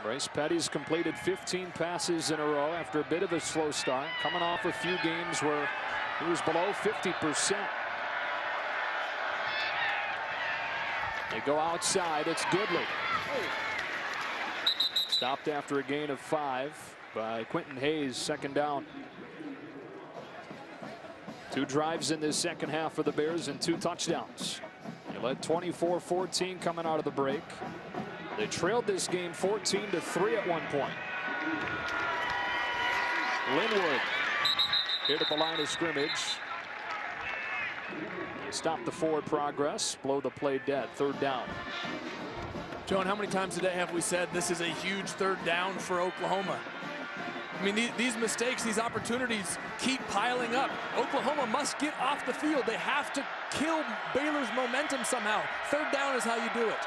Bryce Petty's completed 15 passes in a row after a bit of a slow start, coming off a few games where he was below 50%. They go outside. It's Goodley. Stopped after a gain of 5 by Quentin Hayes, second down. 2 drives in this second half for the Bears and 2 touchdowns. They led 24-14 coming out of the break. They trailed this game 14-3 at one point. Linwood hit at the line of scrimmage. Stop the forward progress, blow the play dead, 3rd down. Joan, how many times today have we said this is a huge 3rd down for Oklahoma? I mean, these mistakes, these opportunities keep piling up. Oklahoma must get off the field. They have to kill Baylor's momentum somehow. 3rd down is how you do it.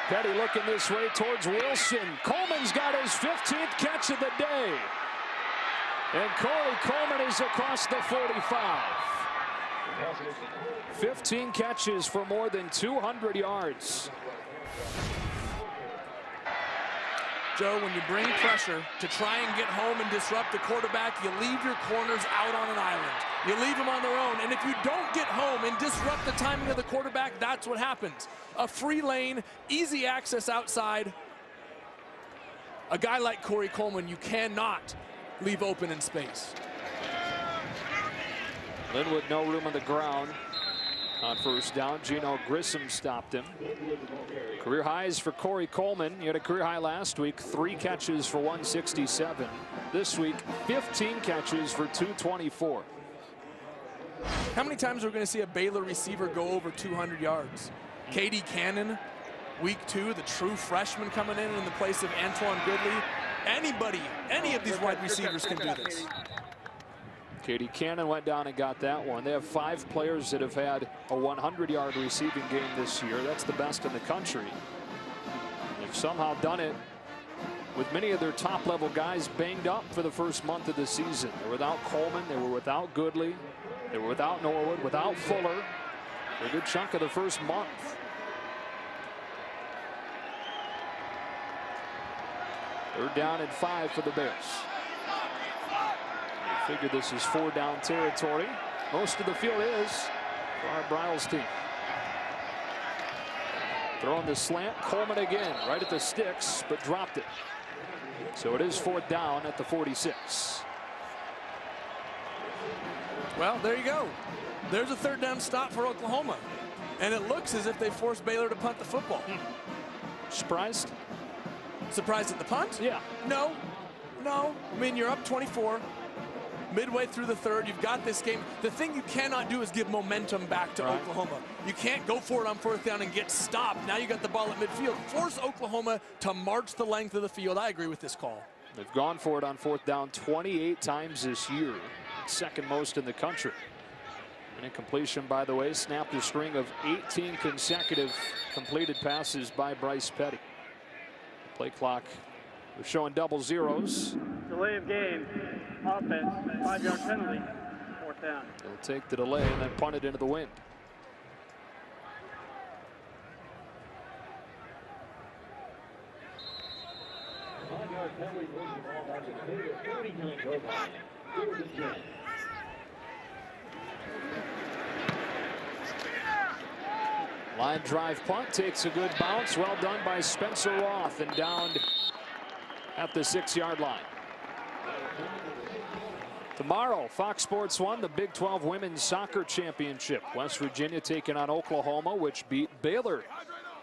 Petty looking this way towards Wilson. Coleman's got his 15th catch of the day. And Corey Coleman is across the 45. 15 catches for more than 200 yards. Joe, when you bring pressure to try and get home and disrupt the quarterback, you leave your corners out on an island. You leave them on their own, and if you don't get home and disrupt the timing of the quarterback, that's what happens. A free lane, easy access outside. A guy like Corey Coleman, you cannot leave open in space. Linwood, no room on the ground on first down. Gino Grissom stopped him. Career highs for Corey Coleman. He had a career high last week, 3 catches for 167. This week, 15 catches for 224. How many times are we going to see a Baylor receiver go over 200 yards? Katie Cannon, week 2, the true freshman coming in the place of Antoine Goodley. Anybody, any of these wide receivers can do this. Katie Cannon went down and got that one. They have 5 players that have had a 100-yard receiving game this year. That's the best in the country. They've somehow done it with many of their top-level guys banged up for the first month of the season. They were without Coleman. They were without Goodley. They were without Norwood, without Fuller for a good chunk of the first month. Third down and 5 for the Bears. You figure this is 4-down territory. Most of the field is for our Bryles team. Throwing the slant, Coleman again, right at the sticks, but dropped it. So it is 4th down at the 46. Well, there you go. There's a 3rd down stop for Oklahoma. And it looks as if they forced Baylor to punt the football. Surprised? Surprised at the punt? Yeah. No. I mean, you're up 24. Midway through the 3rd, you've got this game. The thing you cannot do is give momentum back to Oklahoma. You can't go for it on 4th down and get stopped. Now you got the ball at midfield. Force Oklahoma to march the length of the field. I agree with this call. They've gone for it on 4th down 28 times this year. 2nd most in the country. And incompletion, by the way, snapped a string of 18 consecutive completed passes by Bryce Petty. Play clock was showing double zeros. Delay of game, offense, 5-yard penalty, 4th down. They'll take the delay and then punt it into the wind. Line drive punt takes a good bounce. Well done by Spencer Roth and downed at the 6-yard line. Tomorrow, Fox Sports 1, the Big 12 Women's Soccer Championship. West Virginia taking on Oklahoma, which beat Baylor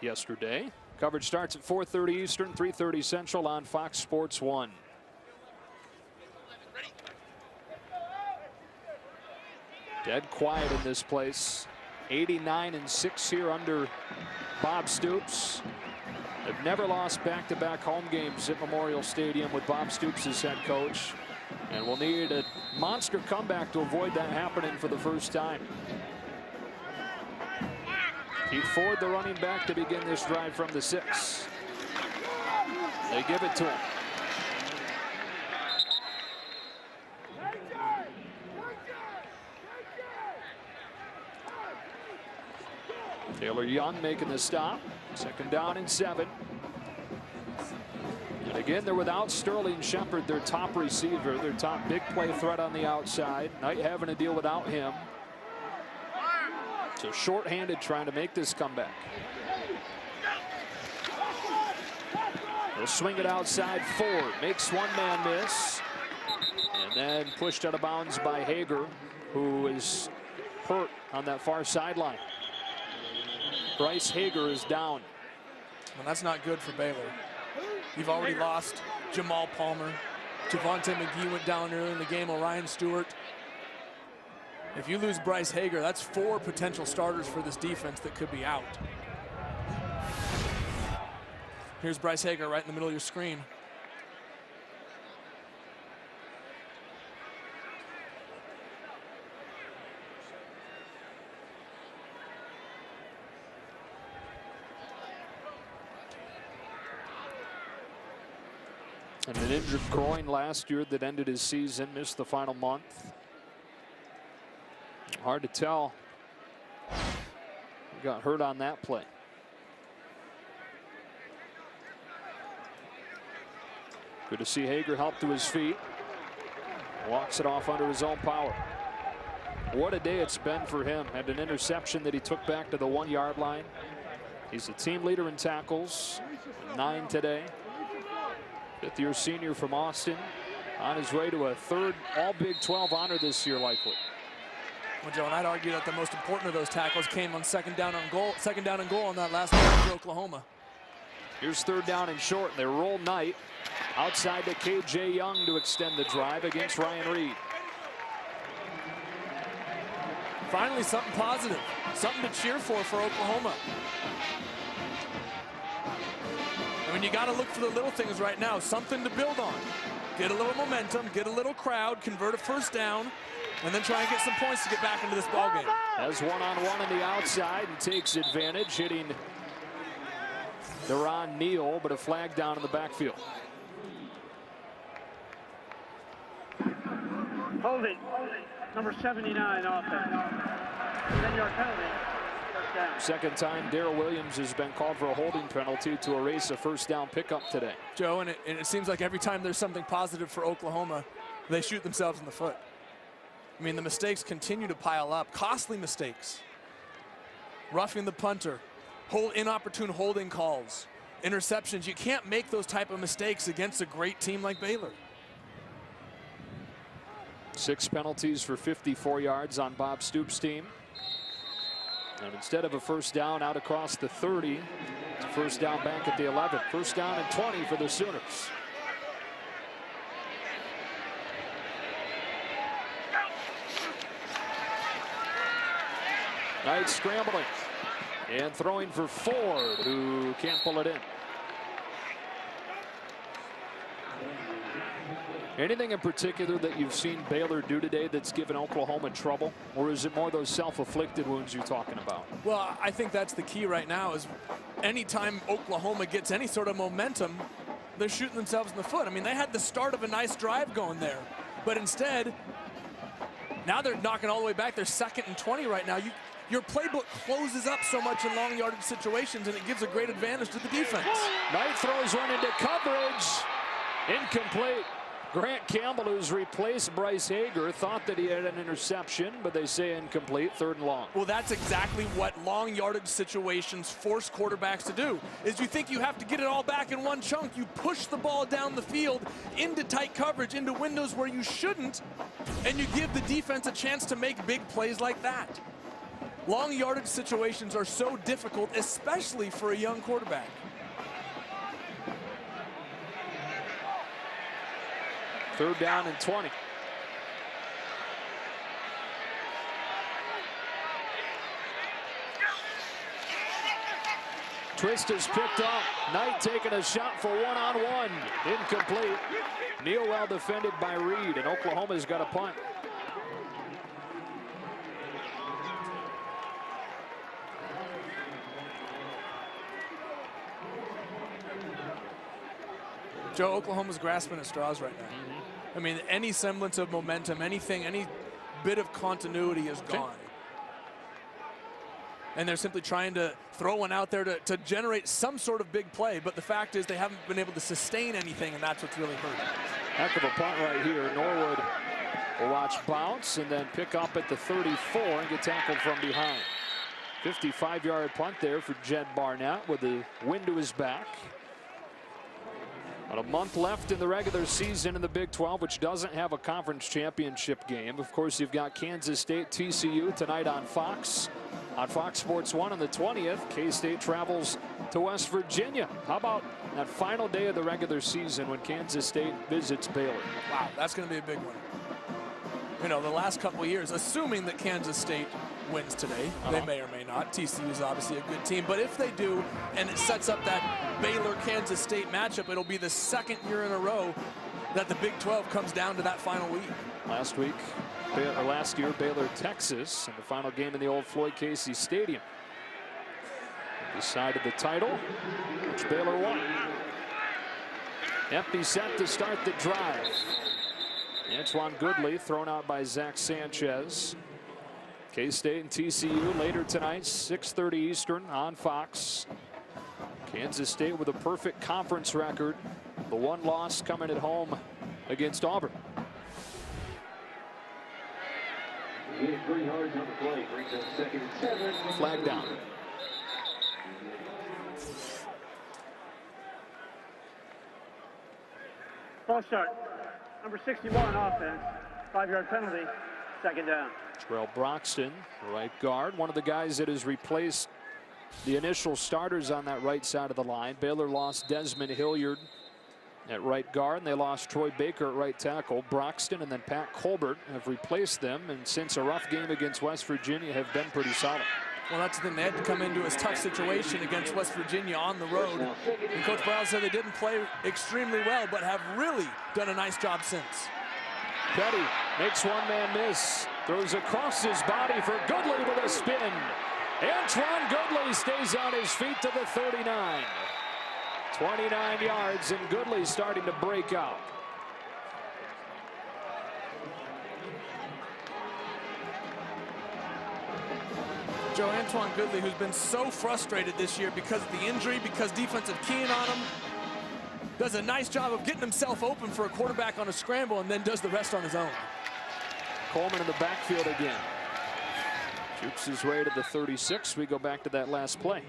yesterday. Coverage starts at 4:30 Eastern, 3:30 Central on Fox Sports 1. Dead quiet in this place. 89-6 here under Bob Stoops. They've never lost back-to-back home games at Memorial Stadium with Bob Stoops as head coach. And we'll need a monster comeback to avoid that happening for the first time. Keith Ford, the running back, to begin this drive from the 6. They give it to him. Taylor Young making the stop. 2nd down and 7. And again, they're without Sterling Shepard, their top receiver, their top big play threat on the outside. Knight having to deal without him. So short-handed trying to make this comeback. They'll swing it outside. Ford makes one man miss. And then pushed out of bounds by Hager, who is hurt on that far sideline. Bryce Hager is down. Well, that's not good for Baylor. You've already lost Jamal Palmer. Javonte McGee went down early in the game. Orion Stewart. If you lose Bryce Hager, that's 4 potential starters for this defense that could be out. Here's Bryce Hager right in the middle of your screen. And an injured groin last year that ended his season, missed the final month. Hard to tell. He got hurt on that play. Good to see Hager help to his feet. Walks it off under his own power. What a day it's been for him. Had an interception that he took back to the 1-yard line. He's the team leader in tackles, 9 today. 5th-year senior from Austin, on his way to a 3rd All-Big 12 honor this year, likely. Well, Joe, and I'd argue that the most important of those tackles came on second down and goal on that last play for Oklahoma. Here's 3rd down and short, and they roll Knight outside to KJ Young to extend the drive against Ryan Reed. Finally, something positive, something to cheer for Oklahoma. I mean, you got to look for the little things right now, something to build on. Get a little momentum, get a little crowd, convert a 1st down, and then try and get some points to get back into this ballgame. Has one-on-one on the outside and takes advantage, hitting Deron Neal, but a flag down in the backfield. Hold it. Number 79 offense. 10-yard penalty. 1st down. 2nd time Darrell Williams has been called for a holding penalty to erase a 1st down pickup today. Joe, and it seems like every time there's something positive for Oklahoma, they shoot themselves in the foot. I mean, the mistakes continue to pile up. Costly mistakes. Roughing the punter. Inopportune holding calls. Interceptions. You can't make those type of mistakes against a great team like Baylor. 6 penalties for 54 yards on Bob Stoops' team. And instead of a 1st down out across the 30, it's a 1st down back at the 11. 1st down and 20 for the Sooners. Knight scrambling and throwing for Ford, who can't pull it in. Anything in particular that you've seen Baylor do today that's given Oklahoma trouble? Or is it more those self-afflicted wounds you're talking about? Well, I think that's the key right now is anytime Oklahoma gets any sort of momentum, they're shooting themselves in the foot. I mean, they had the start of a nice drive going there. But instead, now they're knocking all the way back. They're 2nd and 20 right now. Your playbook closes up so much in long yardage situations, and it gives a great advantage to the defense. Knight throws one into coverage. Incomplete. Grant Campbell, who's replaced Bryce Hager, thought that he had an interception, but they say incomplete, 3rd and long. Well, that's exactly what long yardage situations force quarterbacks to do, is you think you have to get it all back in one chunk. You push the ball down the field into tight coverage, into windows where you shouldn't, and you give the defense a chance to make big plays like that. Long yardage situations are so difficult, especially for a young quarterback. Third down and 20. Twist is picked up. Knight taking a shot for one-on-one. Incomplete. Neal well defended by Reed, and Oklahoma's got a punt. Joe, Oklahoma's grasping at straws right now. I mean, any semblance of momentum, anything, any bit of continuity is gone. And they're simply trying to throw one out there to generate some sort of big play. But the fact is they haven't been able to sustain anything, and that's what's really hurt. Heck of a punt right here. Norwood will watch bounce and then pick up at the 34 and get tackled from behind. 55-yard punt there for Jed Barnett with the wind to his back. About a month left in the regular season in the Big 12, which doesn't have a conference championship game. Of course, you've got Kansas State, TCU tonight on Fox. On Fox Sports 1 on the 20th, K-State travels to West Virginia. How about that final day of the regular season when Kansas State visits Baylor? Wow, that's going to be a big one. You know, the last couple of years, assuming that Kansas State wins today, they may or may not. TCU is obviously a good team, but if they do, and it sets up that Baylor-Kansas State matchup, it'll be the second year in a row that the Big 12 comes down to that final week. Last year, Baylor, Texas, in the final game in the old Floyd Casey Stadium. Decided the title, which Baylor won. Empty set to start the drive. Antoine Goodley thrown out by Zach Sanchez. K-State and TCU later tonight, 6:30 Eastern on Fox. Kansas State with a perfect conference record. The one loss coming at home against Auburn. 3 yards on the play, brings up 2nd and 7. Flag down. False start. Number 61 offense. 5-yard penalty. 2nd down. Terrell Broxton, right guard, one of the guys that has replaced the initial starters on that right side of the line. Baylor lost Desmond Hilliard at right guard, and they lost Troy Baker at right tackle. Broxton and then Pat Colbert have replaced them, and since a rough game against West Virginia, have been pretty solid. Well, that's the thing. They had to come into a tough situation against West Virginia on the road. And Coach Brown said they didn't play extremely well, but have really done a nice job since. Petty makes one man miss. Throws across his body for Goodley with a spin. Antoine Goodley stays on his feet to the 39. 29 yards, and Goodley starting to break out. Joe, Antoine Goodley, who's been so frustrated this year because of the injury, because defensive keying on him, does a nice job of getting himself open for a quarterback on a scramble and then does the rest on his own. Coleman in the backfield again. Jukes his way to the 36. We go back to that last play.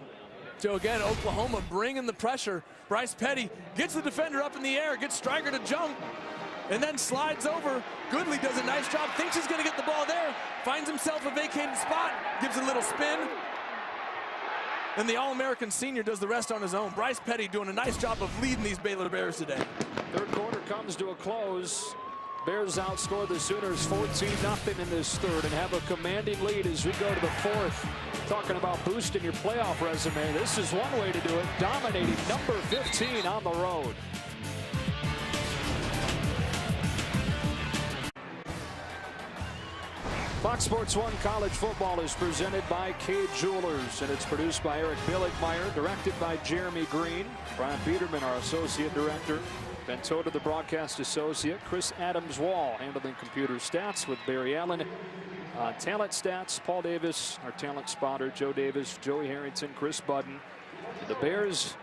Joe, again, Oklahoma bringing the pressure. Bryce Petty gets the defender up in the air, gets Stryker to jump, and then slides over. Goodley does a nice job, thinks he's going to get the ball there, finds himself a vacated spot, gives a little spin, and the All-American senior does the rest on his own. Bryce Petty doing a nice job of leading these Baylor Bears today. Third quarter comes to a close. Bears outscore the Sooners 14-0 in this third and have a commanding lead as we go to the fourth. Talking about boosting your playoff resume, this is one way to do it. Dominating number 15 on the road. Fox Sports 1 College Football is presented by Cade Jewelers, and it's produced by Eric Billigmeyer, directed by Jeremy Green. Brian Peterman, our associate director. Ben Toda, the broadcast associate. Chris Adams-Wall handling computer stats with Barry Allen. Talent stats, Paul Davis, our talent spotter, Joe Davis, Joey Harrington, Chris Budden. The Bears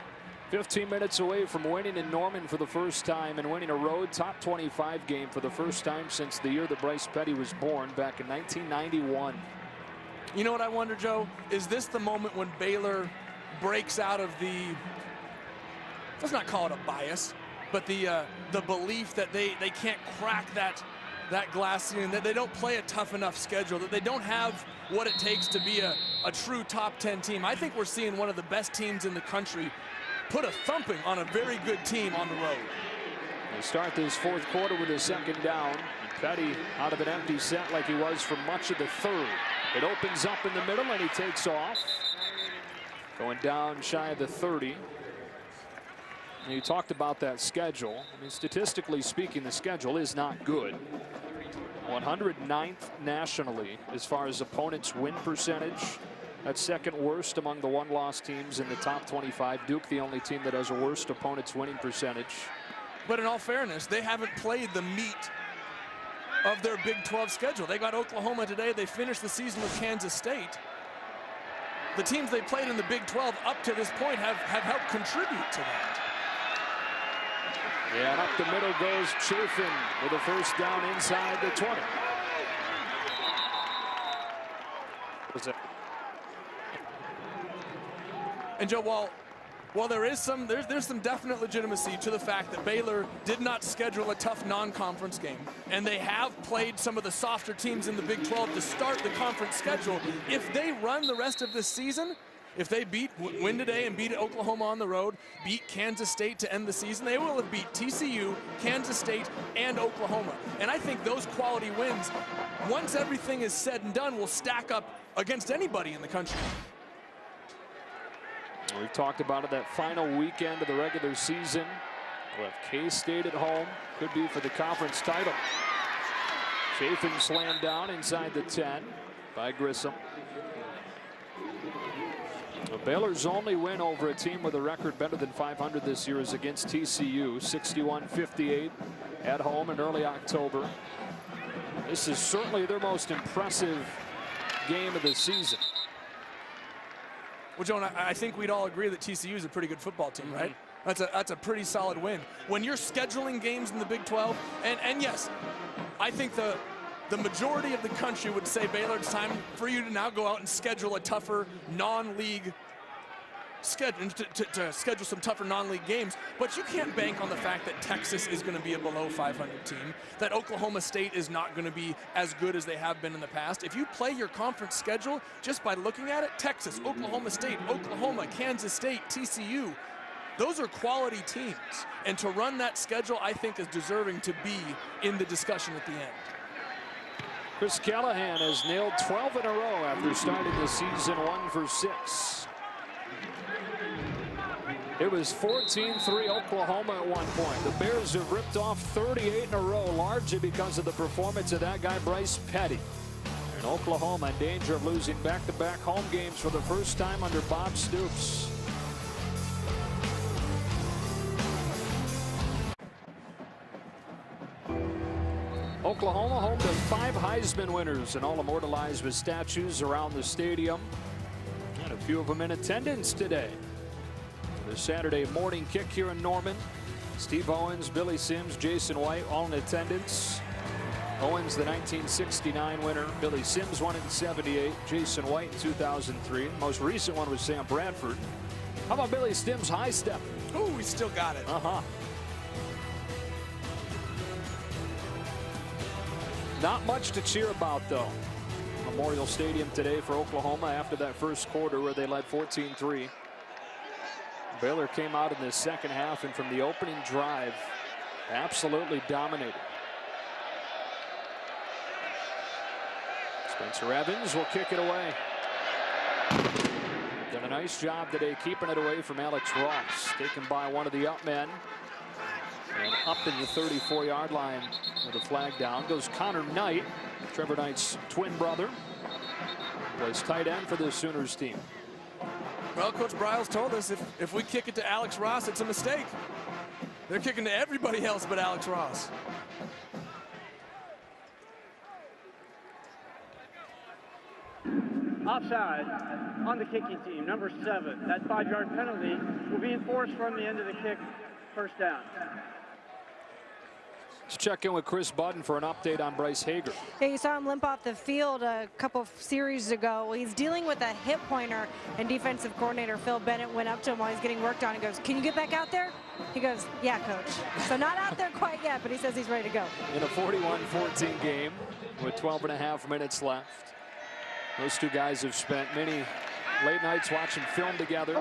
15 minutes away from winning in Norman for the first time and winning a road top 25 game for the first time since the year that Bryce Petty was born back in 1991. You know what I wonder, Joe? Is this the moment when Baylor breaks out of the, let's not call it a bias, but the belief that they can't crack that glass ceiling, that they don't play a tough enough schedule, that they don't have what it takes to be a true top 10 team? I think we're seeing one of the best teams in the country put a thumping on a very good team on the road. They start this fourth quarter with a 2nd down. And Petty out of an empty set like he was for much of the third. It opens up in the middle and he takes off. Going down shy of the 30. And you talked about that schedule. I mean, statistically speaking, the schedule is not good. 109th nationally as far as opponents' win percentage. That's second worst among the one-loss teams in the top 25. Duke, the only team that has a worst opponent's winning percentage. But in all fairness, they haven't played the meat of their Big 12 schedule. They got Oklahoma today. They finished the season with Kansas State. The teams they played in the Big 12 up to this point have helped contribute to that. Yeah, and up the middle goes Chafin with a first down inside the 20. And Joe, while there's some definite legitimacy to the fact that Baylor did not schedule a tough non-conference game, and they have played some of the softer teams in the Big 12 to start the conference schedule, if they run the rest of this season, if they win today and beat Oklahoma on the road, beat Kansas State to end the season, they will have beat TCU, Kansas State, and Oklahoma. And I think those quality wins, once everything is said and done, will stack up against anybody in the country. We've talked about it, that final weekend of the regular season. We'll have K-State at home. Could be for the conference title. Chafin slammed down inside the 10 by Grissom. Well, Baylor's only win over a team with a record better than 500 this year is against TCU, 61-58 at home in early October. This is certainly their most impressive game of the season. Well, Joan, I think we'd all agree that TCU is a pretty good football team, right? That's a pretty solid win. When you're scheduling games in the Big 12, and yes, I think the majority of the country would say, Baylor, it's time for you to now go out and schedule a tougher non-league schedule, to schedule some tougher non-league games. But you can't bank on the fact that Texas is going to be a below 500 team, that Oklahoma State is not going to be as good as they have been in the past. If you play your conference schedule just by looking at it, Texas, Oklahoma State, Oklahoma, Kansas State, TCU, those are quality teams. And to run that schedule, I think, is deserving to be in the discussion at the end. Chris Callahan has nailed 12 in a row after starting the season 1 for 6. It was 14-3 Oklahoma at one point. The Bears have ripped off 38 in a row, largely because of the performance of that guy, Bryce Petty. And Oklahoma in danger of losing back-to-back home games for the first time under Bob Stoops. Oklahoma home to 5 Heisman winners and all immortalized with statues around the stadium. And a few of them in attendance today. The Saturday morning kick here in Norman. Steve Owens, Billy Sims, Jason White all in attendance. Owens, the 1969 winner. Billy Sims won in '78. Jason White in 2003. The most recent one was Sam Bradford. How about Billy Sims' high step? Ooh, we still got it. Not much to cheer about, though. Memorial Stadium today for Oklahoma after that first quarter where they led 14-3. Baylor came out in the second half and from the opening drive absolutely dominated. Spencer Evans will kick it away. Done a nice job today keeping it away from Alex Ross. Taken by one of the up men. And up in the 34-yard line with a flag down goes Connor Knight, Trevor Knight's twin brother. Was tight end for the Sooners team. Well, Coach Briles told us if we kick it to Alex Ross, it's a mistake. They're kicking to everybody else but Alex Ross. Offside on the kicking team, number 7. That 5-yard penalty will be enforced from the end of the kick, first down. Let's check in with Chris Budden for an update on Bryce Hager. Yeah, you saw him limp off the field a couple of series ago. Well, he's dealing with a hip pointer, and defensive coordinator Phil Bennett went up to him while he's getting worked on and goes, "Can you get back out there?" He goes, "Yeah, coach." So not out there quite yet, but he says he's ready to go. In a 41-14 game with 12.5 minutes left. Those two guys have spent many late nights watching film together.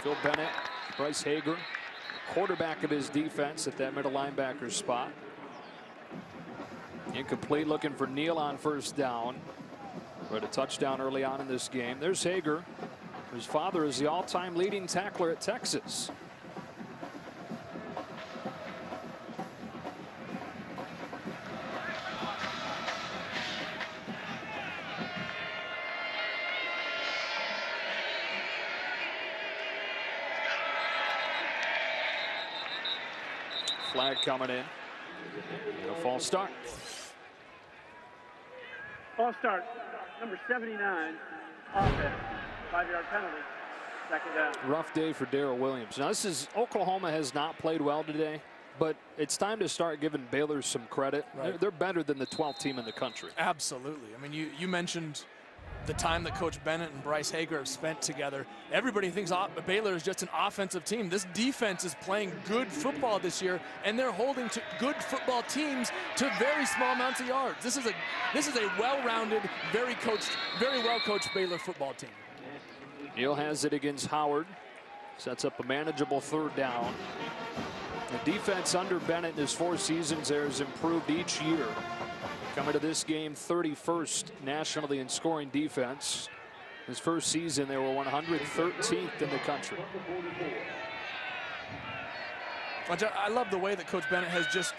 Phil Bennett, Bryce Hager, quarterback of his defense at that middle linebacker spot. Incomplete, looking for Neal on first down. But a touchdown early on in this game. There's Hager. His father is the all-time leading tackler at Texas. Flag coming in. And a false start. False start. Number 79. Offense. 5-yard penalty. Second down. Rough day for Darrell Williams. Now this is Oklahoma has not played well today, but it's time to start giving Baylor some credit. Right. They're better than the 12th team in the country. Absolutely. I mean, you mentioned the time that Coach Bennett and Bryce Hager have spent together. Everybody thinks Baylor is just an offensive team. This defense is playing good football this year, and they're holding to good football teams to very small amounts of yards. This is a well-rounded, very well-coached Baylor football team. Neal has it against Howard. Sets up a manageable third down. The defense under Bennett in his 4 seasons there has improved each year. Coming to this game, 31st nationally in scoring defense. His first season, they were 113th in the country. I love the way that Coach Bennett has just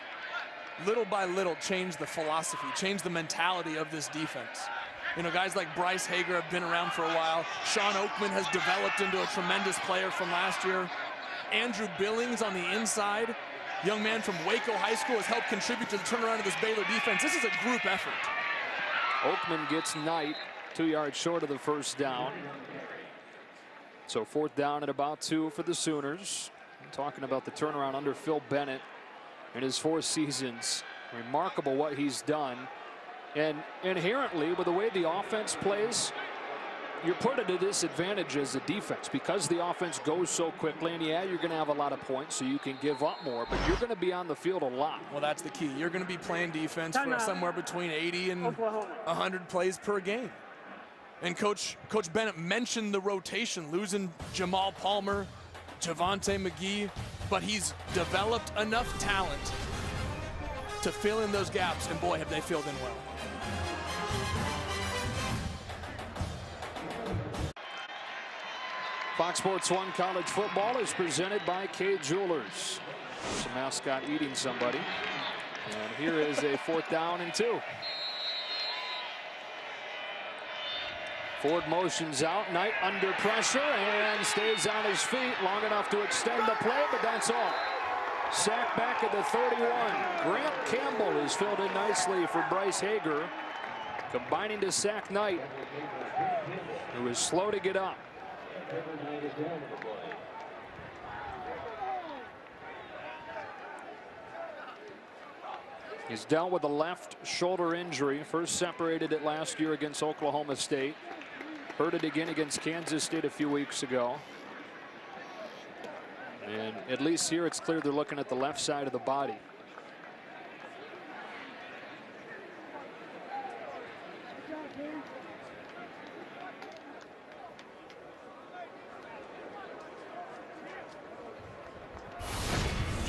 little by little changed the philosophy, changed the mentality of this defense. You know, guys like Bryce Hager have been around for a while. Sean Oakman has developed into a tremendous player from last year. Andrew Billings on the inside, young man from Waco High School, has helped contribute to the turnaround of this Baylor defense. This is a group effort. Oakman gets Knight 2 yards short of the first down. So 4th down and about 2 for the Sooners. I'm talking about the turnaround under Phil Bennett in his 4 seasons. Remarkable what he's done. And inherently, with the way the offense plays, you're put at a disadvantage as a defense because the offense goes so quickly. And yeah, you're going to have a lot of points, so you can give up more, but you're going to be on the field a lot. Well, that's the key. You're going to be playing defense for somewhere between 80 and 100 plays per game. And Coach Bennett mentioned the rotation, losing Jamal Palmer, Javonte McGee, but he's developed enough talent to fill in those gaps, and boy, have they filled in well. Fox Sports 1 College Football is presented by K Jewelers. There's a mascot eating somebody. And here is a 4th down and 2. Ford motions out. Knight under pressure and stays on his feet long enough to extend the play, but that's all. Sack back at the 31. Grant Campbell is filled in nicely for Bryce Hager, combining to sack Knight, who was slow to get up. He's dealt with a left shoulder injury. First separated it last year against Oklahoma State. Hurt it again against Kansas State a few weeks ago. And at least here it's clear they're looking at the left side of the body.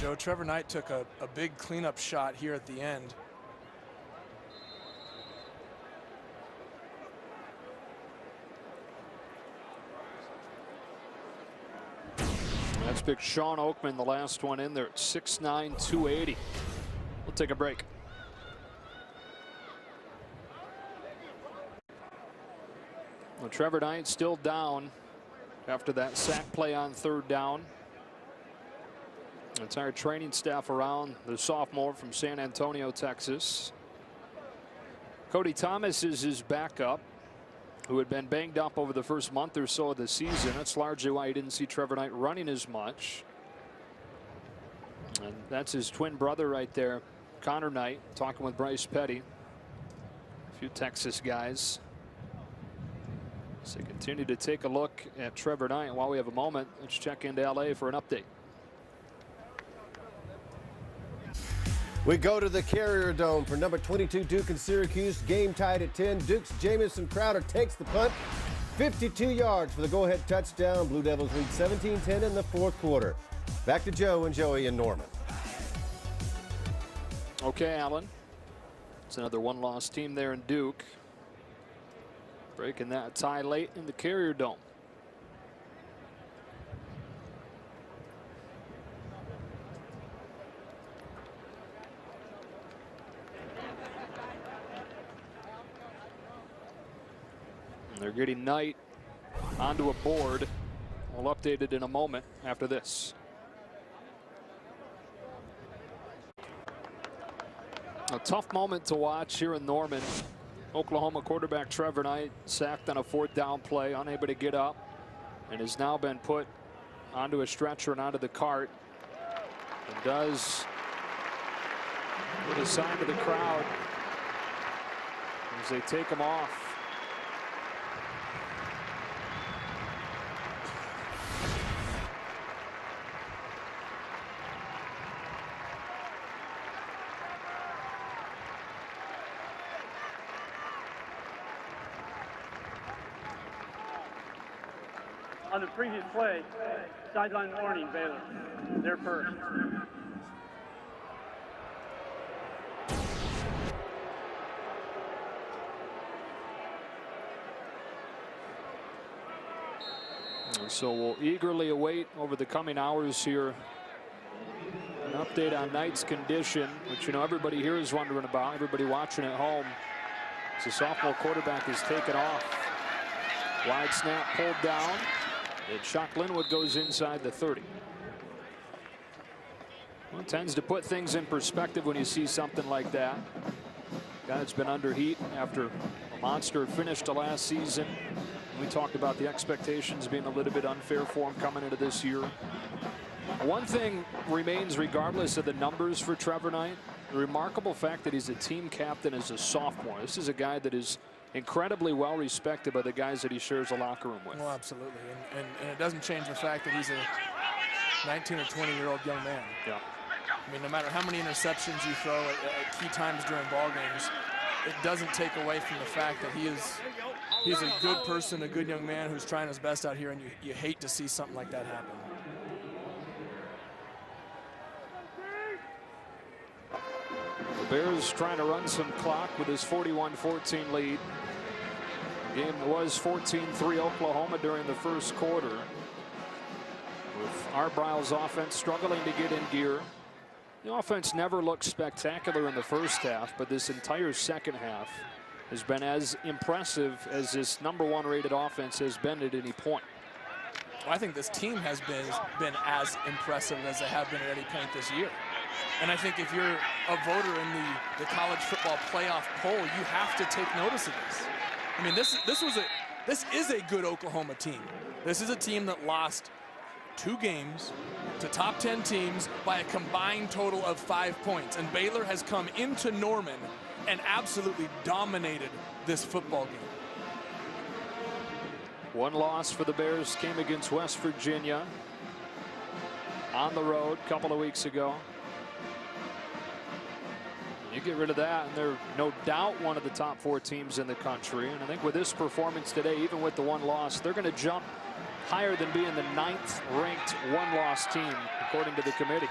Joe, Trevor Knight took a big cleanup shot here at the end. That's big Sean Oakman, the last one in there at 6'9", 280. We'll take a break. Well, Trevor Knight still down after that sack play on 3rd down. Entire training staff around the sophomore from San Antonio, Texas. Cody Thomas is his backup, who had been banged up over the first month or so of the season. That's largely why you didn't see Trevor Knight running as much. And that's his twin brother right there, Connor Knight, talking with Bryce Petty. A few Texas guys. So continue to take a look at Trevor Knight. While we have a moment, let's check into LA for an update. We go to the Carrier Dome for number 22 Duke and Syracuse. Game tied at 10. Duke's Jamison Crowder takes the punt. 52 yards for the go-ahead touchdown. Blue Devils lead 17-10 in the 4th quarter. Back to Joe and Joey and Norman. Okay, Alan. It's another one-loss team there in Duke. Breaking that tie late in the Carrier Dome. And they're getting Knight onto a board. We'll update it in a moment after this. A tough moment to watch here in Norman. Oklahoma quarterback Trevor Knight sacked on a 4th down play, unable to get up, and has now been put onto a stretcher and onto the cart. And does put a sign to the crowd as they take him off. On the previous play, sideline warning, Baylor. They're first. So we'll eagerly await over the coming hours here an update on Knight's condition, which, you know, everybody here is wondering about, everybody watching at home. As the sophomore quarterback is taken off. Wide snap pulled down. And Shock Linwood goes inside the 30. Well, it tends to put things in perspective when you see something like that. Guy that's been under heat after a monster finish to last season. We talked about the expectations being a little bit unfair for him coming into this year. One thing remains, regardless of the numbers for Trevor Knight, the remarkable fact that he's a team captain as a sophomore. This is a guy that is incredibly well respected by the guys that he shares a locker room with. Well, absolutely, and it doesn't change the fact that he's a 19 or 20-year-old young man. Yeah. I mean, no matter how many interceptions you throw at key times during ball games, it doesn't take away from the fact that he's a good person, a good young man who's trying his best out here, and you hate to see something like that happen. The Bears trying to run some clock with his 41-14 lead. Game was 14-3 Oklahoma during the first quarter, with Arbrile's offense struggling to get in gear. The offense never looked spectacular in the first half, but this entire second half has been as impressive as this #1 rated offense has been at any point. Well, I think this team has been as impressive as they have been at any point this year. And I think if you're a voter in the college football playoff poll, you have to take notice of this. I mean, this is a good Oklahoma team. This is a team that lost 2 games to top 10 teams by a combined total of 5 points. And Baylor has come into Norman and absolutely dominated this football game. One loss for the Bears came against West Virginia on the road a couple of weeks ago. You get rid of that, and they're no doubt one of the top 4 teams in the country. And I think with this performance today, even with the 1 loss, they're going to jump higher than being the 9th ranked 1-loss team, according to the committee.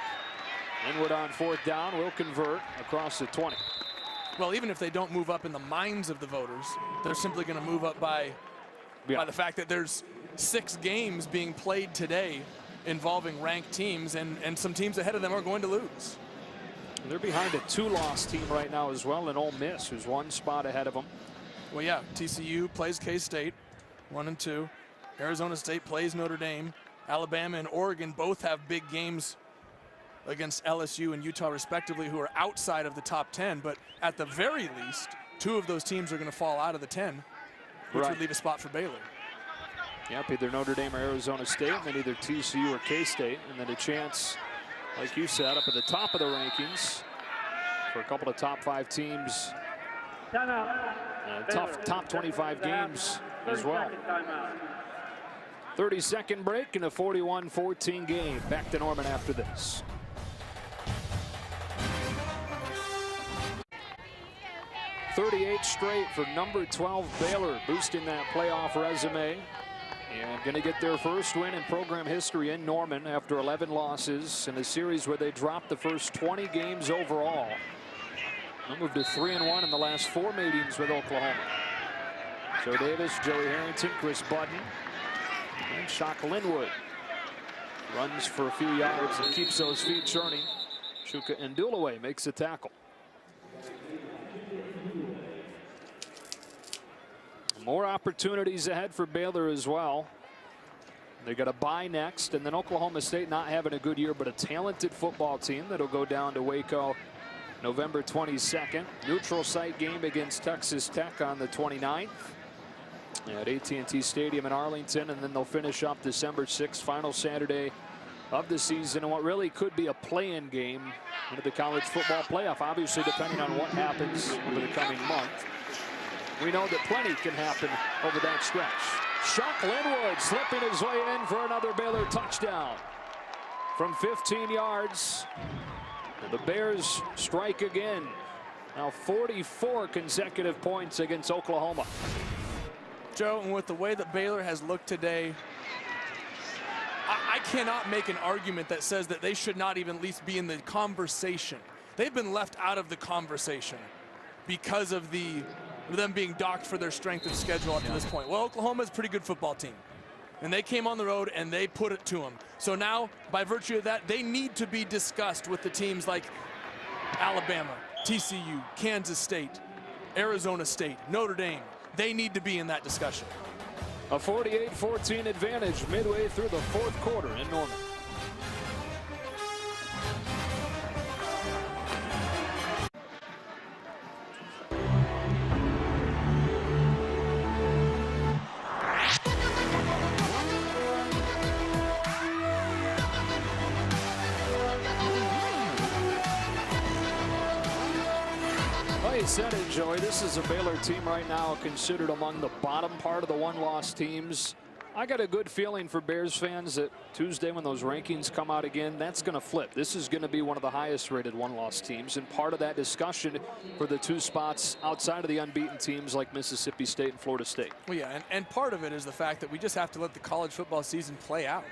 Linwood on 4th down will convert across the 20. Well, even if they don't move up in the minds of the voters, they're simply going to move up by the fact that there's 6 games being played today involving ranked teams, and some teams ahead of them are going to lose. They're behind a 2-loss team right now as well in Ole Miss, who's 1 spot ahead of them. Well, yeah, TCU plays K-State, 1 and 2. Arizona State plays Notre Dame. Alabama and Oregon both have big games against LSU and Utah respectively, who are outside of the top 10. But at the very least, 2 of those teams are going to fall out of the 10, which would leave a spot for Baylor. Yep, either Notre Dame or Arizona State, and then either TCU or K-State, and then a chance, like you said, up at the top of the rankings for a couple of top 5 teams. Tough top 25 games as well. 30-second break in a 41-14 game. Back to Norman after this. #38 straight for number 12 Baylor, boosting that playoff resume. And going to get their first win in program history in Norman after 11 losses in a series where they dropped the first 20 games overall. They'll move to 3-1 in the last 4 meetings with Oklahoma. Joe Davis, Joey Harrington, Chris Budden, and Shock Linwood. Runs for a few yards and keeps those feet churning. Shuka Ndulaway makes a tackle. More opportunities ahead for Baylor as well. They got a bye next, and then Oklahoma State not having a good year, but a talented football team that'll go down to Waco November 22nd. Neutral site game against Texas Tech on the 29th at AT&T Stadium in Arlington, and then they'll finish up December 6th, final Saturday of the season, and what really could be a play-in game into the college football playoff, obviously depending on what happens over the coming month. We know that plenty can happen over that stretch. Chuck Linwood slipping his way in for another Baylor touchdown from 15 yards. And the Bears strike again. Now 44 consecutive points against Oklahoma. Joe, and with the way that Baylor has looked today, I cannot make an argument that says that they should not even at least be in the conversation. They've been left out of the conversation because of them being docked for their strength of schedule up to this point. Well, Oklahoma is a pretty good football team, and they came on the road and they put it to them. So now, by virtue of that, they need to be discussed with the teams like Alabama, TCU, Kansas State, Arizona State, Notre Dame. They need to be in that discussion. A 48-14 advantage midway through the fourth quarter in Norman. You said it, Joey. This is a Baylor team right now considered among the bottom part of the one-loss teams. I got a good feeling for Bears fans that Tuesday when those rankings come out again, that's going to flip. This is going to be one of the highest rated one-loss teams, and part of that discussion for the two spots outside of the unbeaten teams like Mississippi State and Florida State. Well, yeah, and part of it is the fact that we just have to let the college football season play out.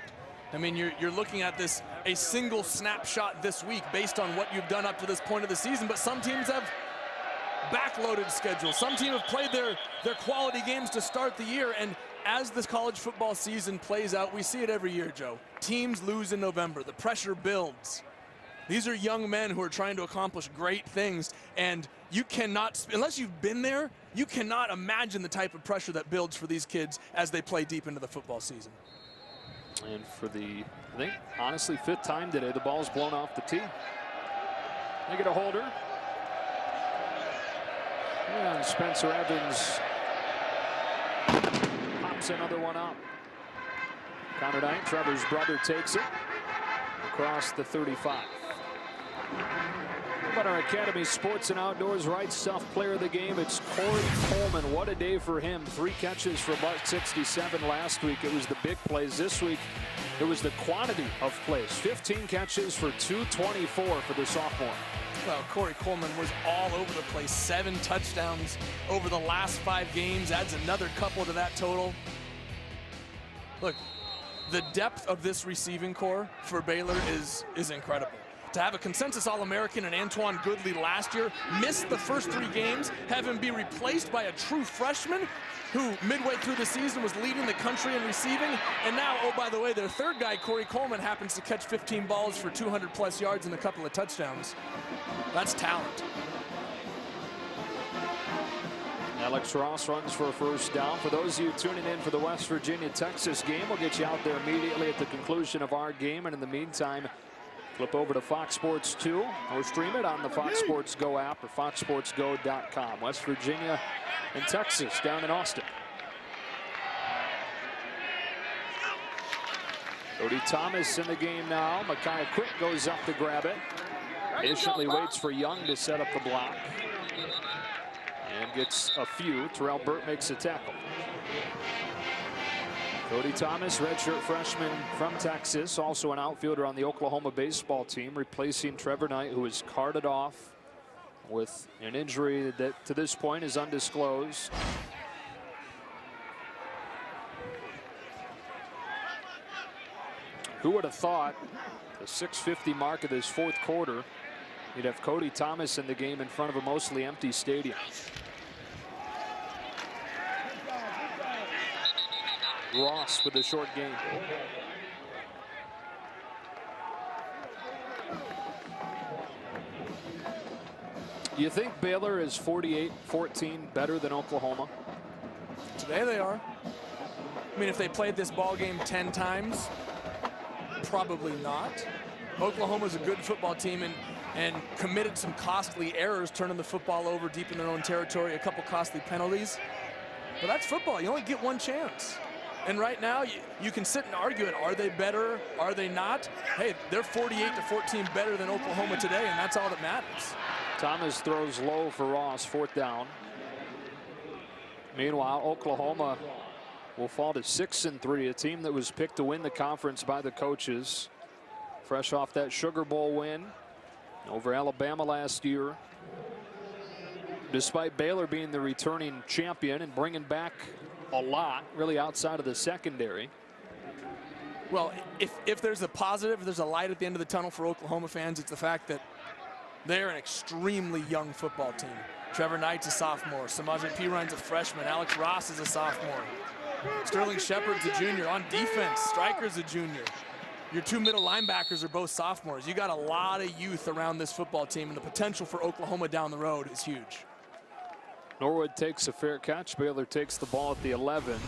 I mean, you're looking at this, a single snapshot this week based on what you've done up to this point of the season, but some teams have backloaded schedule. Some teams have played their quality games to start the year, and as this college football season plays out, we see it every year, Joe. Teams lose in November. The pressure builds. These are young men who are trying to accomplish great things, and you cannot, unless you've been there, you cannot imagine the type of pressure that builds for these kids as they play deep into the football season. And for the, I think, honestly, fifth time today, the ball's blown off the tee. They get a holder. And Spencer Evans pops another one up. Connor Knight, Trevor's brother, takes it across the 35. How about our Academy Sports and Outdoors Right Stuff Player of the Game? It's Corey Coleman. What a day for him. 3 catches for $167 last week. It was the big plays. This week, it was the quantity of plays. 15 catches for $224 for the sophomore. Well, Corey Coleman was all over the place. 7 touchdowns over the last 5 games. Adds another couple to that total. Look, the depth of this receiving core for Baylor is incredible. To have a consensus All-American and Antoine Goodley last year, missed the first 3 games, have him be replaced by a true freshman who midway through the season was leading the country in receiving. And now, oh, by the way, their third guy, Corey Coleman, happens to catch 15 balls for 200+ yards and a couple of touchdowns. That's talent. Alex Ross runs for a first down. For those of you tuning in for the West Virginia-Texas game, we'll get you out there immediately at the conclusion of our game. And in the meantime, flip over to Fox Sports 2 or stream it on the Fox Sports Go app or foxsportsgo.com. West Virginia and Texas down in Austin. Cody Thomas in the game now. Micaiah Quick goes up to grab it. Patiently waits for Young to set up the block. And gets a few. Terrell Burt makes a tackle. Cody Thomas, redshirt freshman from Texas, also an outfielder on the Oklahoma baseball team, replacing Trevor Knight, who was carted off with an injury that to this point is undisclosed. Who would have thought the 6:50 mark of this fourth quarter, you'd have Cody Thomas in the game in front of a mostly empty stadium. Ross with the short game. You think Baylor is 48-14 better than Oklahoma? Today they are. I mean, if they played this ball game 10 times, probably not. Oklahoma's a good football team and committed some costly errors, turning the football over deep in their own territory, a couple costly penalties. But that's football. You only get one chance. And right now, you can sit and argue it. Are they better? Are they not? Hey, they're 48-14 better than Oklahoma today, and that's all that matters. Thomas throws low for Ross, 4th down. Meanwhile, Oklahoma will fall to 6-3, a team that was picked to win the conference by the coaches. Fresh off that Sugar Bowl win over Alabama last year. Despite Baylor being the returning champion and bringing back a lot, really outside of the secondary. Well, if there's a positive, if there's a light at the end of the tunnel for Oklahoma fans, it's the fact that they're an extremely young football team. Trevor Knight's a sophomore. Samaje Perine's a freshman. Alex Ross is a sophomore. Sterling Shepard's a junior. On defense, Stryker's a junior. Your 2 middle linebackers are both sophomores. You got a lot of youth around this football team, and the potential for Oklahoma down the road is huge. Norwood takes a fair catch. Baylor takes the ball at the 11.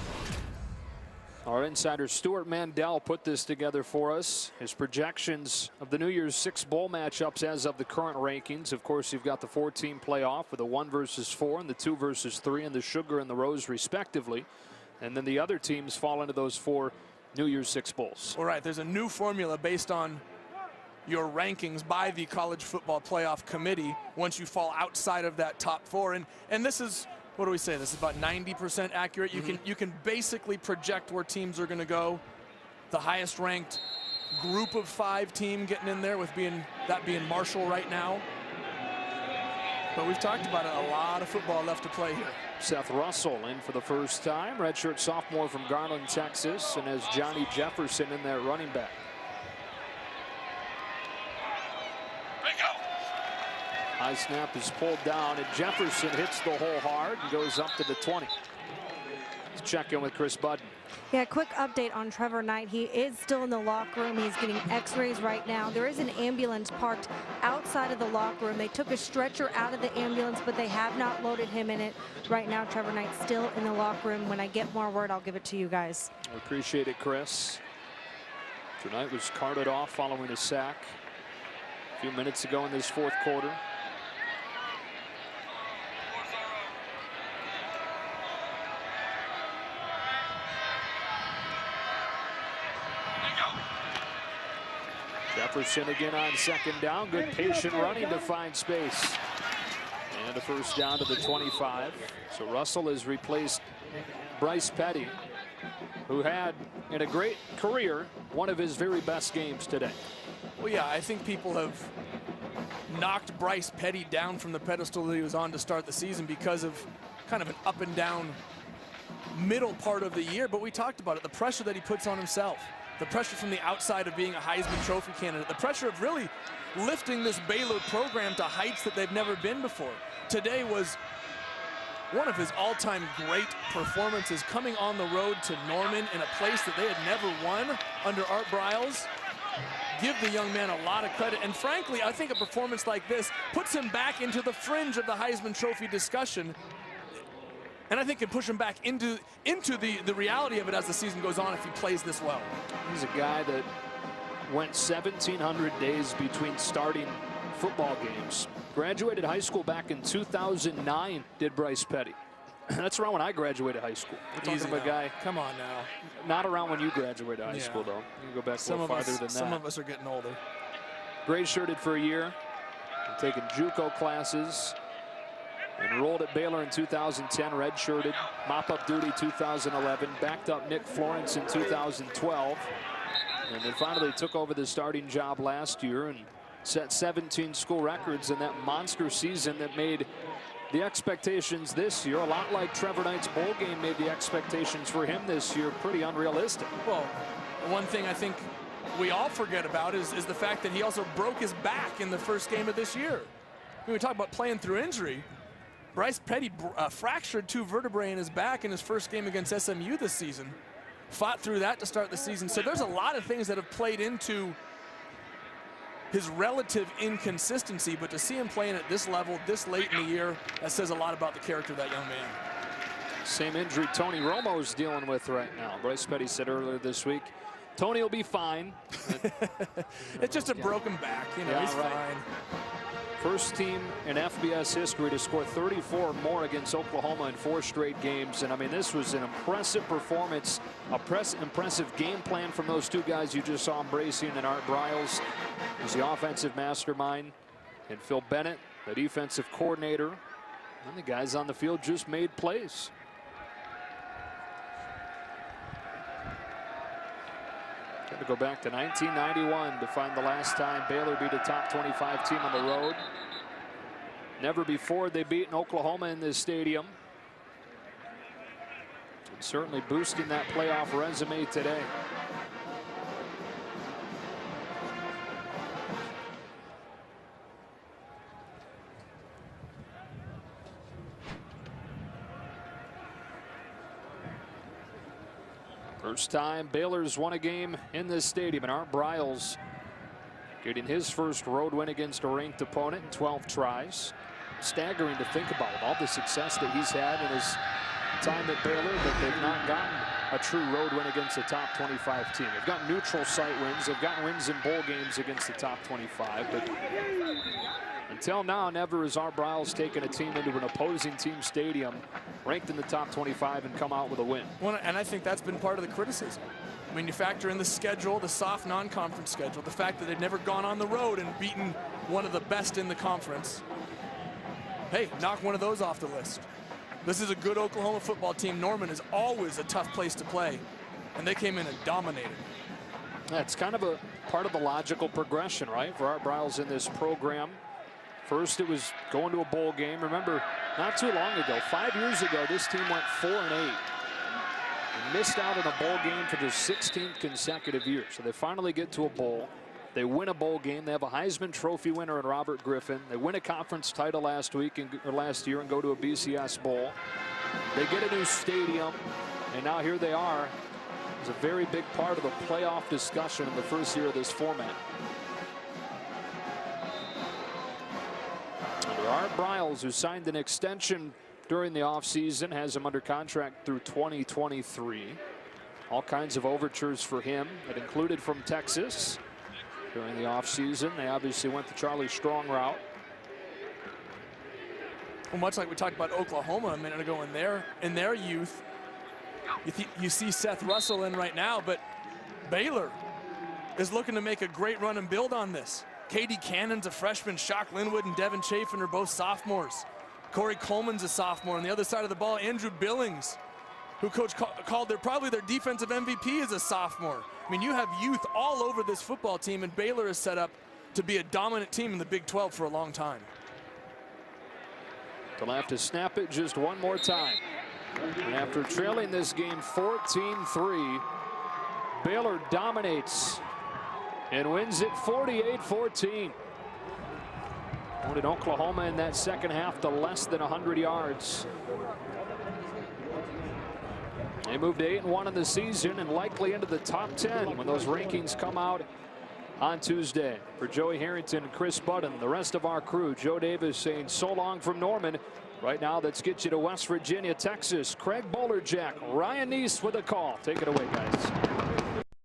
Our insider Stuart Mandel put this together for us. His projections of the New Year's 6 bowl matchups as of the current rankings. Of course, you've got the 4-team playoff with the 1 versus 4 and the 2 versus 3 and the Sugar and the Rose respectively. And then the other teams fall into those 4 New Year's 6 bowls. All right, there's a new formula based on your rankings by the College Football Playoff Committee once you fall outside of that top 4. And this is, what do we say? This is about 90% accurate. You can basically project where teams are going to go. The highest ranked group of 5 team getting in there with being Marshall right now. But we've talked about it, a lot of football left to play here. Seth Russell in for the first time, redshirt sophomore from Garland, Texas, and has Johnny Jefferson in there running back. High snap is pulled down, and Jefferson hits the hole hard and goes up to the 20. Let's check in with Chris Budden. Yeah, quick update on Trevor Knight. He is still in the locker room. He's getting x-rays right now. There is an ambulance parked outside of the locker room. They took a stretcher out of the ambulance, but they have not loaded him in it. Right now, Trevor Knight's still in the locker room. When I get more word, I'll give it to you guys. I appreciate it, Chris. Knight was carted off following a sack a few minutes ago in this 4th quarter. Jefferson again on 2nd down. Good patient running to find space. And a first down to the 25. So Russell has replaced Bryce Petty, who had, in a great career, one of his very best games today. Well, yeah, I think people have knocked Bryce Petty down from the pedestal that he was on to start the season because of kind of an up and down middle part of the year. But we talked about it, the pressure that he puts on himself. The pressure from the outside of being a Heisman Trophy candidate. The pressure of really lifting this Baylor program to heights that they've never been before. Today was one of his all-time great performances, coming on the road to Norman in a place that they had never won under Art Briles. Give the young man a lot of credit. And frankly, I think a performance like this puts him back into the fringe of the Heisman Trophy discussion. And I think can push him back into the reality of it as the season goes on if he plays this well. He's a guy that went 1,700 days between starting football games. Graduated high school back in 2009, did Bryce Petty. That's around when I graduated high school. We're talking about a guy. Come on now. Not around when you graduated high school, though. You can go back a little farther than that. Some of us are getting older. Gray shirted for a year, taking JUCO classes. Enrolled at Baylor in 2010, redshirted, mop-up duty 2011, backed up Nick Florence in 2012, and then finally took over the starting job last year and set 17 school records in that monster season that made the expectations this year, a lot like Trevor Knight's bowl game made the expectations for him this year pretty unrealistic. Well, one thing I think we all forget about is the fact that he also broke his back in the first game of this year. When we talk about playing through injury, Bryce Petty fractured 2 vertebrae in his back in his first game against SMU this season. Fought through that to start the season. So there's a lot of things that have played into his relative inconsistency, but to see him playing at this level this late in the year, that says a lot about the character of that young man. Same injury Tony Romo's dealing with right now. Bryce Petty said earlier this week, Tony will be fine. It's just a broken back, you know, yeah, he's right. fine. First team in FBS history to score 34 more against Oklahoma in 4 straight games. And I mean, this was an impressive performance, impressive game plan from those 2 guys you just saw, Bracey and Art Briles, who's the offensive mastermind, and Phil Bennett, the defensive coordinator. And the guys on the field just made plays. Got to go back to 1991 to find the last time Baylor beat a top 25 team on the road. Never before they beaten Oklahoma in this stadium. And certainly boosting that playoff resume today. First time Baylor's won a game in this stadium, and Art Briles getting his first road win against a ranked opponent in 12 tries. Staggering to think about, with all the success that he's had in his time at Baylor, that they've not gotten a true road win against a top 25 team. They've got neutral site wins, they've gotten wins in bowl games against the top 25, but until now, never has Art Briles taken a team into an opposing team stadium ranked in the top 25 and come out with a win. Well, and I think that's been part of the criticism. I mean, you factor in the schedule, the soft non-conference schedule, the fact that they've never gone on the road and beaten one of the best in the conference. Hey, knock one of those off the list. This is a good Oklahoma football team. Norman is always a tough place to play, and they came in and dominated. That's kind of a part of the logical progression, right, for Art Briles in this program. First, it was going to a bowl game. Remember, not too long ago, 5 years ago, this team went 4-8. They missed out on a bowl game for their 16th consecutive year. So they finally get to a bowl. They win a bowl game. They have a Heisman Trophy winner in Robert Griffin. They win a conference title last year and go to a BCS bowl. They get a new stadium, and now here they are. It's a very big part of the playoff discussion in the first year of this format. Art Briles, who signed an extension during the offseason, has him under contract through 2023. All kinds of overtures for him that included from Texas during the offseason. They obviously went the Charlie Strong route. Well, much like we talked about Oklahoma a minute ago in their youth, you see Seth Russell in right now, but Baylor is looking to make a great run and build on this. K.D. Cannon's a freshman. Shock Linwood and Devin Chafin are both sophomores. Corey Coleman's a sophomore. On the other side of the ball, Andrew Billings, who coach called probably their defensive MVP, is a sophomore. I mean, you have youth all over this football team, and Baylor is set up to be a dominant team in the Big 12 for a long time. They'll have to snap it just one more time. And after trailing this game 14-3, Baylor dominates and wins it 48-14. Wanted Oklahoma in that second half to less than 100 yards. They moved to 8-1 in the season and likely into the top 10 when those rankings come out on Tuesday. For Joey Harrington and Chris Budden, the rest of our crew, Joe Davis saying so long from Norman. Right now, let's get you to West Virginia, Texas. Craig Bolerjack, Ryan Neese with a call. Take it away, guys.